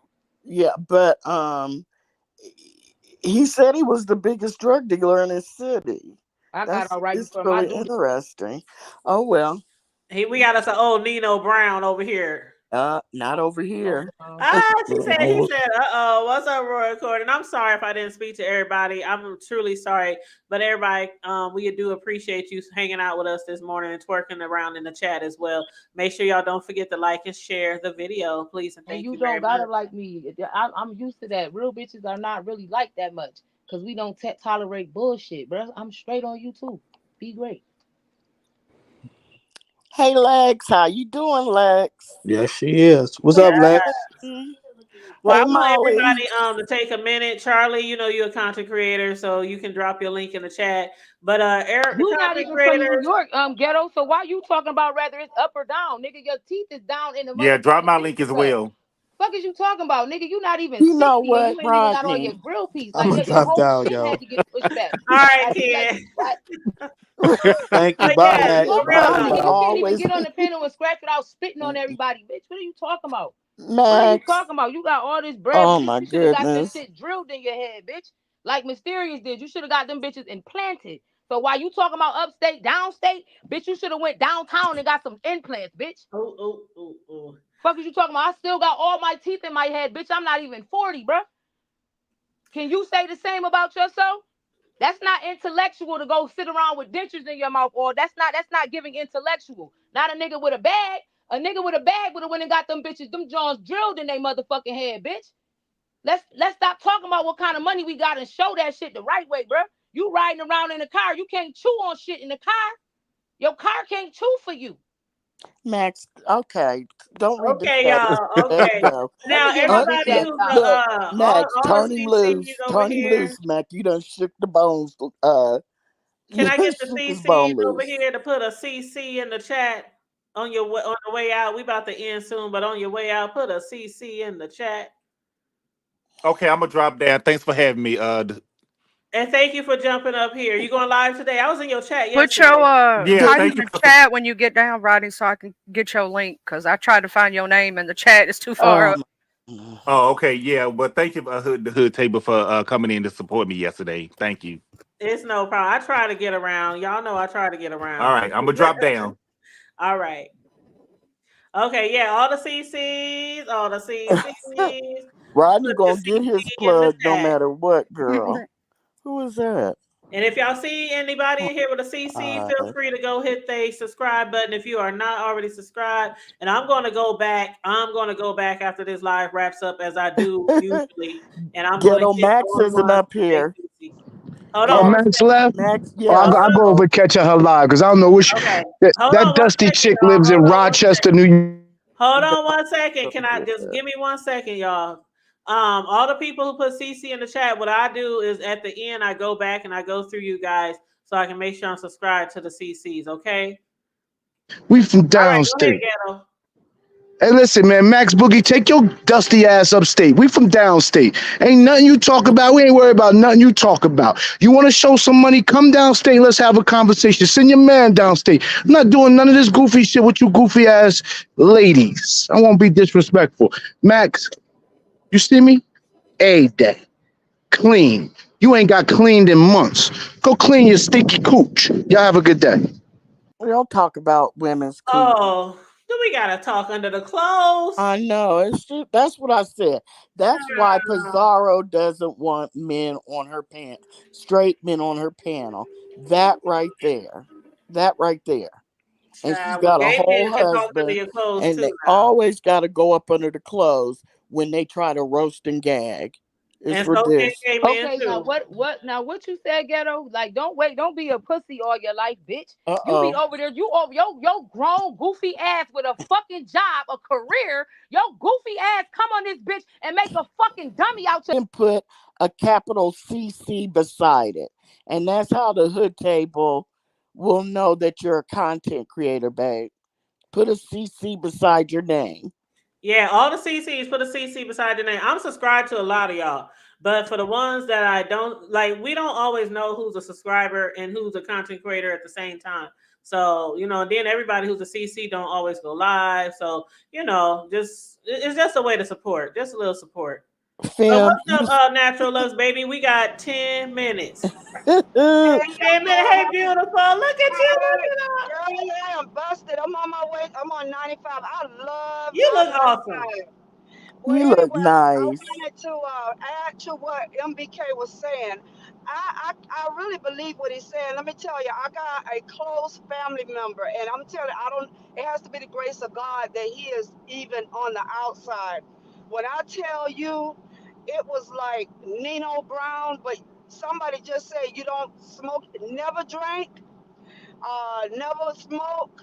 Yeah, but he said he was the biggest drug dealer in his city. I got all right. It's really interesting. Oh well. We got us an old Nino Brown over here. Not over here. He said, what's up, Roy Corden? I'm sorry if I didn't speak to everybody. I'm truly sorry. But everybody, we do appreciate you hanging out with us this morning and twerking around in the chat as well. Make sure y'all don't forget to like and share the video, please. And thank you very much. You don't gotta like me. I'm used to that. Real bitches are not really like that much because we don't tolerate bullshit, bro. I'm straight on you too. Be great. Hey Lex, how you doing, Lex? Yes, she is. What's up, Lex? Well, I want everybody to take a minute. Charlie, you know you're a content creator, so you can drop your link in the chat. But Eric, you're not even from New York, Ghetto. So why you talking about whether it's up or down, nigga? Your teeth is down in the yeah. Drop my link as well. Fuck is you talking about, nigga? You not even. You know 60, what, you ain't even got on your grill piece. I'm gonna drop down, yo. Had to get pushed back. All right, kid. Thank you, bye, Max. You can't even get on the panel and scratch without spitting on everybody, bitch. What are you talking about? Max. What are you talking about? You got all this bread. Oh bitch. my You should have got goodness. this shit drilled in your head, bitch. Like Mysterious did. You should have got them bitches implanted. So while you talking about upstate, downstate, bitch, you should have went downtown and got some implants, bitch. Oh. Fuck is you talking about? I still got all my teeth in my head, bitch. I'm not even 40, bro. Can you say the same about yourself? That's not intellectual to go sit around with dentures in your mouth, or that's not giving intellectual. Not a nigga with a bag. A nigga with a bag would have went and got them bitches, them Johns drilled in their motherfucking head, bitch. Let's stop talking about what kind of money we got and show that shit the right way, bro. You riding around in a car, you can't chew on shit in the car. Your car can't chew for you. Max, okay. Don't read okay, y'all. Okay. Now everybody who's Max, turn him loose. Turn him loose, Mac. You done shook the bones. Can I get the CC over here to put a CC in the chat on the way out? We about to end soon, but on your way out, put a CC in the chat. Okay, I'm gonna drop down. Thanks for having me. And thank you for jumping up here. You going live today? I was in your chat yesterday. Put your type in the chat when you get down, Rodney, so I can get your link, because I tried to find your name and the chat is too far up. Oh, okay, yeah. Well, thank you, the Hood Table, for coming in to support me yesterday. Thank you. It's no problem. I try to get around. Y'all know I try to get around. All right, I'm gonna drop down. All right. Okay, yeah, all the CCs. Rodney gonna get his plug no matter what, girl. Who is that? And if y'all see anybody in here with a CC, feel free to go hit the subscribe button if you are not already subscribed. And I'm going to go back. After this live wraps up, as I do usually. And I'm going to Max isn't up here. Hold on. Max left. Max, I'll go over catch her live because I don't know which that dusty chick lives in Rochester, New York. Hold on 1 second. Can I just give me 1 second, y'all? All the people who put CC in the chat, what I do is at the end, I go back and I go through you guys so I can make sure I'm subscribed to the CCs, okay? We from downstate. Right, Hey, listen, man, Max Boogie, take your dusty ass upstate. We from downstate. Ain't nothing you talk about. We ain't worried about nothing you talk about. You want to show some money? Come downstate. Let's have a conversation. Send your man downstate. I'm not doing none of this goofy shit with you goofy ass ladies. I won't be disrespectful. Max, you see me? A-day. Clean. You ain't got cleaned in months. Go clean your stinky cooch. Y'all have a good day. We don't talk about women's cooch. Oh, do we gotta talk under the clothes? I know. It's just, that's what I said. That's why Pizarro doesn't want men on her straight men on her panel. That right there. That right there. And she's got a whole husband, and they always got to go up under the clothes when they try to roast and gag. It's ridiculous. Okay, now what you said, Ghetto? Like, don't be a pussy all your life, bitch. You be over there, yo grown goofy ass with a fucking job, a career. Yo goofy ass come on this bitch and make a fucking dummy out your. And put a capital CC beside it, and that's how the hood table will know that you're a content creator, babe. Put a CC beside your name. Yeah, all the CCs, put a CC beside the name. I'm subscribed to a lot of y'all, but for the ones that I don't like, we don't always know who's a subscriber and who's a content creator at the same time. So, then everybody who's a CC don't always go live. So, it's just a way to support, just a little support. So what's up, Natural Loves, baby? We got 10 minutes. 10 minutes. Hey, beautiful. Look at you. Girl, I am busted. I'm on my way. I'm on 95. I love you. Look awesome. Well, you look nice. I wanted to add to what MBK was saying. I really believe what he's saying. Let me tell you, I got a close family member, and I'm telling you, it has to be the grace of God that he is even on the outside. When I tell you, it was like Nino Brown, but somebody just said you don't smoke, never drink, never smoke.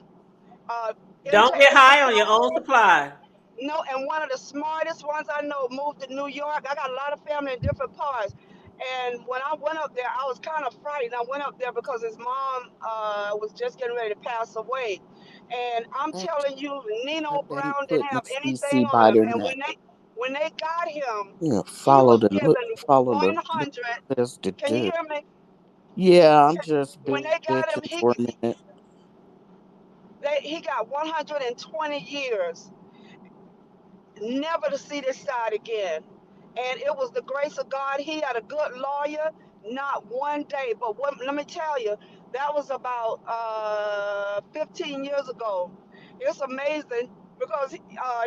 Don't get high on your own supply. No, and one of the smartest ones I know moved to New York. I got a lot of family in different parts. And when I went up there, I was kind of frightened. I went up there because his mom was just getting ready to pass away. And I'm telling you, Nino Brown didn't have anything on him. And when they got him, follow the 100. Can you hear me? Yeah, I'm just when they got him, he got 120 years, never to see this side again. And it was the grace of God. He had a good lawyer, not one day. But let me tell you, that was about 15 years ago. It's amazing. Because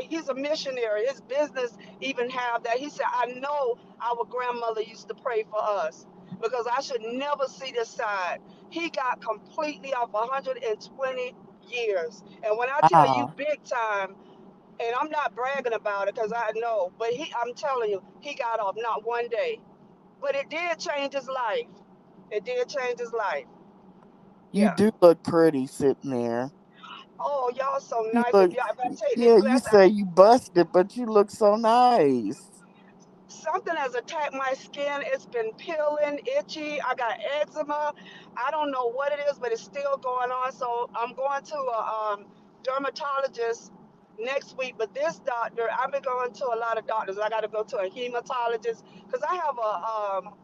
he's a missionary. His business even have that. He said, I know our grandmother used to pray for us because I should never see this side. He got completely off 120 years. And when I tell you big time, and I'm not bragging about it because I know, but I'm telling you, he got off not one day. But it did change his life. It did change his life. You do look pretty sitting there. Oh, y'all so nice. You say you busted, but you look so nice. Something has attacked my skin. It's been peeling, itchy. I got eczema. I don't know what it is, but it's still going on. So I'm going to a dermatologist next week. But this doctor, I've been going to a lot of doctors. I got to go to a hematologist because I have oh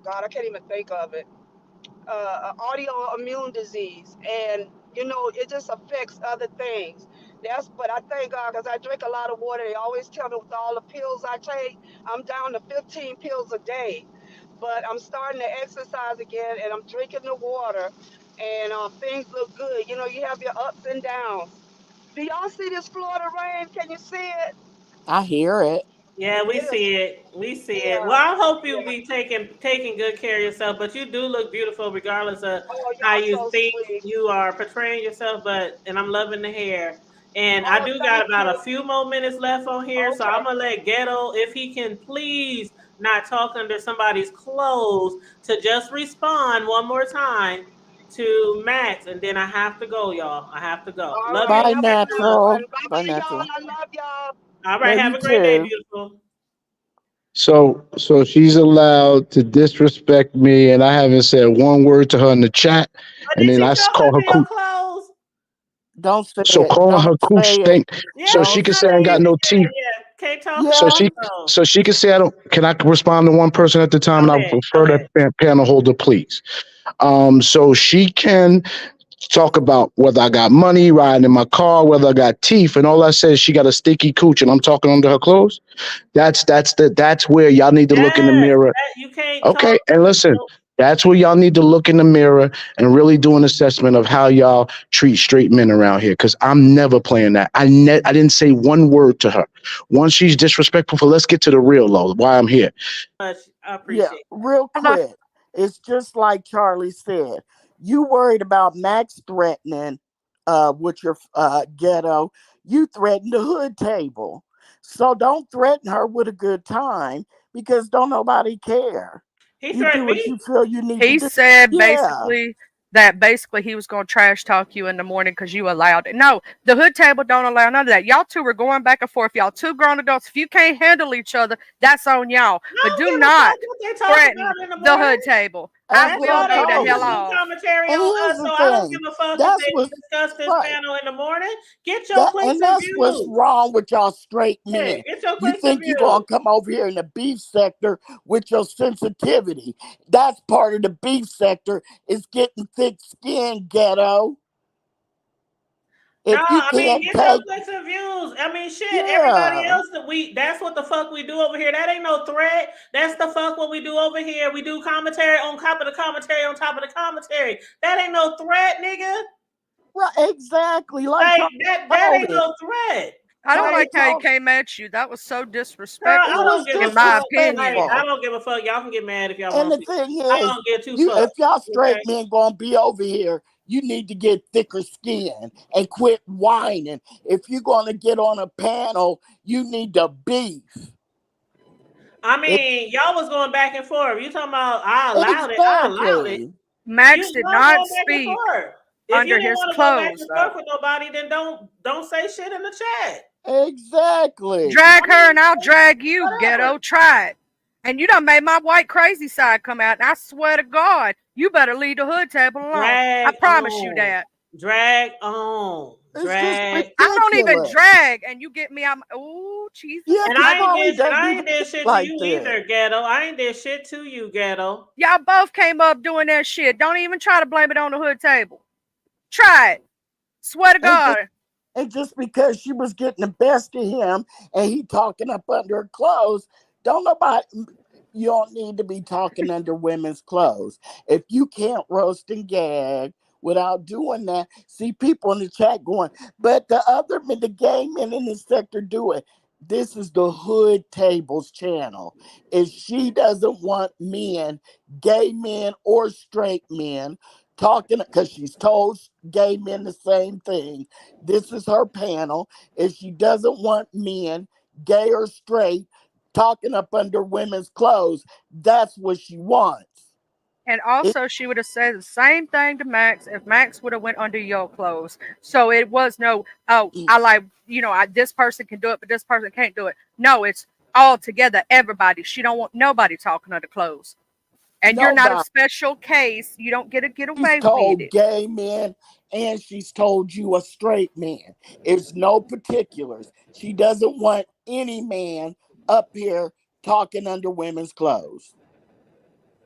God, I can't even think of it. Autoimmune disease, and it just affects other things. But I thank God because I drink a lot of water. They always tell me with all the pills I take, I'm down to 15 pills a day. But I'm starting to exercise again, and I'm drinking the water, and things look good. You have your ups and downs. Do y'all see this Florida rain? Can you see it? I hear it. Yeah, we see it. We see it. Well, I hope you be taking good care of yourself, but you do look beautiful regardless of how you think you are portraying yourself. And I'm loving the hair. And I do got about a few more minutes left on here, so I'm going to let Ghetto, if he can please not talk under somebody's clothes, to just respond one more time to Max, and then I have to go, y'all. I have to go. Love Bye, you. Natural. Bye, Natural. I love y'all. All right, have a great day, beautiful. So she's allowed to disrespect me, and I haven't said one word to her in the chat. And then I call her Don't say So it. calling her Don't cooch say it. stink, Yeah, so you she Don't can I say I ain't mean, got you no teeth. can't talk So yeah. she can say I don't. Can I respond to one person at the time? Go And I ahead. Go prefer ahead. that panel holder, please. So she can talk about whether I got money riding in my car, whether I got teeth, and all I said is she got a sticky cooch, and I'm talking under her clothes. That's where y'all need to look in the Yes, mirror. you can't Okay, talk. and listen, that's where y'all need to look in the mirror and really do an assessment of how y'all treat straight men around here. Because I'm never playing that. I didn't say one word to her. Once she's disrespectful, let's get to the real though. Why I'm here. Much. I Yeah, appreciate real quick. It's just like Charlie said. You worried about Max threatening with your ghetto. You threatened the hood table. So don't threaten her with a good time because don't nobody care. He You do threatened what me. you feel you need to He do. said Yeah. basically he was going to trash talk you in the morning because you allowed it. No, the hood table don't allow none of that. Y'all two were going back and forth. Y'all two grown adults. If you can't handle each other, that's on y'all. I But don't do give a not fuck what they talk threaten about in the the morning. hood table. I That's That's what will I all they go the do told is hell do you. off. commentary And on here's us. the So I don't thing. give a fuck if That's they what's discuss this right. panel in the morning. Get your points And of that's what's view. wrong with y'all straight Hey, men. get your You points of think you're gonna view. come over here in the beef sector with your sensitivity. That's part of the beef sector is getting thick skin, ghetto. No, If you I mean can't get your take, points of views. I mean shit. Everybody yeah. else that's what the fuck we do over here. That ain't no threat. That's the fuck what we do over here. We do commentary on top of the commentary on top of the commentary. That ain't no threat, nigga. Right, exactly. Like Like Charlie that told ain't it. no threat. I don't Charlie like how he told came at you. That was so Girl, it I disrespectful, don't was give a in my fuck. Like, opinion. I disrespectful. don't give a fuck. Y'all can get mad if y'all And want the to. thing I is, don't get too you if fucked. y'all straight Okay. men gonna be over here, you need to get thicker skin and quit whining. If you're gonna get on a panel, you need to beef. I mean, y'all was going back and forth. You talking about I allowed it. I allowed it. Exactly. Max did Y'all not going back and speak forth. If you under didn't his want to go back clothes and though. forth with nobody, then don't say shit in the chat. Exactly. Drag her and I'll drag you, Whatever. ghetto. Try it. And you done made my white crazy side come out. And I swear to God, you better leave the hood table alone. I Drag promise you on. that. Drag on. It's just Drag. I don't even ridiculous. drag, and you get me. I'm oh Jesus. Yeah, And because I ain't Charlie did and doesn't I even ain't did think shit to like you that. either, ghetto. I ain't did shit to you, ghetto. Y'all both came up doing that shit. Don't even try to blame it on the hood table. Try it. Swear to God. And just because she was getting the best of him and he talking up under her clothes, don't nobody, you don't need to be talking under women's clothes. If you can't roast and gag without doing that, see people in the chat going, but the other men, the gay men in this sector do it. This is the Hood Tables channel. If she doesn't want men, gay men or straight men, talking, because she's told gay men the same thing, this is her panel. If she doesn't want men, gay or straight, talking up under women's clothes, that's what she wants. And also, she would have said the same thing to Max if Max would have went under your clothes. So it was no, oh, I like, this person can do it, but this person can't do it. No, it's all together, everybody. She don't want nobody talking under clothes. And you're not a Nobody. special case. You don't get to get She's away with told it. gay men and she's told you a straight man. It's no particulars. She doesn't want any man up here talking under women's clothes.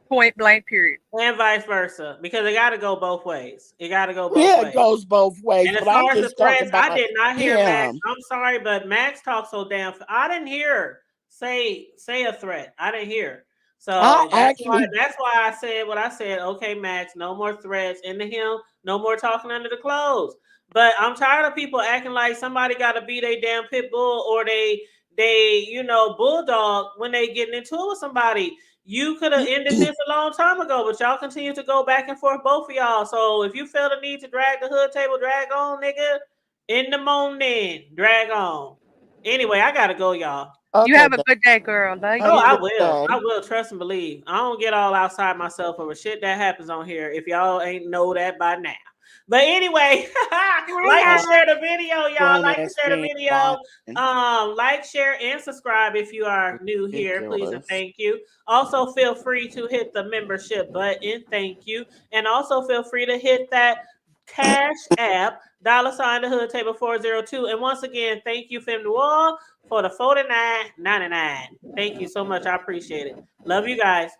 Point blank, period. And vice versa. Because it gotta go both ways. It gotta go both Yeah, ways. it goes both ways. And as But I'm far as the just talking threats, I about did not hear Max. him. I'm sorry, but Max talked so damn. I didn't hear say a threat. I didn't hear. So that's why I said what I said. Okay, Max, no more threats into him. No more talking under the clothes. But I'm tired of people acting like somebody got to be their damn pit bull or they bulldog when they getting into it with somebody. You could have ended this a long time ago, but y'all continue to go back and forth, both of y'all. So if you feel the need to drag the hood table, drag on, nigga. In the morning, drag on. Anyway, I gotta go, y'all. You have a good day, girl. Love Oh, you. I will. I will. Trust and believe. I don't get all outside myself over shit that happens on here. If y'all ain't know that by now. But anyway, like and share the video, y'all. Like and share the video. Like, share, and subscribe if you are new here. Please and thank you. Also, feel free to hit the membership button. Thank you. And also feel free to hit that Cash App, $ the hood table 402. And once again, thank you, Femme Noir, for the $49.99. Thank you so much. I appreciate it. Love you guys.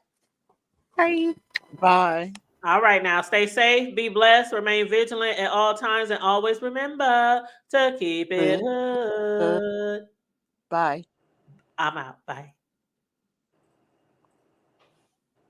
Bye. Bye. All right, now stay safe, be blessed, remain vigilant at all times, and always remember to keep it hood. Bye. I'm out. Bye.